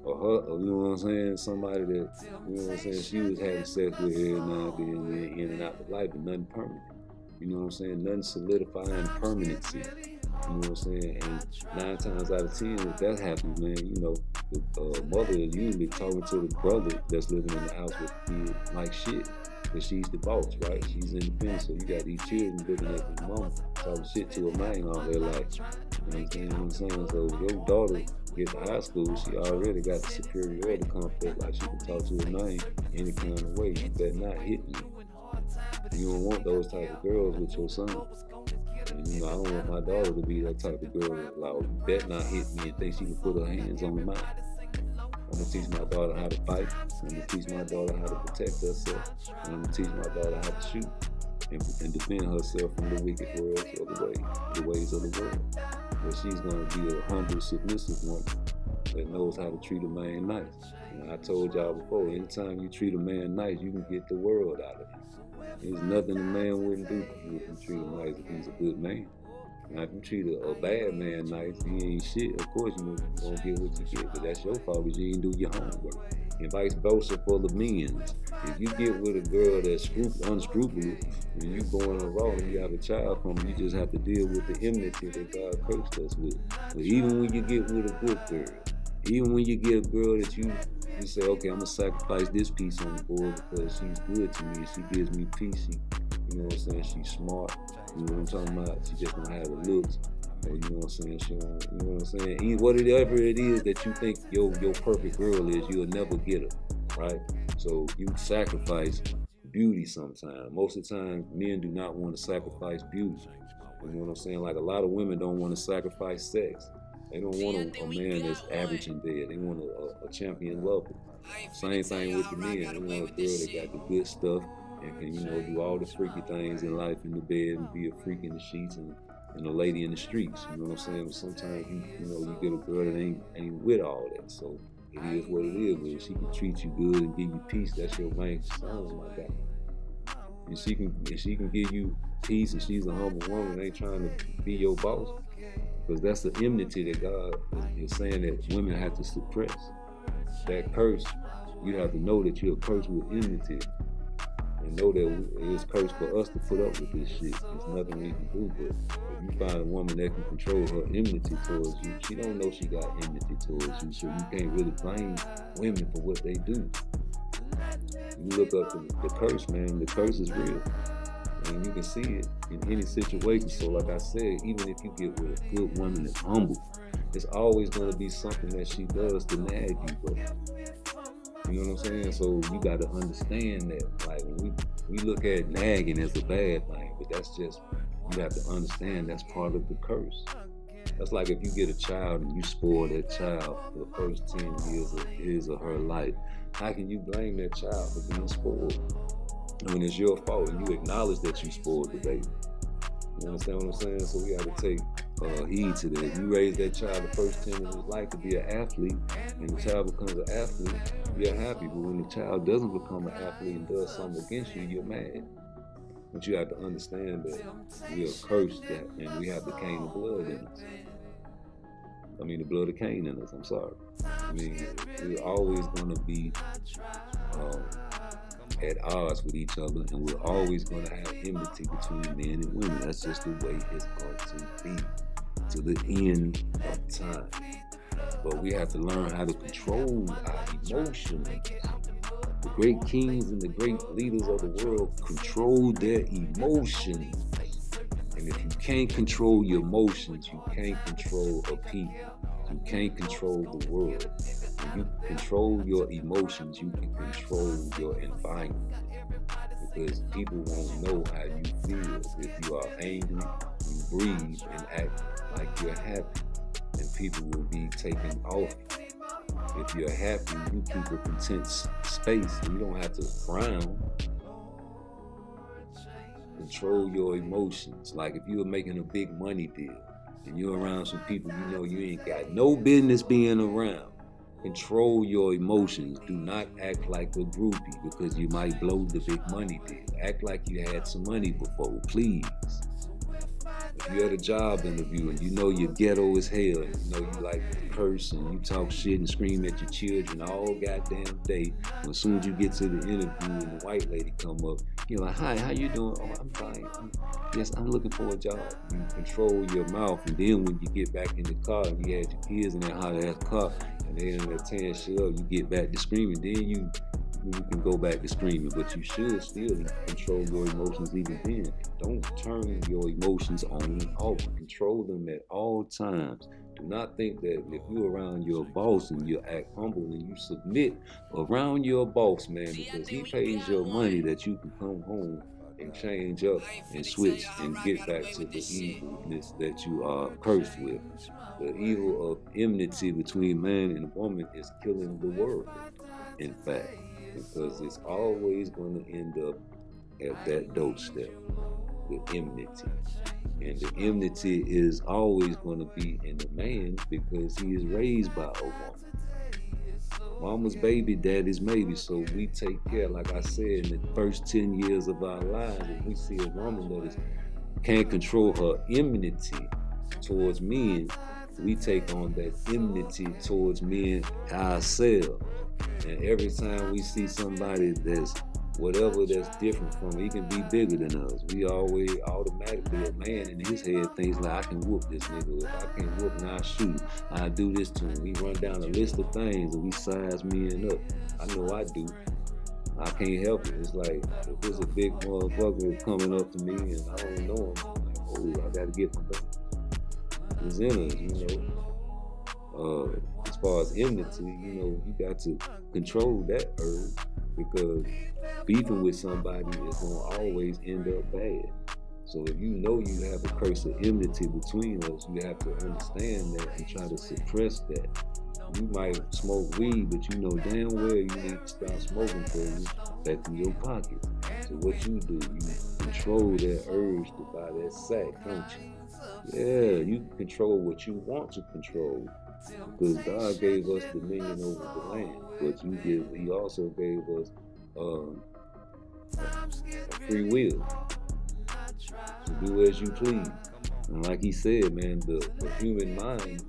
Or her, you know what I'm saying? Somebody that, you know what I'm saying, she was having sex with every now and then, in and out of life, but nothing permanent. You know what I'm saying? Nothing solidifying permanency. You know what I'm saying? And 9 times out of 10, if that happens, man, you know, the mother is usually talking to the brother that's living in the house with the kid like shit. Because she's the boss, right? She's independent, so you got these children looking at their mama talking shit to a man all their life. You know what I'm saying? So your daughter get to high school, she already got the superiority complex, like she can talk to a man any kind of way. You better not hit me. You don't want those type of girls with your son. And you know, I don't want my daughter to be that type of girl that like, you better not hit me and think she can put her hands on mine. I'm gonna teach my daughter how to fight. I'm gonna teach my daughter how to protect herself. And I'm gonna teach my daughter how to shoot and defend herself from the wicked world or the ways of the world. But she's gonna be a humble, submissive woman that knows how to treat a man nice. And I told y'all before, anytime you treat a man nice, you can get the world out of him. There's nothing a man wouldn't do if you treat him nice if he's a good man. Now, if you treat a bad man nice, he ain't shit, of course you gonna get what you get, but that's your fault because you didn't do your homework. And vice versa for the men. If you get with a girl that's unscrupulous, and you go in her wrong and you have a child from her, you just have to deal with the enmity that God cursed us with. But even when you get with a good girl, even when you get a girl that you say, okay, I'm gonna sacrifice this piece on the board because she's good to me, she gives me peace, you know what I'm saying, she's smart, you know what I'm talking about, she just don't have the looks, or you know what I'm saying, she don't, you know what I'm saying, whatever it is that you think your perfect girl is, you'll never get her, right? So you sacrifice beauty sometimes. Most of the time, men do not want to sacrifice beauty. You know what I'm saying? Like a lot of women don't want to sacrifice sex. They don't want a man that's average in bed. They want a champion lover. Same thing with the men. They want a girl that got the good stuff and can, you know, do all the freaky things in life in the bed and be a freak in the sheets and a lady in the streets. You know what I'm saying? But sometimes you get a girl that ain't with all that. So it is what it is. But if she can treat you good and give you peace, that's your main concern, my guy. And she can give you peace and she's a humble woman, ain't trying to be your boss. Because that's the enmity that God is saying that women have to suppress. That curse, you have to know that you're cursed with enmity. And know that it's cursed for us to put up with this shit. There's nothing we can do. But if you find a woman that can control her enmity towards you, she don't know she got enmity towards you. So you can't really blame women for what they do. You look up the curse, man, the curse is real. And you can see it in any situation. So like I said, even if you get with a good woman that's humble, it's always going to be something that she does to nag you, bro. You know what I'm saying? So you got to understand that. Like when we look at nagging as a bad thing, but that's just, you have to understand that's part of the curse. That's like if you get a child and you spoil that child for the first 10 years of his or her life, how can you blame that child for being spoiled? When it's your fault and you acknowledge that you spoiled the baby. You understand what I'm saying? So we have to take heed to that. If you raise that child the first 10 of his life to be an athlete, and the child becomes an athlete, you're happy. But when the child doesn't become an athlete and does something against you, you're mad. But you have to understand that we are cursed that, and we have the Cain of blood in us. I mean, the blood of Cain in us, I'm sorry. I mean, we're always going to be at odds with each other, and we're always going to have enmity between men and women. That's just the way it's going to be to the end of time. But we have to learn how to control our emotions. The great kings and the great leaders of the world control their emotions. And if you can't control your emotions, you can't control a people. You can't control the world. When you control your emotions, you can control your environment. Because people won't know how you feel. If you are angry, you breathe and act like you're happy. And people will be taken off If you're happy, you keep a content space. You don't have to frown. Control your emotions. Like if you're making a big money deal and you're around some people you know you ain't got no business being around, control your emotions. Do not act like a groupie because you might blow the big money deal. Act like you had some money before, please. If you're at a job interview and you know you're ghetto as hell, and you know you like to curse and you talk shit and scream at your children all goddamn day, and as soon as you get to the interview and the white lady come up, you're like, hi, how you doing? Oh, I'm fine. Yes, I'm looking for a job. You control your mouth, and then when you get back in the car and you had your kids in that hot ass car and they in there tearing shit up, you get back to screaming, then you can go back to screaming, but you should still control your emotions even then. Don't turn your emotions on and off. Control them at all times. Do not think that if you're around your boss and you act humble and you submit around your boss, man, because he pays your money, that you can come home and change up and switch and get back to the evilness that you are cursed with. The evil of enmity between man and woman is killing the world, in fact, because it's always going to end up at that doorstep, the enmity. And the enmity is always going to be in the man because he is raised by a woman. Mama's baby, daddy's maybe. So we take care, like I said, in the first 10 years of our lives, if we see a woman that can't control her enmity towards men, we take on that enmity towards men ourselves. And every time we see somebody that's whatever that's different from, he can be bigger than us, we always automatically, a man in his head thinks like, I can whoop this nigga. If I can't whoop him, I'll shoot him. I do this to him. We run down a list of things and we size men up. I know I do. I can't help it. It's like, if there's a big motherfucker coming up to me and I don't know him, I'm like, oh, I gotta get my back. It's in us, you know. As far as enmity, you know, you got to control that urge, because beefing with somebody is gonna always end up bad. So if you know you have a curse of enmity between us, you have to understand that and try to suppress that. You might smoke weed, but you know damn well you need to stop smoking for you back in your pocket. So what you do, you control that urge to buy that sack, don't you? Yeah, you control what you want to control, because God gave us dominion over the land, but He also gave us free will to do as you please. And like He said, man, the human mind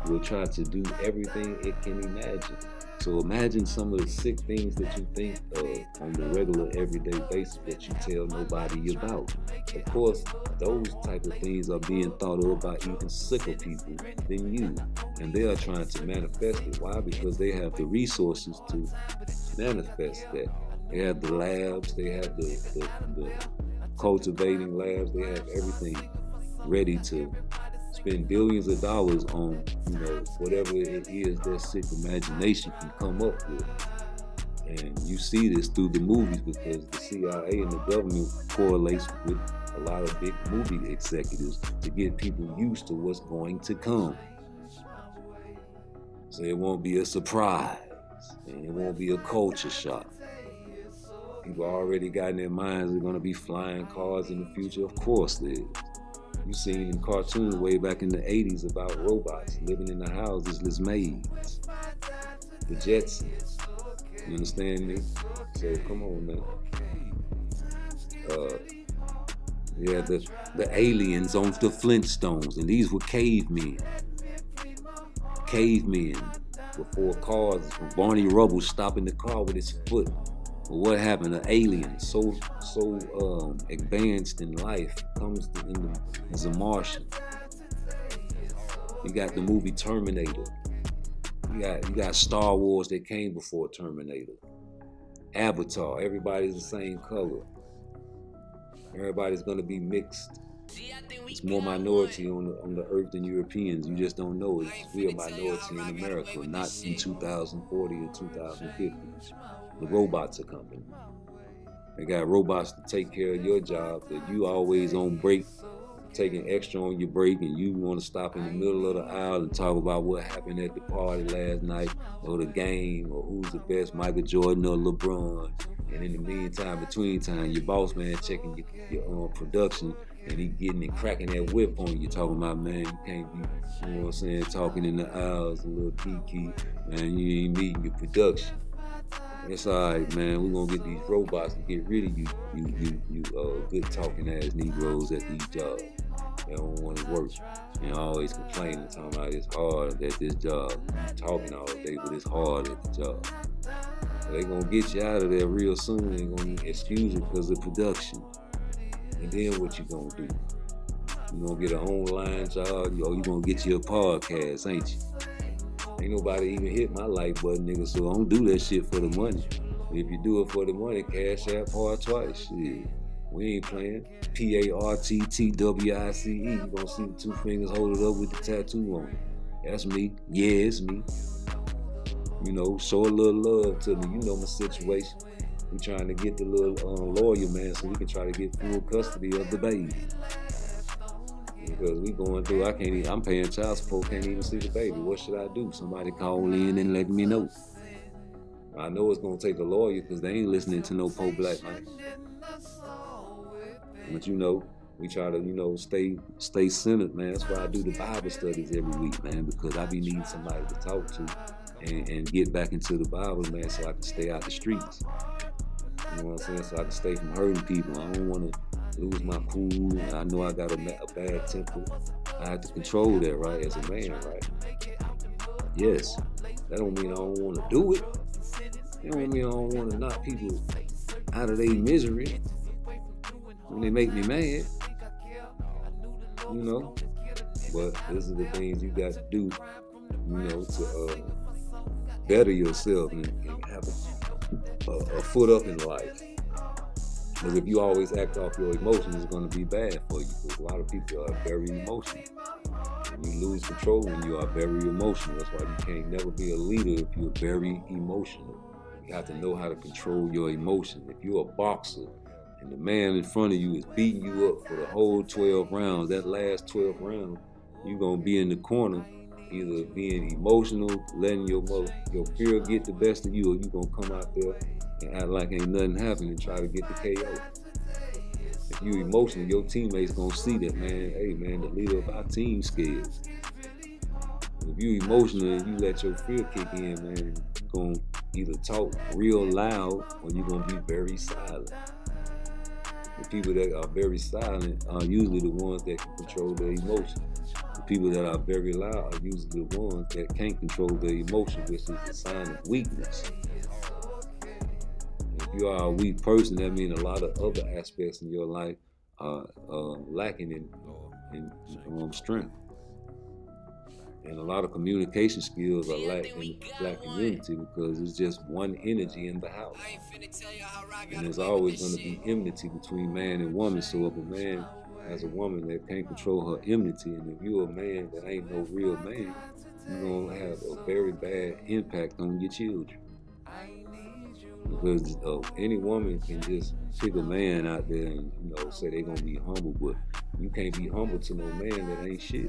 will try to do everything it can imagine. So imagine some of the sick things that you think of on the regular, everyday basis that you tell nobody about. Of course, those type of things are being thought of by even sicker people than you. And they are trying to manifest it. Why? Because they have the resources to manifest that. They have the labs, they have the cultivating labs, they have everything ready to spend billions of dollars on, you know, whatever it is their sick imagination can come up with. And you see this through the movies, because the CIA and the government correlates with a lot of big movie executives to get people used to what's going to come. So it won't be a surprise, and it won't be a culture shock. People already got in their minds there's going to be flying cars in the future. Of course there is. You seen in cartoons way back in the 80s about robots living in the houses as maids. The Jetsons. You understand me? So come on, man. Yeah, the aliens on the Flintstones, and these were cavemen. Cavemen before cars, Barney Rubble stopping the car with his foot. But what happened? An alien so advanced in life comes as a Martian. You got the movie Terminator. You got Star Wars that came before Terminator. Avatar. Everybody's the same color. Everybody's gonna be mixed. It's more minority on the earth than Europeans. You just don't know it. We're a minority in America, not in 2040 or 2050. The robots are coming. They got robots to take care of your job that you always on break taking extra on your break and you want to stop in the middle of the aisle and talk about what happened at the party last night or the game or who's the best, Michael Jordan or LeBron. And in the meantime, between time, your boss man checking your production and he getting and cracking that whip on you, talking about, man, you can't be, you know what I'm saying, talking in the aisles, a little kiki, man, you ain't meeting your production. It's all right, man. We're gonna get these robots to get rid of you good talking ass Negroes at these jobs. They don't want to work and always complaining, talking about it's hard at this job. Talking all day, but it's hard at the job. They gonna get you out of there real soon. They gonna excuse it because of production. And then what you gonna do? You gonna get an online job, or you gonna get you a podcast, ain't you? Ain't nobody even hit my like button, nigga, so I don't do that shit for the money. If you do it for the money, cash out PARTTWICE. Shit. We ain't playing. PARTTWICE. You gonna see the two fingers hold it up with the tattoo on it. That's me. Yeah, it's me. You know, show a little love to me. You know my situation. We trying to get the little lawyer, man, so we can try to get full custody of the baby. Because we going through, I'm paying child support, can't even see the baby. What should I do? Somebody call in and let me know. I know it's gonna take a lawyer because they ain't listening to no pro-black man. But you know, we try to, you know, stay centered, man. That's why I do the Bible studies every week, man, because I be needing somebody to talk to and get back into the Bible, man, so I can stay out the streets. You know what I'm saying? So I can stay from hurting people. I don't want to lose my cool. I know I got a bad temper. I have to control that, right, as a man, right? Yes. That don't mean I don't want to do it. That don't mean I don't want to knock people out of their misery when they make me mad. You know? But these are the things you got to do, you know, to better yourself and have a foot up in life. Because if you always act off your emotions, it's going to be bad for you. Because a lot of people are very emotional. And you lose control when you are very emotional. That's why you can't never be a leader if you're very emotional. You have to know how to control your emotions. If you're a boxer and the man in front of you is beating you up for the whole 12 rounds, that last 12 rounds, you're going to be in the corner, either being emotional, letting your fear get the best of you, or you're going to come out there and act like ain't nothing happened and try to get the KO. If you emotional, your teammates gonna see that, man. Hey, man, the leader of our team scared. If you emotional and you let your fear kick in, man, you're gonna either talk real loud or you're gonna be very silent. The people that are very silent are usually the ones that can control their emotions. The people that are very loud are usually the ones that can't control their emotion, which is a sign of weakness. If you are a weak person, that means a lot of other aspects in your life are lacking in strength. And a lot of communication skills are lacking in the black community because it's just one energy in the house. And there's always going to be enmity between man and woman. So if a man has a woman that can't control her enmity, and if you're a man that ain't no real man, you're going to have a very bad impact on your children. Because any woman can just pick a man out there and, you know, say they're going to be humble, but you can't be humble to no man that ain't shit.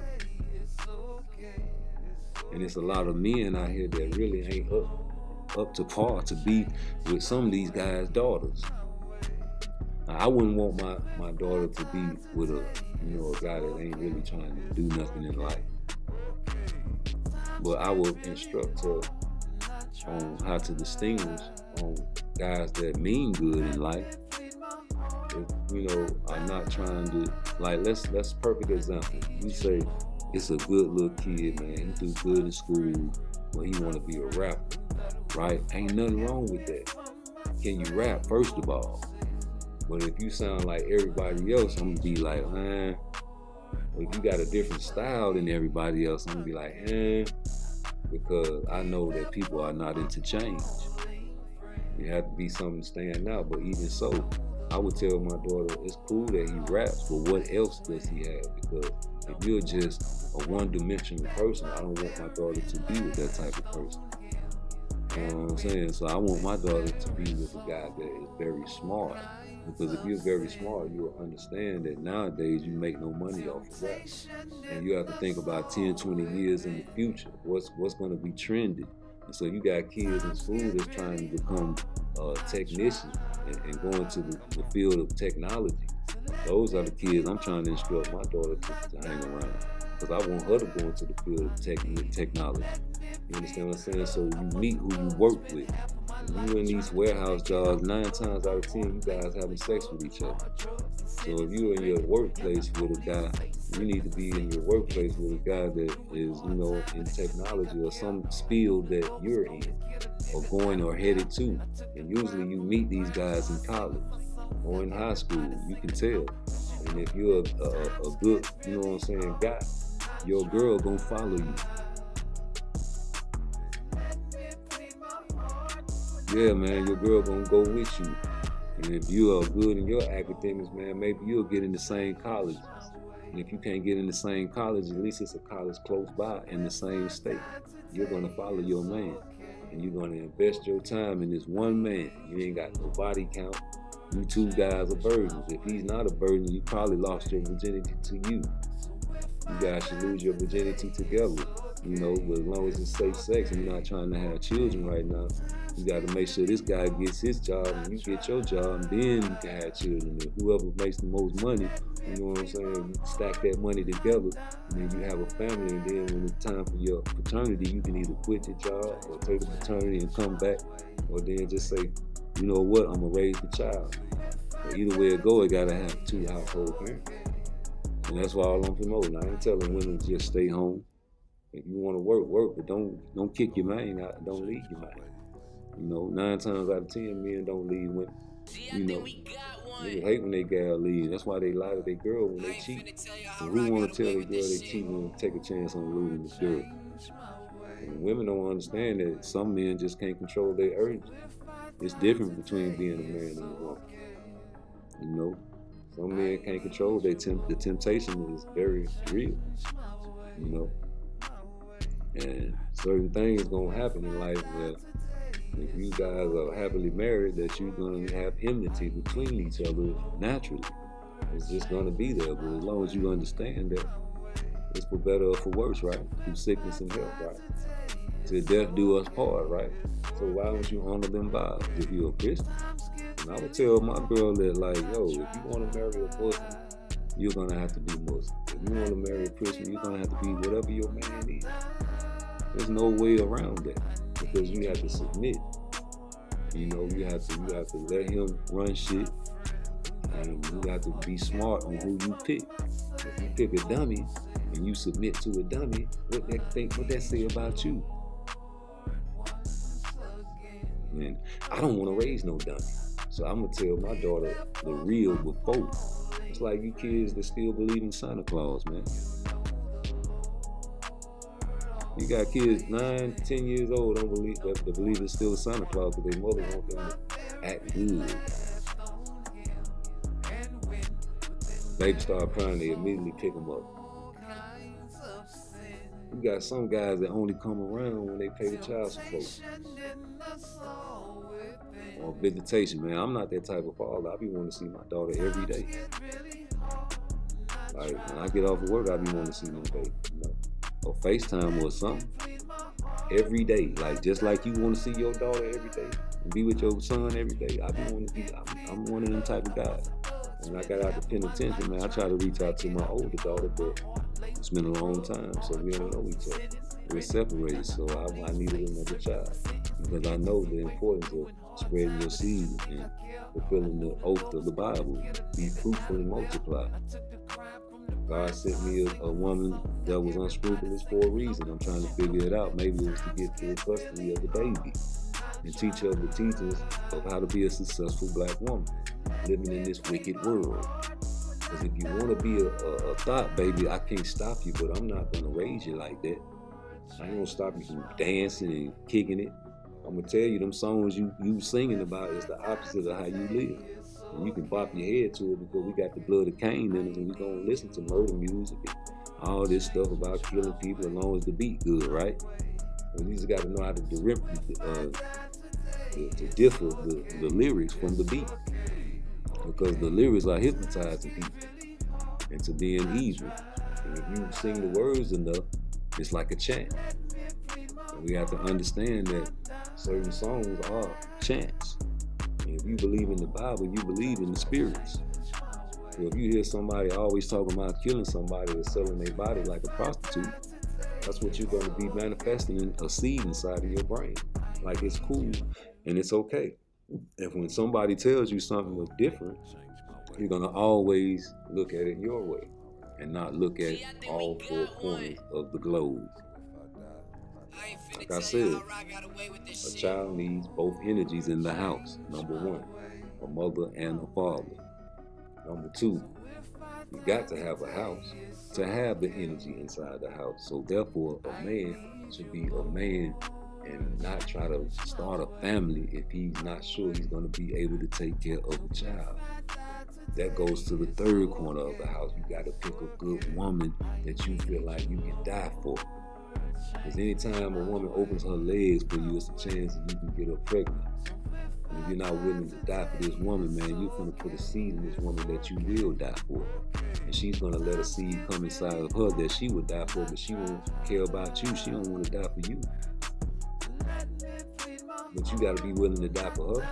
And it's a lot of men out here that really ain't up to par to be with some of these guys' daughters. Now, I wouldn't want my daughter to be with a guy that ain't really trying to do nothing in life. But I would instruct her on how to distinguish on guys that mean good in life. If, are not trying to, like, let's perfect example. You say it's a good little kid, man. He do good in school, but he want to be a rapper, right? Ain't nothing wrong with that. Can you rap, first of all? But if you sound like everybody else, I'm gonna be like, man. If you got a different style than everybody else, I'm gonna be like, because I know that people are not into change. You have to be something to stand out, but even so, I would tell my daughter, it's cool that he raps, but what else does he have? Because if you're just a one-dimensional person, I don't want my daughter to be with that type of person. You know what I'm saying? So I want my daughter to be with a guy that is very smart, Because if you're very smart, you'll understand that nowadays you make no money off of rap. And you have to think about 10, 20 years in the future. What's going to be trending? And so you got kids in school that's trying to become technicians and go into the field of technology. Those are the kids I'm trying to instruct my daughter to hang around. Because I want her to go into the field of technology. You understand what I'm saying? So you meet who you work with. When you're in these warehouse jobs, 9 times out of 10, you guys having sex with each other. So if you're in your workplace with a guy, you need to be in your workplace with a guy that is, in technology or some field that you're in or going or headed to. And usually you meet these guys in college or in high school. You can tell. And if you're a good, guy, your girl gonna follow you. Yeah, man, your girl gonna go with you. And if you are good in your academics, man, maybe you'll get in the same colleges. And if you can't get in the same college, at least it's a college close by in the same state. You're gonna follow your man. And you're gonna invest your time in this one man. You ain't got no body count. You two guys are burdens. If he's not a burden, you probably lost your virginity to you. You guys should lose your virginity together. But as long as it's safe sex and you're not trying to have children right now, you got to make sure this guy gets his job and you get your job, and then you can have children. And whoever makes the most money, you know what I'm saying, you stack that money together, and then you have a family, and then when it's time for your paternity, you can either quit your job or take a paternity and come back, or then just say, you know what, I'm going to raise the child. But either way it go, it got to have 2 household parents. And that's why all I'm promoting. I ain't telling women to just stay home. If you want to work, but don't kick your man out, don't leave your man. 9 times out of 10, men don't leave women. They hate when they gal leave. That's why they lie to their girl when they cheat. So who want to tell their girl they cheat and take a chance on losing this girl? And women don't understand that some men just can't control their urges. It's different between being a man and a woman. Some men can't control the temptation is very real. And certain things gonna happen in life where if you guys are happily married, that you're gonna have enmity between each other naturally. It's just gonna be there, but as long as you understand that it's for better or for worse, right? Through sickness and health, right? Till death do us part, right? So why don't you honor them vows if you're a Christian? And I would tell my girl that, like, yo, if you want to marry a Muslim, you're gonna have to be Muslim. If you want to marry a Christian, you're gonna have to be whatever your man is. There's no way around that, because you have to submit. You have to let him run shit, and you have to be smart on who you pick. If you pick a dummy and you submit to a dummy, what that say about you? And I don't want to raise no dummy, so I'm gonna tell my daughter the real before. It's like you kids that still believe in Santa Claus, man. You got kids 9, 10 years old don't believe it's still Santa Claus because their mother wants them to act good. Baby start crying, they immediately pick them up. You got some guys that only come around when they pay the child support or visitation, man. I'm not that type of father. I be wanting to see my daughter every day. Like when I get off of work, I be wanting to see my baby, or FaceTime or something every day. Like just like you want to see your daughter every day and be with your son every day. I'm one of them type of guys. When I got out the penitentiary, man, I try to reach out to my older daughter, but it's been a long time, so we don't know each other. We're separated, so I needed another child because I know the importance of spreading your seed and fulfilling the oath of the Bible. Be fruitful and multiply. God sent me a woman that was unscrupulous for a reason. I'm trying to figure it out. Maybe it was to get full custody of the baby and teach her the teachings of how to be a successful black woman living in this wicked world. Because if you want to be a thought baby, I can't stop you, but I'm not going to raise you like that. I ain't going to stop you from dancing and kicking it. I'm going to tell you, them songs you singing about is the opposite of how you live. And you can bop your head to it because we got the blood of Cain in us, and we going to listen to murder music and all this stuff about killing people as long as the beat good, right? And you just got to know how to differ the lyrics from the beat. because the lyrics are hypnotizing people into being evil. And if you sing the words enough, it's like a chant. And we have to understand that certain songs are chants. And if you believe in the Bible, you believe in the spirits. So if you hear somebody always talking about killing somebody or selling their body like a prostitute, that's what you're going to be manifesting in a seed inside of your brain. Like it's cool and it's okay. And when somebody tells you something different, you're going to always look at it your way and not look at all four corners of the globe. Like I said, a child needs both energies in the house. Number one, a mother and a father. Number two, you got to have a house to have the energy inside the house. So therefore, a man should be a man and not try to start a family if he's not sure he's going to be able to take care of a child. That goes to the third corner of the house. You got to pick a good woman that you feel like you can die for. Because anytime a woman opens her legs for you, it's a chance that you can get her pregnant. And if you're not willing to die for this woman, man, you're going to put a seed in this woman that you will die for. And she's going to let a seed come inside of her that she would die for, but she won't care about you. She don't want to die for you. But you got to be willing to die for her.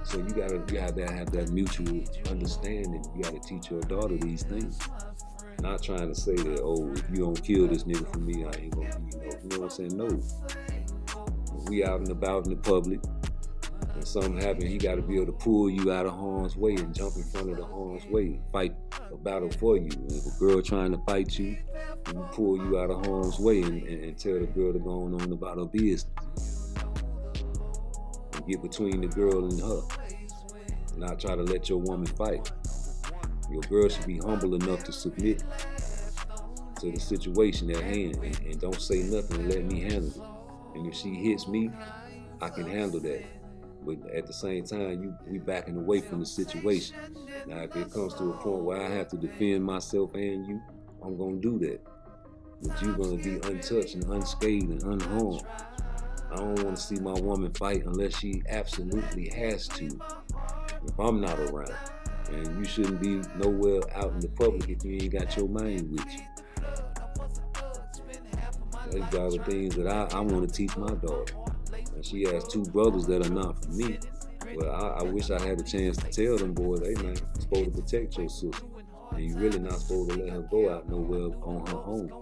So you have to have that mutual understanding. You got to teach your daughter these things. Not trying to say that, oh, if you don't kill this nigga for me, I ain't gonna be, you know what I'm saying? No. If we out and about in the public, and something happen, he got to be able to pull you out of harm's way and jump in front of the harm's way and fight a battle for you. And if a girl trying to fight you, you pull you out of harm's way and tell the girl to go on about her business. And get between the girl and her. Not try to let your woman fight. Your girl should be humble enough to submit to the situation at hand and don't say nothing and let me handle it. And if she hits me, I can handle that. But at the same time, we backing away from the situation. Now, if it comes to a point where I have to defend myself and you, I'm going to do that. But you're going to be untouched and unscathed and unharmed. I don't want to see my woman fight unless she absolutely has to, if I'm not around. And you shouldn't be nowhere out in the public if you ain't got your mind with you. Those are the things that I want to teach my daughter. And she has two brothers that are not for me. Well, I wish I had a chance to tell them boys, hey man, you're supposed to protect your sister. And you're really not supposed to let her go out nowhere on her own.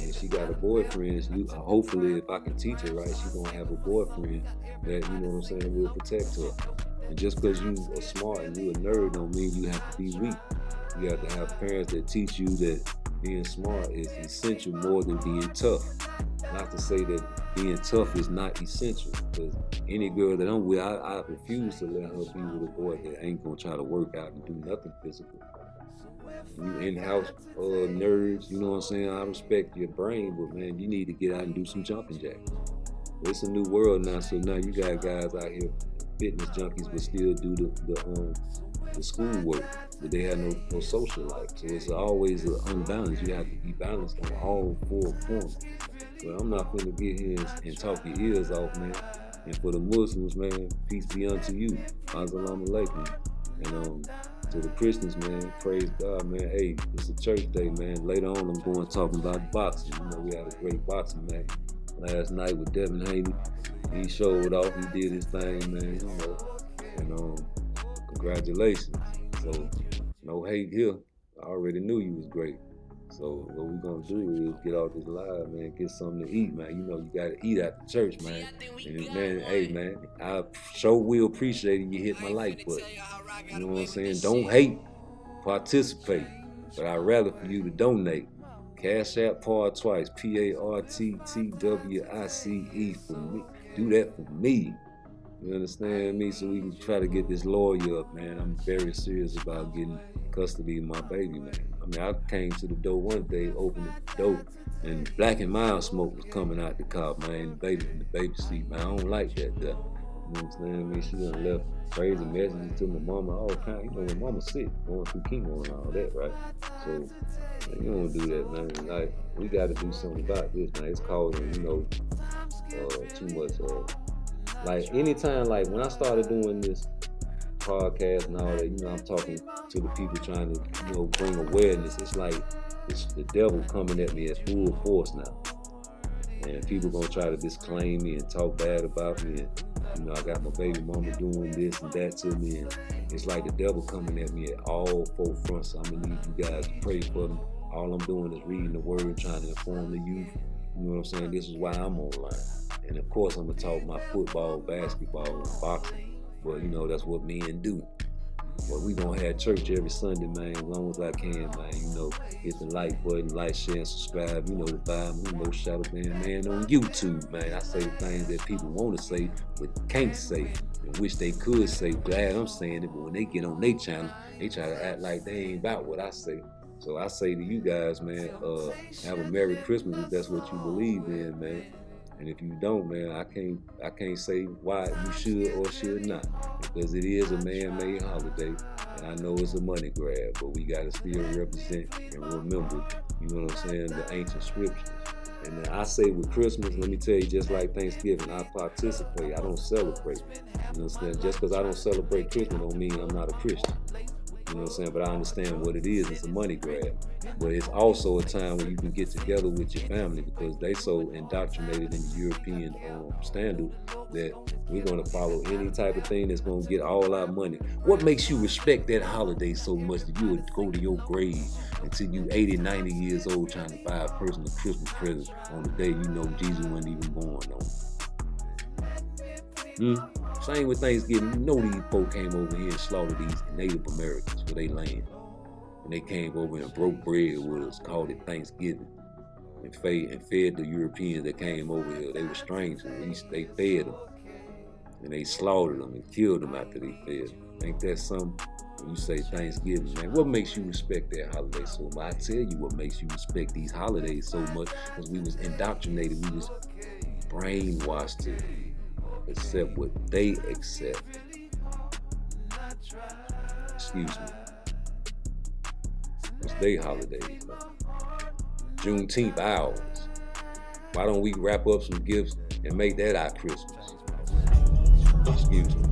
And she got a boyfriend. Hopefully, if I can teach her right, she's going to have a boyfriend that, you know what I'm saying, will protect her. And just because you are smart and you a nerd don't mean you have to be weak. You have to have parents that teach you that being smart is essential more than being tough. Not to say that being tough is not essential, because any girl that I'm with, I refuse to let her be with a boy that ain't gonna try to work out and do nothing physical. You in-house nerds, you know what I'm saying? I respect your brain, but man, you need to get out and do some jumping jacks. It's a new world now, so now you got guys out here, fitness junkies, but still do the school work, but they have no social life. So it's always an unbalance. You have to be balanced on all four corners. But I'm not finna get here and talk your ears off, man. And for the Muslims, man, peace be unto you. Assalamu alaikum. And to the Christians, man, praise God, man. Hey, it's a church day, man. Later on, I'm going talking about boxing. You know, we had a great boxing match last night with Devin Haney. He showed off. He did his thing, man. You know, and congratulations. So no hate here. I already knew you was great. So what we're gonna do is get off this live, man, get something to eat, man. You know you gotta eat after church, man. And man, hey man, I sure will appreciate it. You hit my like button. You know what I'm saying? Don't hate, participate. But I'd rather for you to donate. Cash App PARTTWICE, PARTTWICE for me. Do that for me. You understand me? So we can try to get this lawyer up, man. I'm very serious about getting custody of my baby, man. I mean, I came to the door one day, opened the door, and Black and Mild smoke was coming out the car, man. The baby in the baby seat, man. I don't like that, though. You know what I'm saying? I mean, she done left crazy messages to my mama all the time. You know, when mama's sick, going through chemo and all that, right? So, man, you don't do that, man. Like, we got to do something about this, man. It's causing, you know, too much. Like, anytime, like, when I started doing this podcast and all that, you know, I'm talking to the people trying to, you know, bring awareness. It's like it's the devil coming at me at full force now. And people gonna try to disclaim me and talk bad about me. And, you know, I got my baby mama doing this and that to me. And it's like the devil coming at me at all four fronts. So I'm gonna need you guys to pray for me. All I'm doing is reading the word, trying to inform the youth. You know what I'm saying? This is why I'm online. And of course, I'm gonna talk my football, basketball, and boxing. But you know, that's what men do. But we gonna have church every Sunday, man, as long as I can, man. You know, hit the like button, like, share, and subscribe. You know, the vibe, you know, Shadow Band Man on YouTube, man. I say things that people want to say, but can't say, and wish they could say. Glad I'm saying it, but when they get on their channel, they try to act like they ain't about what I say. So I say to you guys, man, have a Merry Christmas if that's what you believe in, man. And if you don't, man, I can't say why you should or should not, because it is a man-made holiday, and I know it's a money grab, but we gotta still represent and remember, you know what I'm saying, the ancient scriptures. And I say with Christmas, let me tell you, just like Thanksgiving, I participate. I don't celebrate. You know what I'm saying? Just because I don't celebrate Christmas don't mean I'm not a Christian. You know what I'm saying? But I understand what it is. It's a money grab. But it's also a time where you can get together with your family, because they so indoctrinated in the European standard that we're going to follow any type of thing that's going to get all our money. What makes you respect that holiday so much that you would go to your grave until you 80, 90 years old trying to buy a person a Christmas present on the day you know Jesus wasn't even born on? Same with Thanksgiving. You know these folk came over here and slaughtered these Native Americans for their land. And they came over and broke bread with us, called it Thanksgiving, and fed the Europeans that came over here. They were strangers. They fed them. And they slaughtered them and killed them after they fed them. Ain't that something? When you say Thanksgiving, man, what makes you respect that holiday so much? I tell you what makes you respect these holidays so much, because we was indoctrinated. We was brainwashed to accept what they accept. Excuse me. It's their holidays, man. Juneteenth ours. Why don't we wrap up some gifts and make that our Christmas? Excuse me.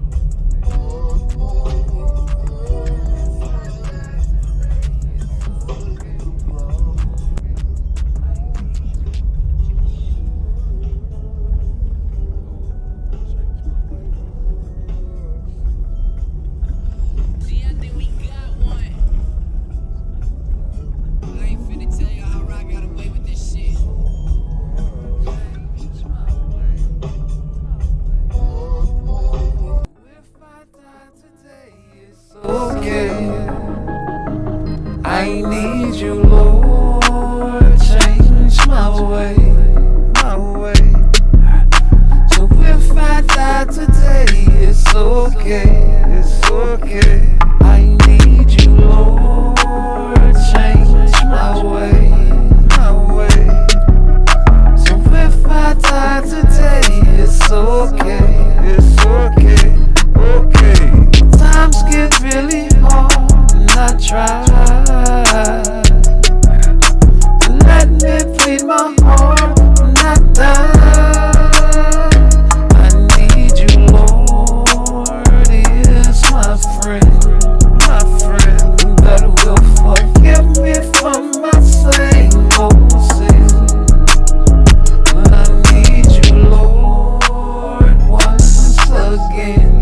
I need you, Lord, change my way. So if I die today, it's okay, I need you, Lord, change my way. So if I die today, it's okay, Times get really hard and I try. Let me plead my heart when I die. I need you, Lord, is my friend. That will forgive me for my same old sin. But I need you, Lord, once again.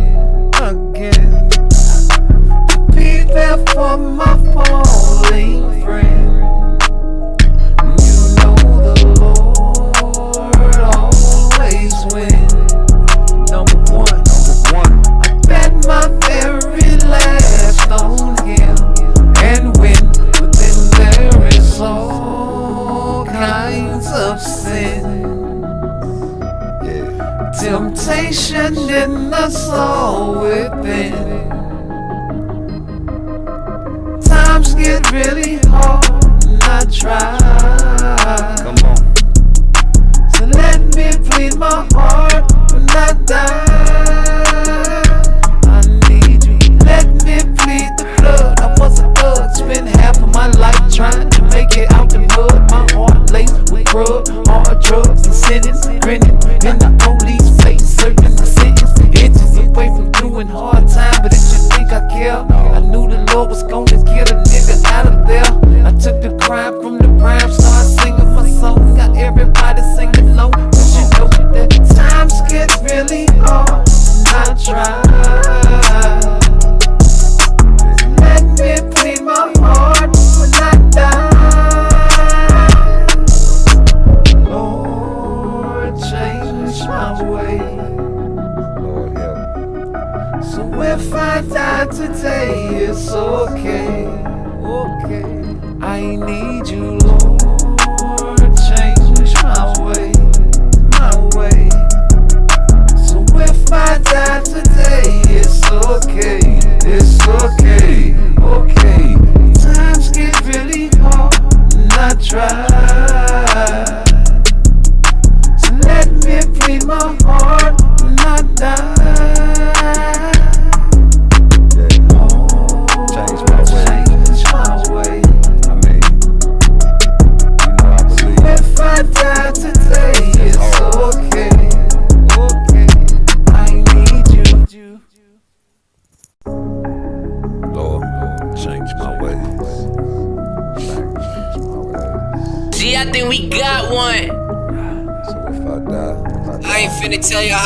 Be there for my falling friend. Temptation in the soul within. Times get really hard and I try. Come on. So let me plead my heart when I die. I need you. Let me plead the blood. I was a thug, spent half of my life trying to make it out the mud. My heart laced with grub, hard drugs and sentence, grinning in the police face, serving my sentence. Inches away from doing hard time, but if you think change my ways. Gee, I think we got one. So if I die, I ain't finna tell you how